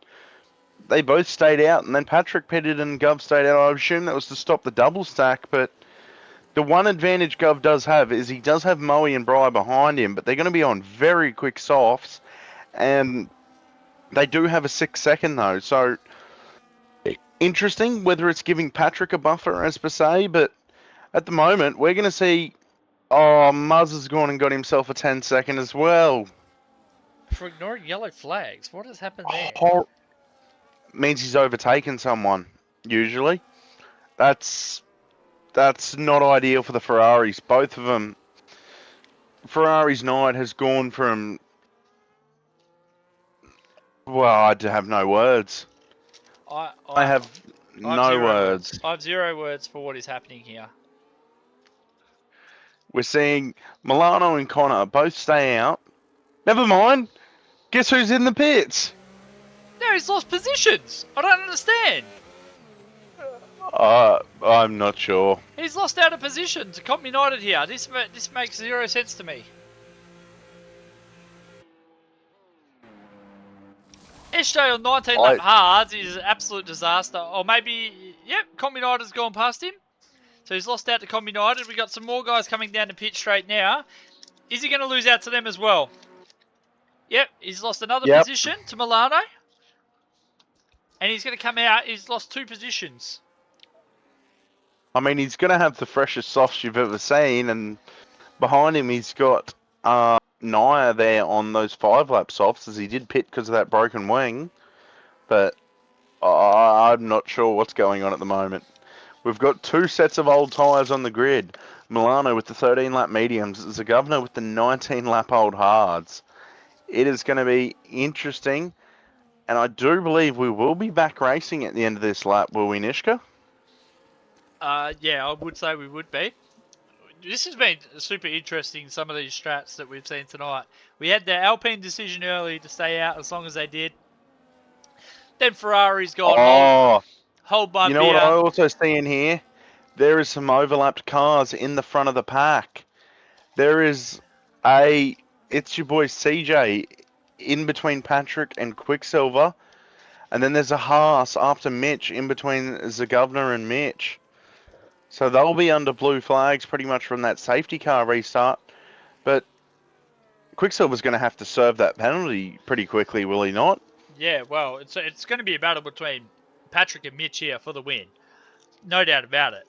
they both stayed out, and then Patrick pitted and Gov stayed out. I assume that was to stop the double stack, but the one advantage Gov does have is he does have Moe and Bry behind him, but they're going to be on very quick softs, and they do have a 6-second though, so interesting whether it's giving Patrick a buffer as per se, but at the moment we're going to see, oh, Muzz has gone and got himself a 10-second as well. For ignoring yellow flags, what has happened there? Means he's overtaken someone, usually. That's not ideal for the Ferraris. Both of them. Ferrari's night has gone from... Well, I have no words. I have no words. I have 0 words for what is happening here. We're seeing Milano and Connor both stay out. Never mind. Guess who's in the pits? No, he's lost positions. I don't understand. I'm not sure. He's lost out of position to Comp United here. This makes 0 sense to me. SJ on 19 lap hards is an absolute disaster. Or maybe, yep, Comp United has gone past him. So he's lost out to Comp United. We've got some more guys coming down the pit straight now. Is he going to lose out to them as well? Yep, he's lost another position to Milano. And he's going to come out. He's lost 2 positions. I mean, he's going to have the freshest softs you've ever seen. And behind him, he's got Naya there on those 5-lap softs, as he did pit because of that broken wing. But I'm not sure what's going on at the moment. We've got 2 sets of old tyres on the grid. Milano with the 13-lap mediums. Zagubna with the 19-lap old hards. It is going to be interesting. And I do believe we will be back racing at the end of this lap, will we, Nishka? Yeah, I would say we would be. This has been super interesting, some of these strats that we've seen tonight. We had the Alpine decision early to stay out as long as they did. Then Ferrari's gone, hold my beer. You know what I also see in here? There is some overlapped cars in the front of the pack. There is it's your boy CJ in between Patrick and Quicksilver. And then there's a Haas after Mitch in between Zagubna and Mitch. So they'll be under blue flags pretty much from that safety car restart. But Quicksilver's going to have to serve that penalty pretty quickly, will he not? Yeah, well, it's going to be a battle between Patrick and Mitch here for the win. No doubt about it.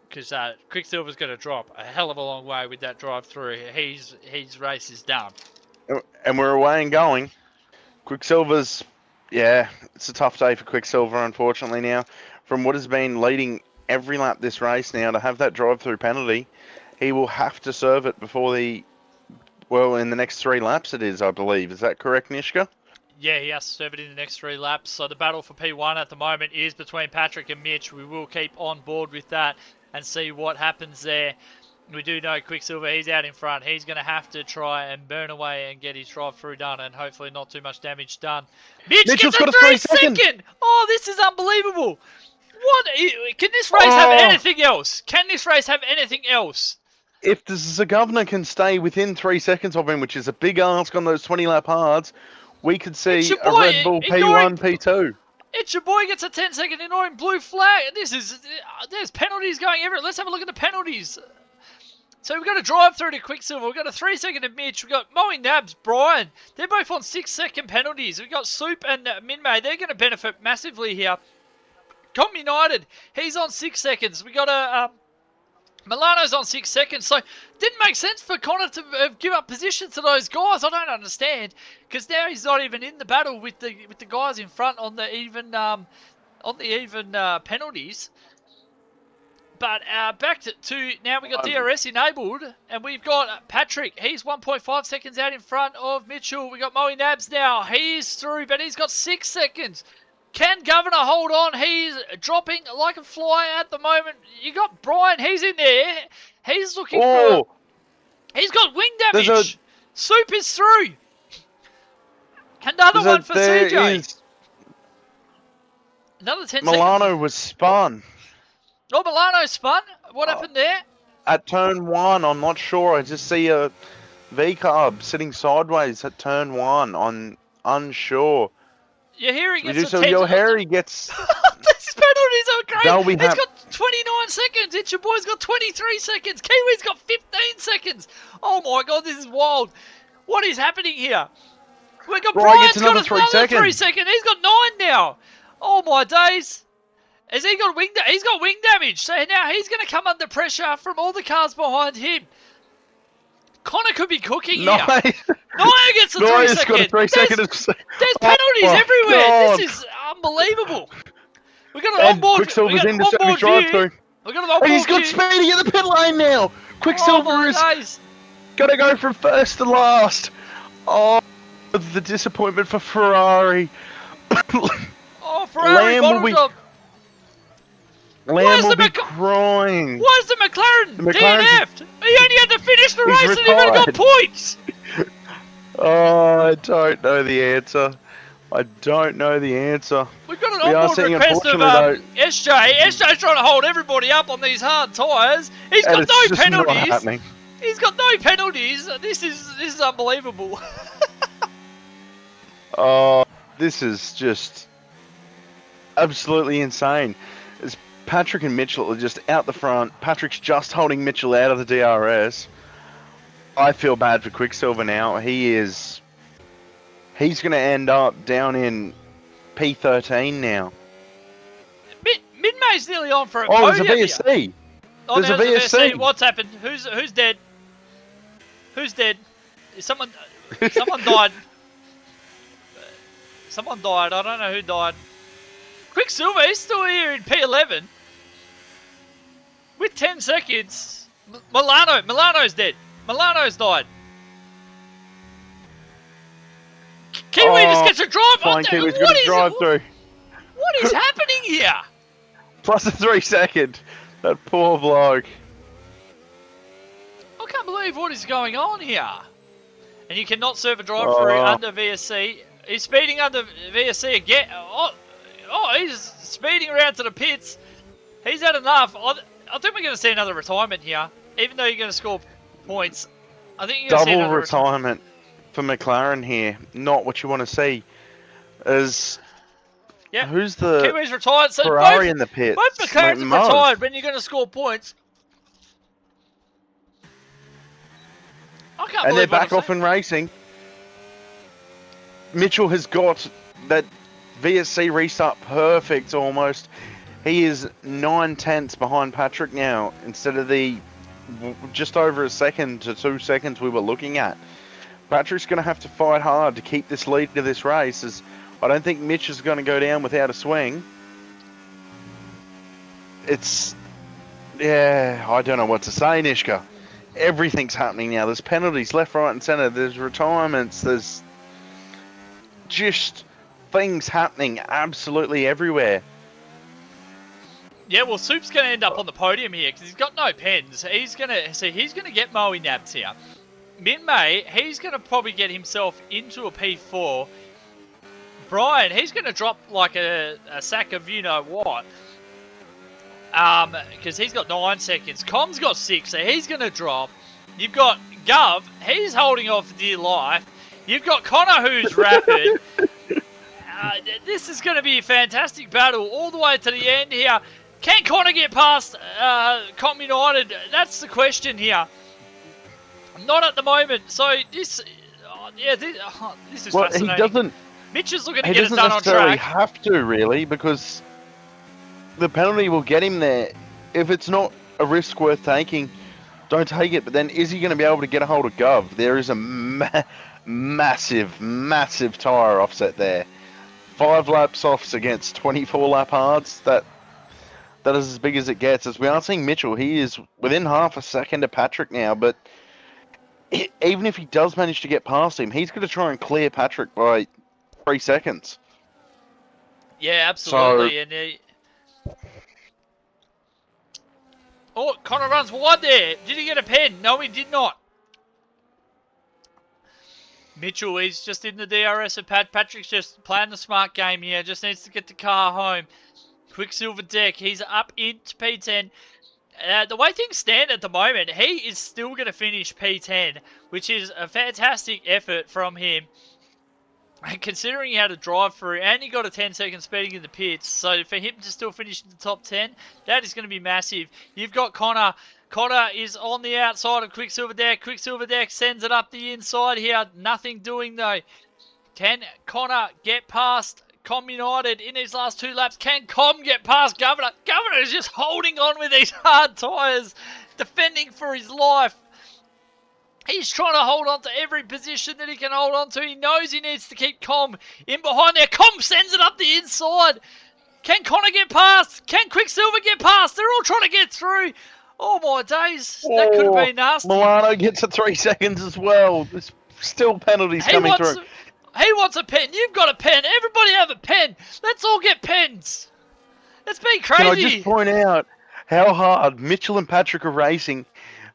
Because Quicksilver's going to drop a hell of a long way with that drive through. His race is done. And we're away and going. Quicksilver's, yeah, it's a tough day for Quicksilver, unfortunately, now. From what has been leading every lap this race now, to have that drive-through penalty, he will have to serve it before in the next 3 laps it is, I believe. Is that correct, Nishka? Yeah, he has to serve it in the next 3 laps. So the battle for P1 at the moment is between Patrick and Mitch. We will keep on board with that and see what happens there. We do know Quicksilver, he's out in front. He's going to have to try and burn away and get his drive-through done and hopefully not too much damage done. Mitch gets a 3-second! Oh, this is unbelievable! What? Can this race have anything else? Can this race have anything else? If the Zagubna can stay within 3 seconds of him, which is a big ask on those 20-lap hards, we could see a Red Bull P1, P2. It's your boy gets a 10-second ignoring blue flag. There's penalties going everywhere. Let's have a look at the penalties. So we've got a drive through to Quicksilver. We've got a 3-second to Mitch. We've got Moe Nabs, Brian. They're both on 6-second penalties. We've got Soup and Minmay. They're going to benefit massively here. Com United, he's on 6 seconds. We got a Milano's on 6 seconds, so didn't make sense for Connor to give up position to those guys. I don't understand, because now he's not even in the battle with the guys in front on the even penalties. But back to now, we got DRS enabled, and we've got Patrick. He's 1.5 seconds out in front of Mitchell. We got Moe Nabs now. He is through, but he's got 6 seconds. Can Governor hold on? He's dropping like a fly at the moment. You got Brian. He's in there. He's looking for... He's got wing damage. Soup is through. Another one for CJ. Another 10 seconds. Milano was spun. Oh, Milano spun. What happened there? At turn 1, I'm not sure. I just see a V-carb sitting sideways at turn 1. I'm unsure. You're hearing it. So your Harry gets... These penalties are great. He's got 29 seconds. It's your boy's got 23 seconds. Kiwi's got 15 seconds. Oh my God, this is wild. What is happening here? We got Brian's got another 3 seconds. He's got 9 now. Oh my days. Has he got he's got wing damage. So now he's going to come under pressure from all the cars behind him. Connor could be cooking here. Naya gets the 3 seconds. Got a 3 seconds. There's penalties everywhere. God. This is unbelievable. We got an onboard. Quicksilver's in the second drive-through. And he's got Speedy in the pit lane now. Quicksilver is going to go from first to last. Oh, the disappointment for Ferrari. Ferrari bottled up. Lamb will be crying. Why's the McLaren DNF'd? He only had to finish the race and he would have got points. Oh, I don't know the answer. We've got an onboard request of SJ. SJ's trying to hold everybody up on these hard tyres. He's got no penalties. He's got no penalties. This is unbelievable. Oh, this is just absolutely insane. It's Patrick and Mitchell are just out the front. Patrick's just holding Mitchell out of the DRS. I feel bad for Quicksilver now. He's going to end up down in P13 now. Mid-May's nearly on for a podium. There's a VSC. There's a VSC. What's happened? Who's dead? Who's dead? Someone died. Someone died. I don't know who died. Quicksilver, he's still here in P11. With 10 seconds. Milano's dead. Milano's died. Kiwi just gets a drive. Kiwi's got a drive through. What is happening here? Plus a 3 second. That poor bloke. I can't believe what is going on here. And you cannot serve a drive through under VSC. He's speeding under VSC again. Oh, he's speeding around to the pits. He's had enough. I think we're going to see another retirement here. Even though you're going to score points. I think you're going to see another retirement for McLaren here. Not what you want to see. Who's the Kiwi's retired, so Ferrari in the pits? Both McLaren's retired when you're going to score points. I can't and believe they're back off and racing. Mitchell has got that VSC restart perfect almost. He is 9/10 behind Patrick now instead of the just over a second to 2 seconds we were looking at. Patrick's going to have to fight hard to keep this lead to this race, as I don't think Mitch is going to go down without a swing. I don't know what to say, Nishka. Everything's happening now. There's penalties left, right and centre. There's retirements. There's just things happening absolutely everywhere. Yeah, well, Soup's going to end up on the podium here because he's got no pens. He's going to get Moe Nabs here. Min-May, he's going to probably get himself into a P4. Brian, he's going to drop like a sack of you-know-what. Because he's got 9 seconds. Com's got 6, so he's going to drop. You've got Gov, he's holding off for dear life. You've got Connor, who's rapid. This is going to be a fantastic battle all the way to the end here. Can Connor get past Com United? That's the question here. Not at the moment. So this is fascinating. He doesn't. Mitch is looking to get it done on track. He doesn't necessarily have to, really, because the penalty will get him there. If it's not a risk worth taking, don't take it. But then, is he going to be able to get a hold of Gov? There is a massive, massive tyre offset there. 5 lap softs against 24 lap hards. That is as big as it gets. As we are seeing Mitchell, he is within half a second of Patrick now. But even if he does manage to get past him, he's going to try and clear Patrick by 3 seconds. Yeah, So, absolutely. And oh, Connor runs wide there. Did he get a pen? No, he did not. Mitchell is just in the DRS of Pat. Patrick's just playing the smart game here. Just needs to get the car home. QuicksilverDec, he's up into P10. The way things stand at the moment, he is still going to finish P10, which is a fantastic effort from him. And considering how to drive through, and he got a 10-second speeding in the pits, so for him to still finish in the top 10, that is going to be massive. You've got Connor. Connor is on the outside of QuicksilverDec. QuicksilverDec sends it up the inside here. Nothing doing though. Can Connor get past Com United in these last 2 laps? Can Com get past Governor? Governor is just holding on with these hard tyres, defending for his life. He's trying to hold on to every position that he can hold on to. He knows he needs to keep Com in behind there. Com sends it up the inside. Can Connor get past? Can Quicksilver get past? They're all trying to get through. Oh my days, that could have been nasty. Milano gets a 3 seconds as well. There's still penalties coming through. He wants a pen. You've got a pen. Everybody have a pen. Let's all get pens. It's been crazy. Can I just point out how hard Mitchell and Patrick are racing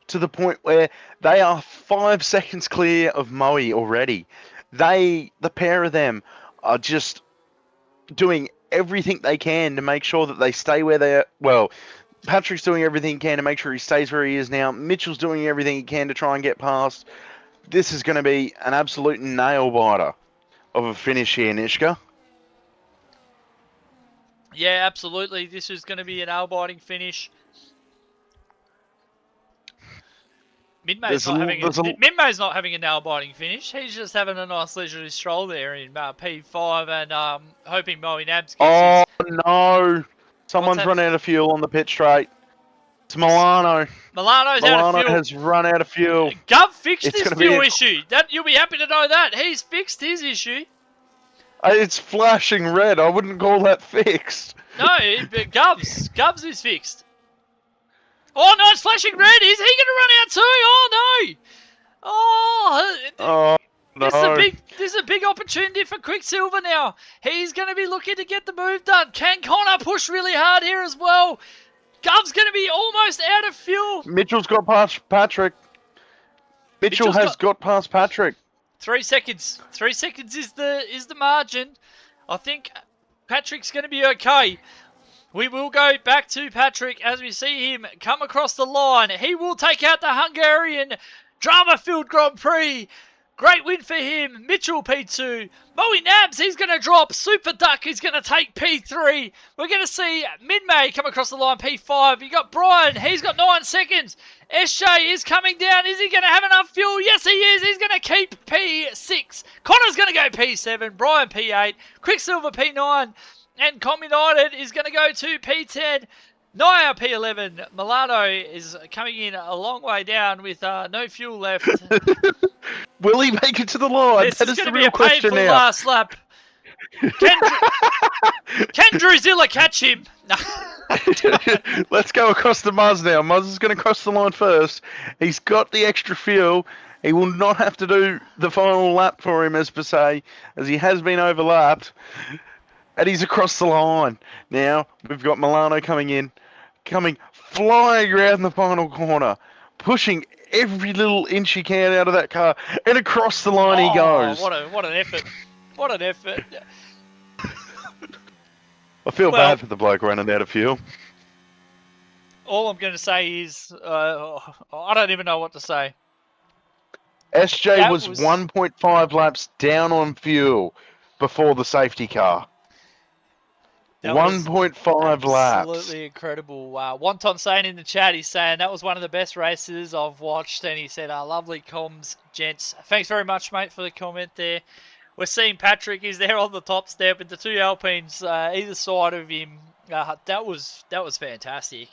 to the point where they are 5 seconds clear of Moe already. The pair of them, are just doing everything they can to make sure that they stay where they are. Well, Patrick's doing everything he can to make sure he stays where he is now. Mitchell's doing everything he can to try and get past. This is going to be an absolute nail-biter of a finish here, Nishka. Yeah, absolutely. This is going to be an nail-biting finish. Midmay's not having a nail-biting finish. He's just having a nice leisurely stroll there in P5 and hoping Moe Nabs gets no. Someone's run out of fuel on the pit straight. It's Milano. Milano's out of fuel. Has run out of fuel. Gov fixed his fuel issue. You'll be happy to know that. He's fixed his issue. It's flashing red. I wouldn't call that fixed. No, Gov's is fixed. Oh no, it's flashing red. Is he going to run out too? Oh no. Oh no. This is a big opportunity for Quicksilver now. He's going to be looking to get the move done. Can Connor push really hard here as well? Gov's going to be almost out of fuel. Mitchell's got past Patrick. Mitchell has got past Patrick. 3 seconds. 3 seconds is the margin. I think Patrick's going to be okay. We will go back to Patrick as we see him come across the line. He will take out the Hungarian drama-filled Grand Prix. Great win for him. Mitchell P2. Moe Nabs, he's going to drop. Super Duck, he's going to take P3. We're going to see Mid-May come across the line, P5. You got Brian, he's got 9 seconds. SJ is coming down. Is he going to have enough fuel? Yes, he is. He's going to keep P6. Connor's going to go P7. Brian P8. Quicksilver P9. And Com United is going to go to P10. Naya P11. Milano is coming in a long way down with no fuel left. Will he make it to the line? This is going to be a painful last lap. Can Druzilla catch him? Let's go across to Muzz now. Muzz is going to cross the line first. He's got the extra fuel. He will not have to do the final lap for him, as per se, as he has been overlapped. And he's across the line. Now, we've got Milano coming flying around the final corner, pushing every little inch he can out of that car, and across the line he goes. What an effort. What an effort. I feel bad for the bloke running out of fuel. All I'm going to say is, I don't even know what to say. SJ was 1.5 laps down on fuel before the safety car. 1.5 laps. Absolutely incredible. Wonton saying in the chat, he's saying that was one of the best races I've watched, and he said, lovely comms, gents. Thanks very much, mate, for the comment there. We're seeing Patrick is there on the top step with the 2 Alpines either side of him. That was fantastic.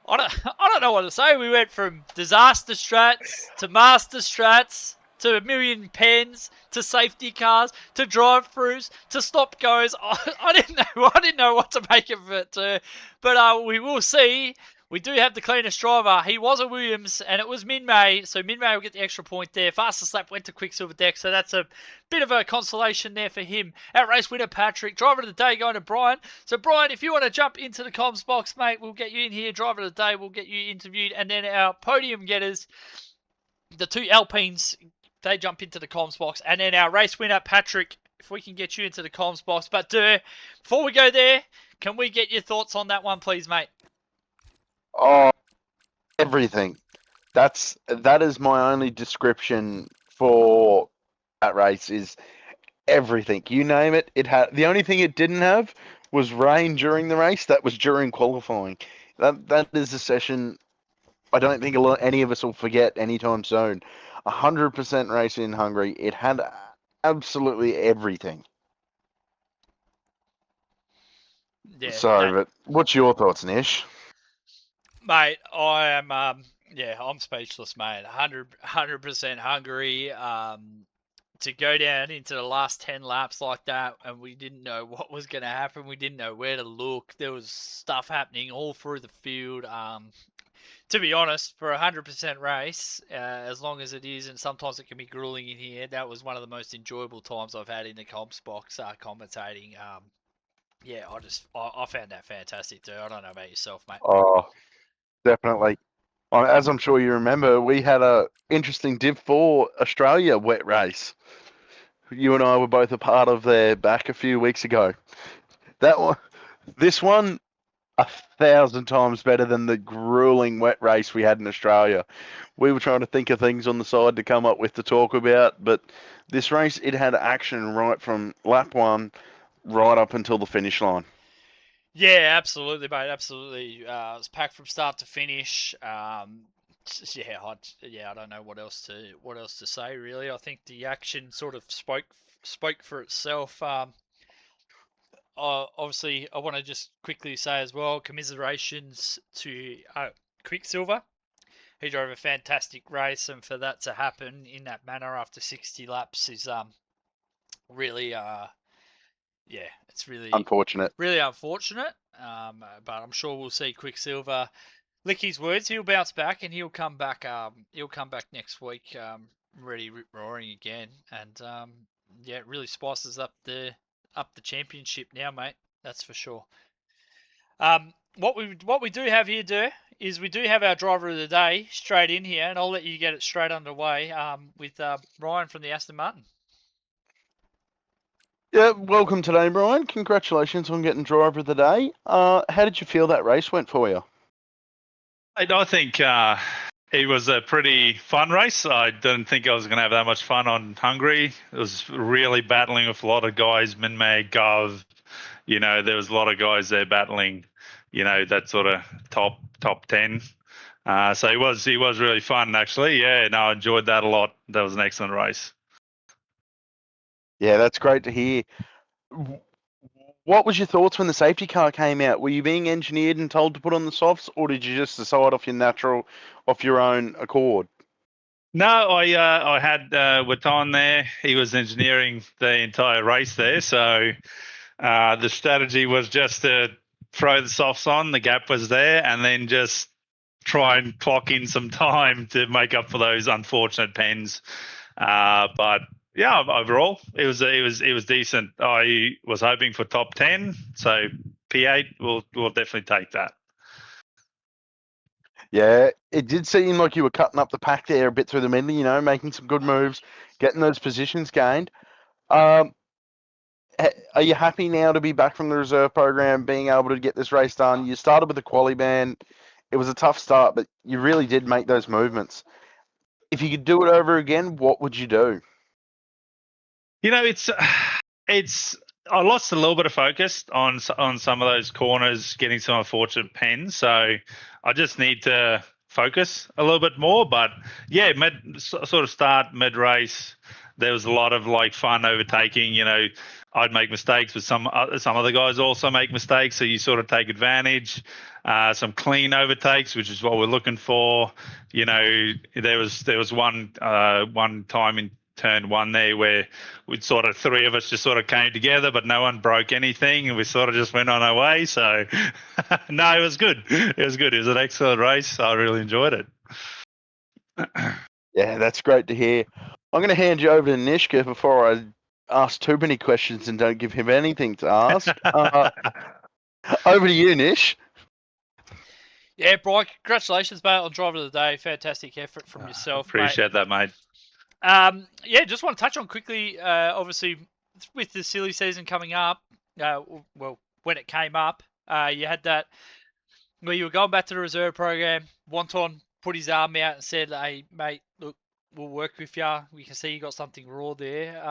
I don't know what to say. We went from disaster strats to master strats to a million pens to safety cars to drive-throughs to stop goes. I didn't know what to make of it. But we will see. We do have the cleanest driver. He was a Williams, and it was Min-May, so Min-May will get the extra point there. Fastest lap went to QuicksilverDec, so that's a bit of a consolation there for him. Our race winner, Patrick. Driver of the day going to Brian. So, Brian, if you want to jump into the comms box, mate, we'll get you in here. Driver of the day, we'll get you interviewed. And then our podium getters, the two Alpines, they jump into the comms box. And then our race winner, Patrick, if we can get you into the comms box. But before we go there, can we get your thoughts on that one, please, mate? Oh, everything. That is my only description for that race is everything. You name it, it had. The only thing it didn't have was rain during the race. That was during qualifying. That is a session I don't think any of us will forget anytime soon. 100% race in Hungary. It had absolutely everything. Yeah. So, but what's your thoughts, Nish? Mate, I am, I'm speechless, mate. 100% Hungary. To go down into the last 10 laps like that, and we didn't know what was going to happen. We didn't know where to look. There was stuff happening all through the field. To be honest, for a 100% race, as long as it is, and sometimes it can be grueling in here, that was one of the most enjoyable times I've had in the comps box commentating. Yeah, I found that fantastic too. I don't know about yourself, mate. Oh, definitely. As I'm sure you remember, we had a interesting Div4 Australia wet race. You and I were both a part of there back a few weeks ago. This one, 1,000 times better than the grueling wet race we had in Australia. We were trying to think of things on the side to come up with to talk about, but this race, it had action right from lap one right up until the finish line. Yeah, absolutely, mate. Absolutely. It was packed from start to finish. I don't know what else to say really. I think the action sort of spoke for itself. Obviously, I want to just quickly say as well, commiserations to Quicksilver. He drove a fantastic race, and for that to happen in that manner after 60 laps is really it's really Unfortunate. really unfortunate. But I'm sure we'll see Quicksilver lick his words. He'll bounce back and he'll come back. He'll come back next week, ready rip roaring again. And it really spices up the championship now, mate. That's for sure. What we do have here, is we do have our driver of the day straight in here, and I'll let you get it straight underway. With Ryan from the Aston Martin. Yeah, welcome today, Brian. Congratulations on getting driver of the day. How did you feel that race went for you? I think it was a pretty fun race. I didn't think I was going to have that much fun on Hungary. It was really battling with a lot of guys, Min-May, Gov. There was a lot of guys there battling, that sort of top 10. So it was really fun, actually. Yeah, no, I enjoyed that a lot. That was an excellent race. Yeah, that's great to hear. What was your thoughts when the safety car came out? Were you being engineered and told to put on the softs, or did you just decide off your own accord? No, I had Watan there. He was engineering the entire race there. So the strategy was just to throw the softs on. The gap was there, and then just try and clock in some time to make up for those unfortunate pens. But yeah, overall it was decent. I was hoping for top 10, so P8 will definitely take that. Yeah, it did seem like you were cutting up the pack there a bit through the middle, making some good moves, getting those positions gained. Are you happy now to be back from the reserve program, being able to get this race done? You started with the quali ban. It was a tough start, but you really did make those movements. If you could do it over again, what would you do? It's I lost a little bit of focus on some of those corners, getting some unfortunate pens. So I just need to focus a little bit more. But yeah, mid race, there was a lot of fun overtaking. I'd make mistakes, but some other guys also make mistakes. So you sort of take advantage. Some clean overtakes, which is what we're looking for. You know, there was one time in turn one there where we'd sort of three of us just sort of came together, but no one broke anything, and we sort of just went on our way. So no, it was good. It was good. It was an excellent race. I really enjoyed it. Yeah, that's great to hear. I'm going to hand you over to Nishka before I ask too many questions and don't give him anything to ask. Over to you, Nish. Yeah, Brian, congratulations, mate, on driver of the day. Fantastic effort from yourself, Appreciate that, mate. Yeah, just want to touch on quickly, obviously, with the silly season coming up, well, when it came up, you had that where you were going back to the reserve program. Wonton put his arm out and said, "Hey, mate, look, we'll work with you. We can see you got something raw there."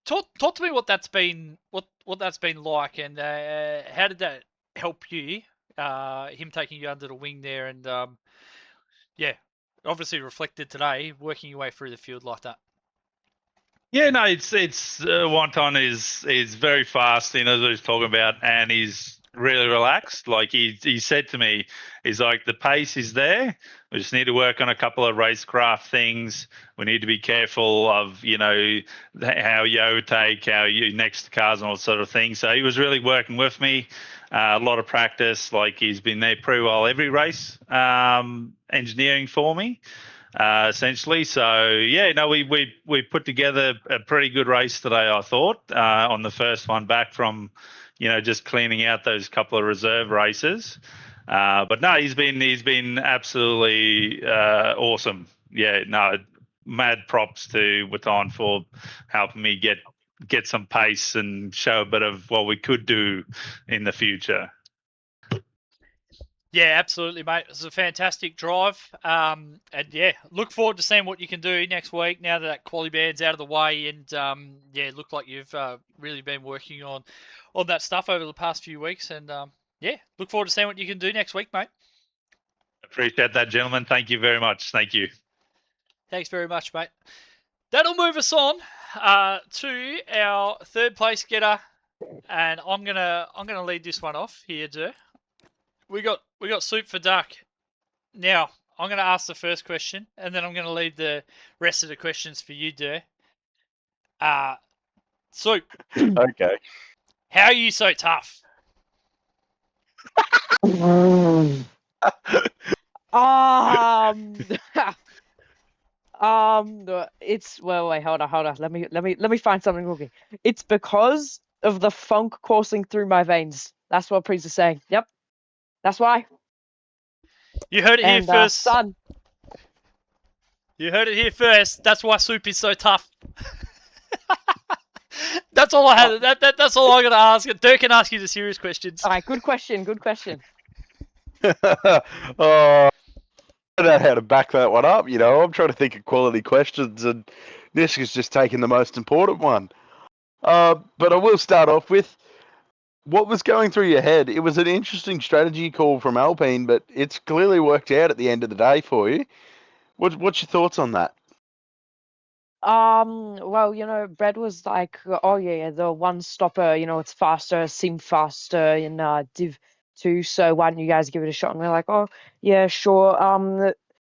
Talk to me what that's been, what that's been like, and how did that help you? Him taking you under the wing there, and yeah, obviously reflected today, working your way through the field like that. Yeah, no, it's Wonton is very fast, you know, as he's talking about, and he's really relaxed. Like he said to me, he's like, the pace is there. We just need to work on a couple of racecraft things. We need to be careful of, you know, how you overtake, how you next to cars and all sort of things. So he was really working with me. A lot of practice. Like he's been there pretty well every race, engineering for me. Essentially. So yeah, no, we put together a pretty good race today, I thought, on the first one back from, you know, just cleaning out those couple of reserve races. But no, he's been absolutely awesome. Yeah, no, mad props to Watan for helping me get some pace and show a bit of what we could do in the future. Yeah, absolutely, mate. It was a fantastic drive. And yeah, look forward to seeing what you can do next week now that quali band's out of the way. And yeah, it looked like you've really been working on that stuff over the past few weeks. And yeah, look forward to seeing what you can do next week, mate. Appreciate that, gentlemen. Thank you very much. Thank you. Thanks very much, mate. That'll move us on to our third place getter, and I'm gonna lead this one off here, Dur. We got Soup for Duck. Now I'm gonna ask the first question, and then I'm gonna leave the rest of the questions for you, Dur. Soup. Okay. How are you so tough? It's wait, hold on. Let me find something cooking. It's because of the funk coursing through my veins. That's what Prees is saying. Yep, that's why. You heard it here first. Son. You heard it here first. That's why Soup is so tough. That's all I had. That's all I got to ask. Dirk can ask you the serious questions. All right, good question. Oh, I don't know how to back that one up. You know, I'm trying to think of quality questions, and this is just taking the most important one. But I will start off with what was going through your head. It was an interesting strategy call from Alpine, but it's clearly worked out at the end of the day for you. What's your thoughts on that? Well, you know, Brad was like, oh yeah, the one stopper, you know, it's faster, seemed faster in Div4, so why don't you guys give it a shot? And we're like, oh yeah, sure.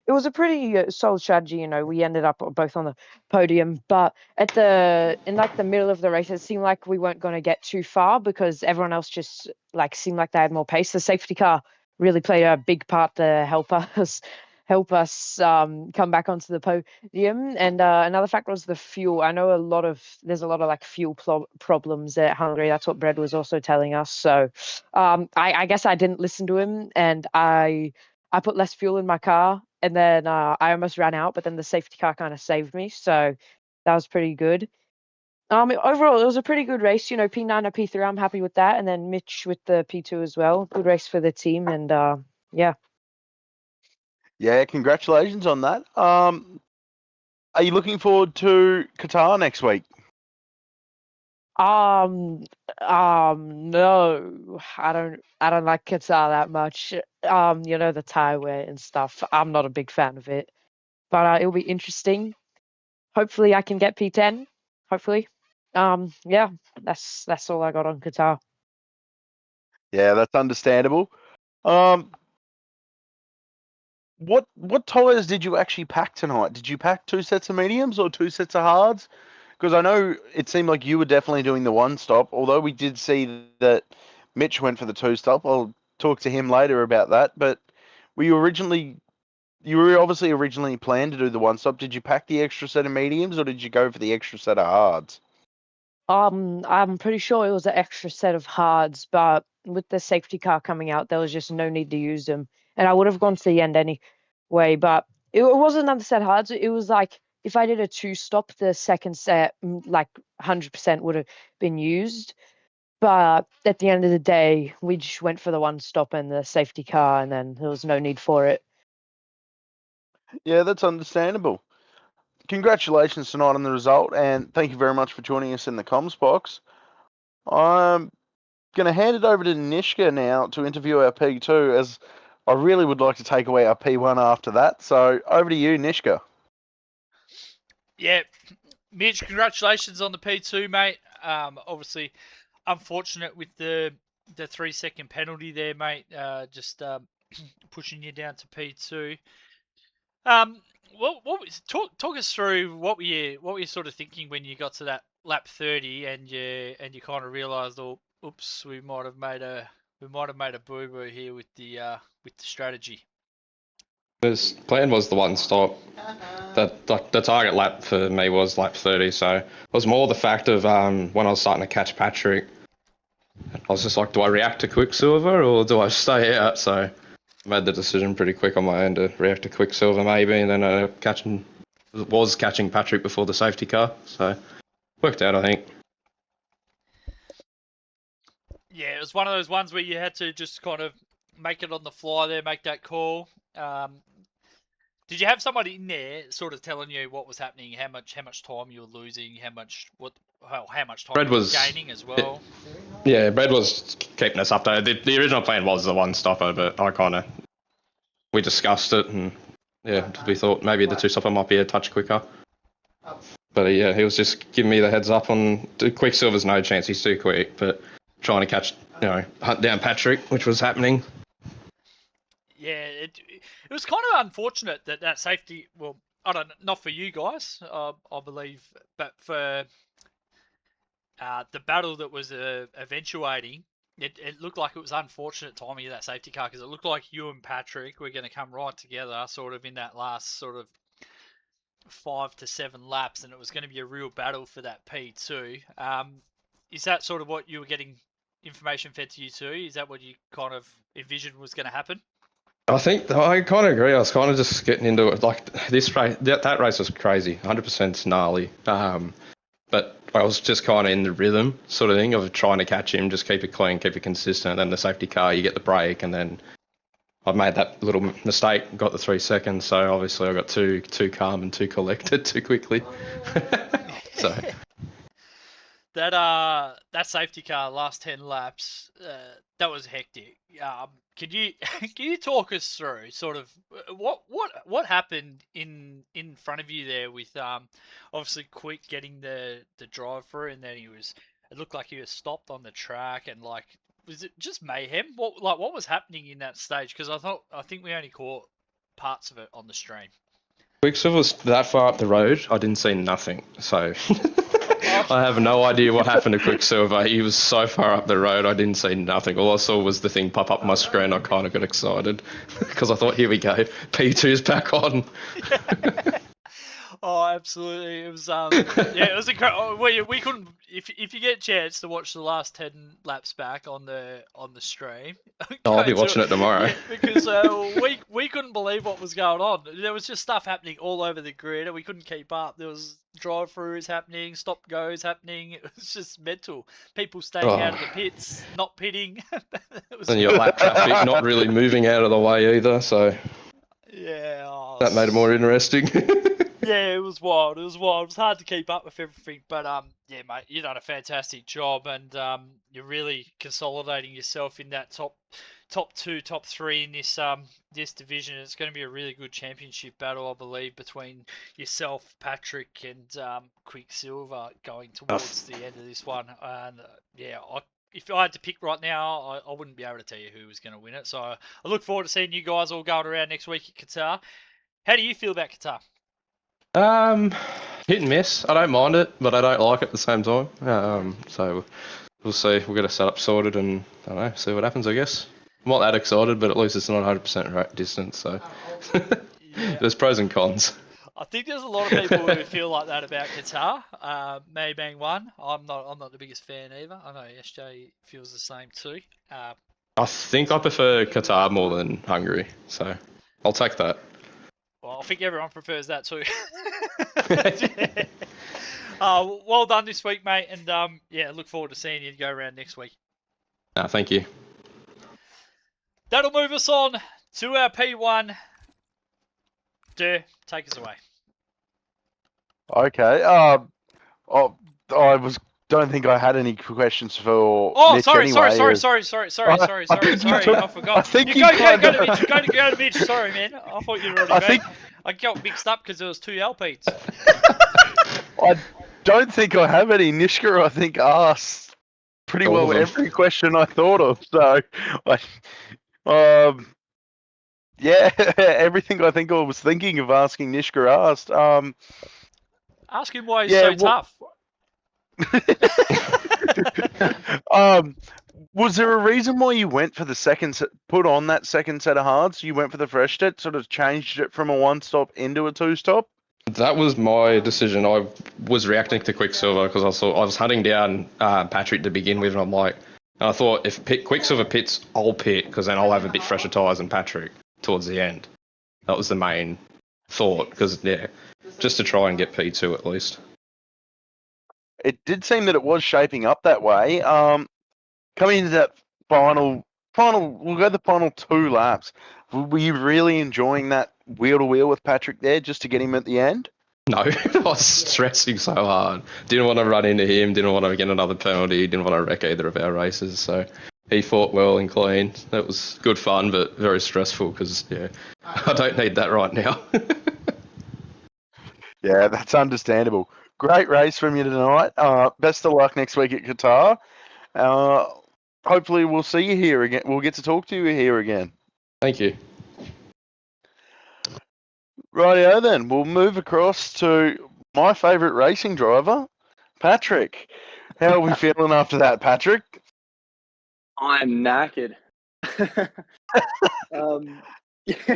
It was a pretty solid strategy, you know. We ended up both on the podium, but in like the middle of the race, it seemed like we weren't going to get too far because everyone else just like seemed like they had more pace. The safety car really played a big part to help us come back onto the podium. And another factor was the fuel. I know there's a lot of like fuel problems at Hungary. That's what Brad was also telling us. So I guess I didn't listen to him, and I put less fuel in my car, and then I almost ran out, but then the safety car kind of saved me. So that was pretty good. Overall, it was a pretty good race. You know, P9 or P3, I'm happy with that. And then Mitch with the P2 as well. Good race for the team, and yeah. Yeah, congratulations on that. Are you looking forward to Qatar next week? No, I don't like Qatar that much. You know, the tie wear and stuff. I'm not a big fan of it, but it'll be interesting. Hopefully I can get P10. Hopefully. Yeah, that's all I got on Qatar. Yeah, that's understandable. What tires did you actually pack tonight? Did you pack 2 sets of mediums or 2 sets of hards? Because I know it seemed like you were definitely doing the one stop, although we did see that Mitch went for the 2 stop. I'll talk to him later about that. But you were obviously originally planned to do the one stop. Did you pack the extra set of mediums or did you go for the extra set of hards? I'm pretty sure it was an extra set of hards, but with the safety car coming out, there was just no need to use them. And I would have gone to the end anyway, but it wasn't another set of hards. It was like if I did a 2-stop, the second set, like 100% would have been used. But at the end of the day, we just went for the 1-stop and the safety car, and then there was no need for it. Yeah, that's understandable. Congratulations tonight on the result, and thank you very much for joining us in the comms box. I'm going to hand it over to Nishka now to interview our P2, as I really would like to take away our P1 after that. So over to you, Nishka. Yeah, Mitch, congratulations on the P2, mate. Obviously, unfortunate with the 3-second penalty there, mate. Just pushing you down to P2. Talk us through what were you sort of thinking when you got to that lap 30 and you kind of realised, oh, oops, we might have made a boo boo here with the strategy. This plan was the one stop. The target lap for me was lap 30, so it was more the fact of when I was starting to catch Patrick, I was just like, do I react to Quicksilver or do I stay out? So I made the decision pretty quick on my end to react to Quicksilver maybe, and then catching Patrick before the safety car, so worked out I think. Yeah, it was one of those ones where you had to just kind of make it on the fly there, make that call. Did you have somebody in there sort of telling you what was happening, how much time you were losing, how much time Brad you were was gaining as well? Yeah, Brad was keeping us updated. The original plan was the one stopper, but we discussed it and yeah, we thought maybe the 2-stopper might be a touch quicker. But yeah, he was just giving me the heads up on Quicksilver's no chance, he's too quick, but trying to catch, hunt down Patrick, which was happening. Yeah, it was kind of unfortunate that safety. Well, I don't know, not for you guys, I believe, but for the battle that was eventuating. It looked like it was unfortunate timing of that safety car because it looked like you and Patrick were going to come right together, sort of in that last sort of 5 to 7 laps, and it was going to be a real battle for that P2. Is that sort of what you were getting information fed to you too? Is that what you kind of envisioned was going to happen? I think I kind of agree. I was kind of just getting into it. Like this race, that race was crazy, 100% gnarly. But I was just kind of in the rhythm sort of thing of trying to catch him, just keep it clean, keep it consistent. And then the safety car, you get the break, and then I made that little mistake, got the 3 seconds. So obviously I got too calm and too collected too quickly. So that safety car last 10 laps, that was hectic. Can you talk us through sort of what happened in front of you there with obviously Quick getting the drive through, and then it looked like he was stopped on the track, and like, was it just mayhem? What was happening in that stage? Because I think we only caught parts of it on the stream. Quicksilver was that far up the road, I didn't see nothing. So I have no idea what happened to Quicksilver. He was so far up the road, I didn't see nothing. All I saw was the thing pop up on my screen. I kind of got excited because I thought, here we go, P2's back on. Oh, absolutely! It was yeah, it was incredible. We couldn't, if you get a chance to watch the last 10 laps back on the stream. I'll be watching it tomorrow. Yeah, because we couldn't believe what was going on. There was just stuff happening all over the grid, and we couldn't keep up. There was drive-throughs happening, stop goes happening. It was just mental. People staying out of the pits, not pitting. And your lap traffic not really moving out of the way either, so yeah, that made it more interesting. Yeah, it was wild. It was wild. It was hard to keep up with everything, but yeah, mate, you've done a fantastic job, and you're really consolidating yourself in that top two, top three in this division. It's going to be a really good championship battle, I believe, between yourself, Patrick, and Quicksilver going towards the end of this one. And yeah, if I had to pick right now, I wouldn't be able to tell you who was going to win it. So I look forward to seeing you guys all going around next week at Qatar. How do you feel about Qatar? Hit and miss. I don't mind it, but I don't like it at the same time. So we'll see. We'll get a setup sorted and I don't know, see what happens. I guess I'm not that excited, but at least it's not 100% distance. So Yeah. there's pros and cons. I think there's a lot of people who feel like that about Qatar. Me being one. I'm not the biggest fan either. I know SJ feels the same too. I think I prefer Qatar more than Hungary, so I'll take that. Well, I think everyone prefers that too. Well done this week, mate, and yeah, look forward to seeing you go around next week. Thank you. That'll move us on to our P1. Take us away. Okay. Don't think I had any questions for Oh, Mitch sorry. anyway. I forgot. I think Go to kinda- Mitch. Go to Mitch. Sorry, man. I thought you'd already been. I got mixed up because there was 2 Alpetes. I don't think I have any. Nishka, I think, asked pretty All of well them. every question I thought of. So, yeah, everything I think I was thinking of asking Nishka asked. Ask him why he's Yeah, so tough. Was there a reason why you went for the put on that second set of hards? You went for the fresh set, sort of changed it from a 1-stop into a 2-stop? That was my decision. I was reacting to Quicksilver because I was hunting down Patrick to begin with, and I thought if Quicksilver pits, I'll pit because then I'll have a bit fresher tyres than Patrick towards the end. That was the main thought because just to try and get P2 at least. It did seem that it was shaping up that way. Coming into that we'll go the final 2 laps. Were you really enjoying that wheel to wheel with Patrick there just to get him at the end? No, I was stressing so hard. Didn't want to run into him, didn't want to get another penalty, didn't want to wreck either of our races. So he fought well and clean. That was good fun, but very stressful because, I don't need that right now. Yeah, that's understandable. Great race from you tonight. Best of luck next week at Qatar. Hopefully we'll see you here again. We'll get to talk to you here again. Thank you. Rightio then. We'll move across to my favourite racing driver, Patrick. How are we feeling after that, Patrick? I'm knackered. Yeah,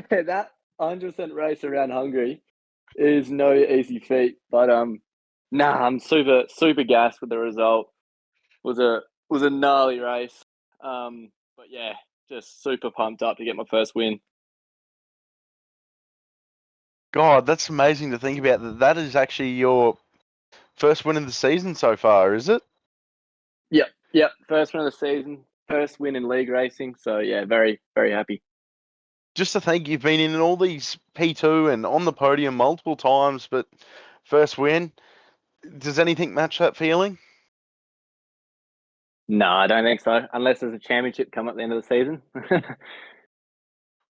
that 100% race around Hungary is no easy feat. But I'm super gassed with the result. Was a gnarly race. But yeah, just super pumped up to get my first win. God, that's amazing to think about. That is actually your first win of the season so far, is it? Yep. First win of the season. First win in league racing. So yeah, very, very happy. Just to think you've been in all these P2 and on the podium multiple times, but first win, does anything match that feeling? No, I don't think so. Unless there's a championship come at the end of the season.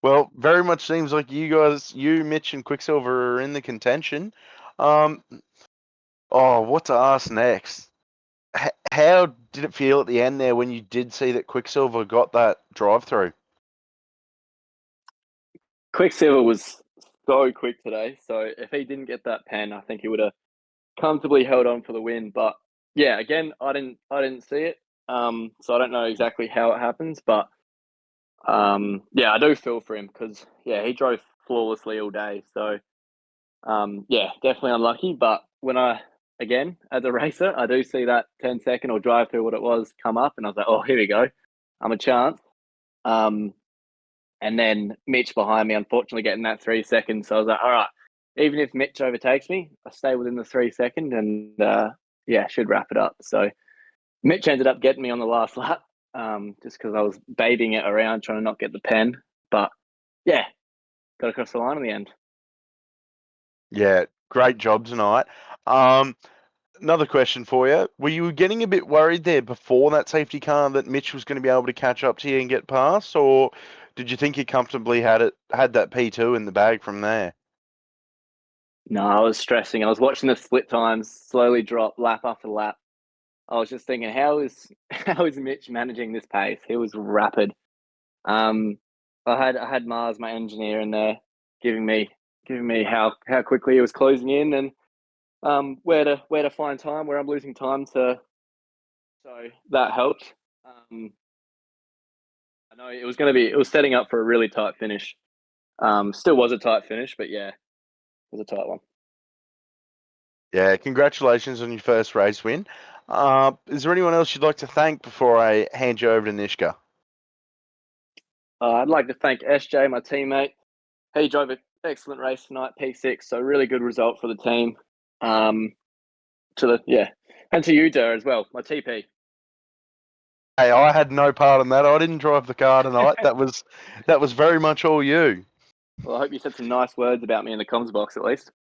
Well, very much seems like you, Mitch, and Quicksilver are in the contention. What to ask next? How did it feel at the end there when you did see that Quicksilver got that drive-through? Quicksilver was so quick today. So if he didn't get that pen, I think he would have comfortably held on for the win. But yeah, again, I didn't see it. So I don't know exactly how it happens, but yeah, I do feel for him because he drove flawlessly all day. So yeah, definitely unlucky. But again, as a racer, I do see that 10-second or drive through what it was come up, and I was like, oh, here we go, I'm a chance. And then Mitch behind me, unfortunately, getting that 3 seconds. So I was like, all right, even if Mitch overtakes me, I stay within the 3 second and should wrap it up. So Mitch ended up getting me on the last lap just because I was babying it around trying to not get the pen. But yeah, got across the line in the end. Yeah, Great job tonight. Another question for you. Were you getting a bit worried there before that safety car that Mitch was going to be able to catch up to you and get past, or did you think you comfortably had that P2 in the bag from there? No, I was stressing. I was watching the split times slowly drop lap after lap. I was just thinking, how is Mitch managing this pace? He was rapid. I had Mars, my engineer, in there, giving me how quickly he was closing in and where to find time, where I'm losing time to. So that helped. I know it was setting up for a really tight finish. Still was a tight finish, but yeah, it was a tight one. Yeah, congratulations on your first race win. Is there anyone else you'd like to thank before I hand you over to Nishka? I'd like to thank SJ, my teammate. He drove an excellent race tonight, P6, so really good result for the team. And to you, Der, as well, my TP. Hey, I had no part in that. I didn't drive the car tonight. That was very much all you. Well, I hope you said some nice words about me in the comms box at least.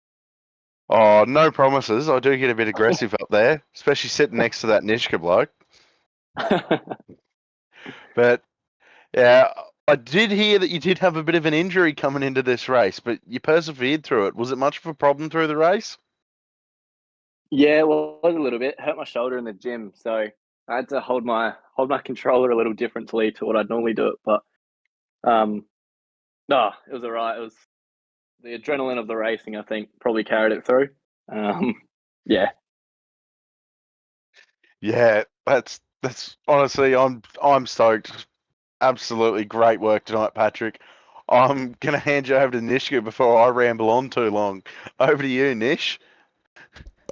Oh, no promises. I do get a bit aggressive up there, especially sitting next to that Nishka bloke. But yeah, I did hear that you did have a bit of an injury coming into this race, but you persevered through it. Was it much of a problem through the race? Yeah, well, it was a little bit. Hurt my shoulder in the gym, so I had to hold my controller a little differently to what I'd normally do it. But no, it was alright. It was the adrenaline of the racing, I think, probably carried it through. Yeah. Yeah, that's honestly, I'm stoked. Absolutely great work tonight, Patrick. I'm gonna hand you over to Nishka before I ramble on too long. Over to you, Nish.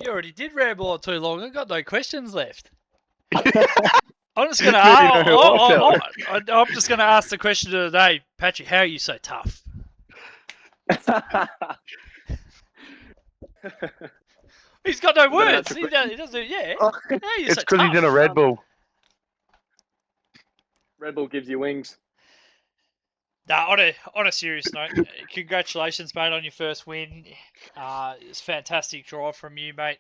You already did ramble on too long. I've got no questions left. I'm just gonna. Now you know who I felt. I'm just gonna ask the question of the day, Patrick. How are you so tough? He's got no words. He doesn't. Yeah. How are you It's so because tough? he's in a Red Bull. Red Bull gives you wings. Nah, on a serious note, congratulations, mate, on your first win. It's a fantastic drive from you, mate.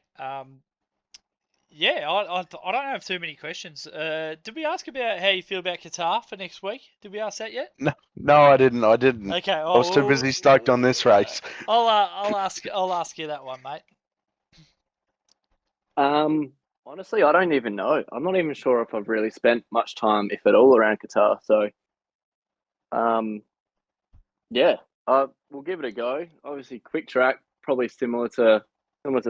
Yeah, I don't have too many questions. Did we ask about how you feel about Qatar for next week? Did we ask that yet? No, I didn't. Okay, I was too busy stoked on this race. I'll ask you that one, mate. Honestly, I don't even know. I'm not even sure if I've really spent much time, if at all, around Qatar. So, yeah, we'll give it a go. Obviously, quick track, probably similar to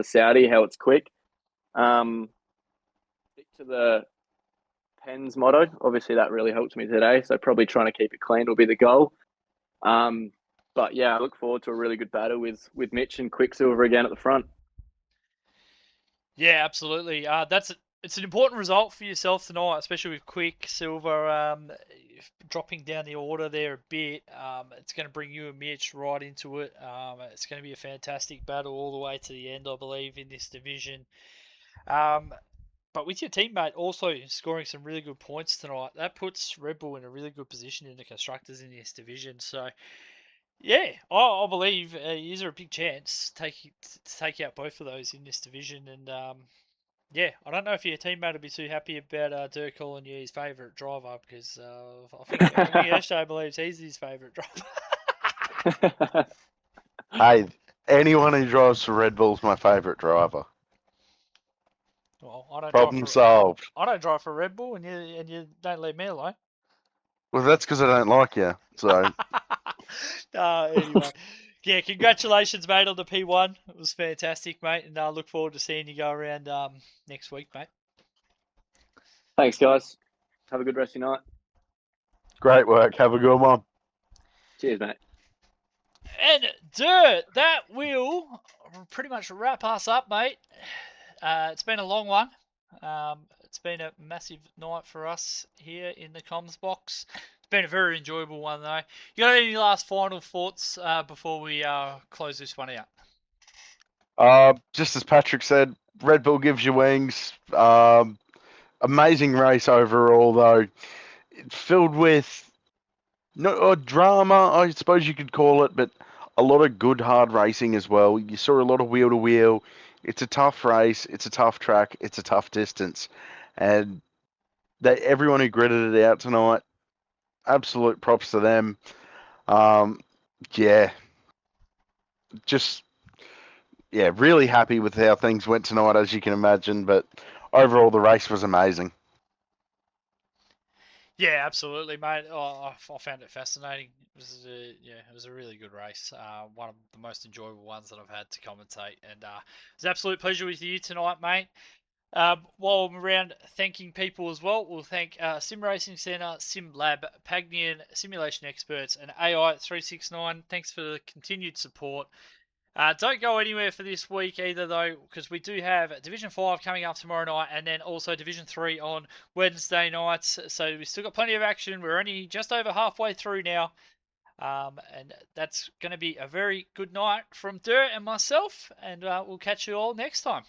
Saudi, how it's quick. Stick to the Pens motto. Obviously, that really helped me today. So, probably trying to keep it clean will be the goal. But yeah, I look forward to a really good battle with Mitch and Quicksilver again at the front. Yeah, absolutely. It's an important result for yourself tonight, especially with Quicksilver dropping down the order there a bit. It's going to bring you and Mitch right into it. It's going to be a fantastic battle all the way to the end, I believe, in this division. But with your teammate also scoring some really good points tonight, that puts Red Bull in a really good position in the constructors in this division. So, yeah, I believe is there a big chance to take out both of those in this division. And yeah, I don't know if your teammate will be too happy about Dirk calling you his favourite driver because I think SJ believes he's his favourite driver. Hey, anyone who drives for Red Bull's my favourite driver. Well, I don't Problem drive for, solved. I don't drive for Red Bull, and you don't leave me alone. Well, that's because I don't like you. So. Anyway, yeah, congratulations, mate, on the P1. It was fantastic, mate, and I look forward to seeing you go around next week, mate. Thanks, guys. Have a good rest of your night. Great work. Have a good one. Cheers, mate. And Dirt, that will pretty much wrap us up, mate. It's been a long one. It's been a massive night for us here in the comms box. It's been a very enjoyable one, though. You got any last final thoughts before we close this one out? Just as Patrick said, Red Bull gives you wings. Amazing race overall, though. Filled with drama, I suppose you could call it, but a lot of good hard racing as well. You saw a lot of wheel to wheel. It's a tough race. It's a tough track. It's a tough distance, and everyone who gritted it out tonight, absolute props to them. Yeah, just really happy with how things went tonight, as you can imagine. But overall, the race was amazing. Yeah, absolutely, mate. I found it fascinating. It was a really good race. One of the most enjoyable ones that I've had to commentate, and it's an absolute pleasure with you tonight, mate. While I'm around thanking people as well, we'll thank Sim Racing Centre, Sim Lab, Pagnian, Simulation Experts, and AI369. Thanks for the continued support. Don't go anywhere for this week either, though, because we do have Division 5 coming up tomorrow night and then also Division 3 on Wednesday nights. So we've still got plenty of action. We're only just over halfway through now. And that's going to be a very good night from Dur and myself. And we'll catch you all next time.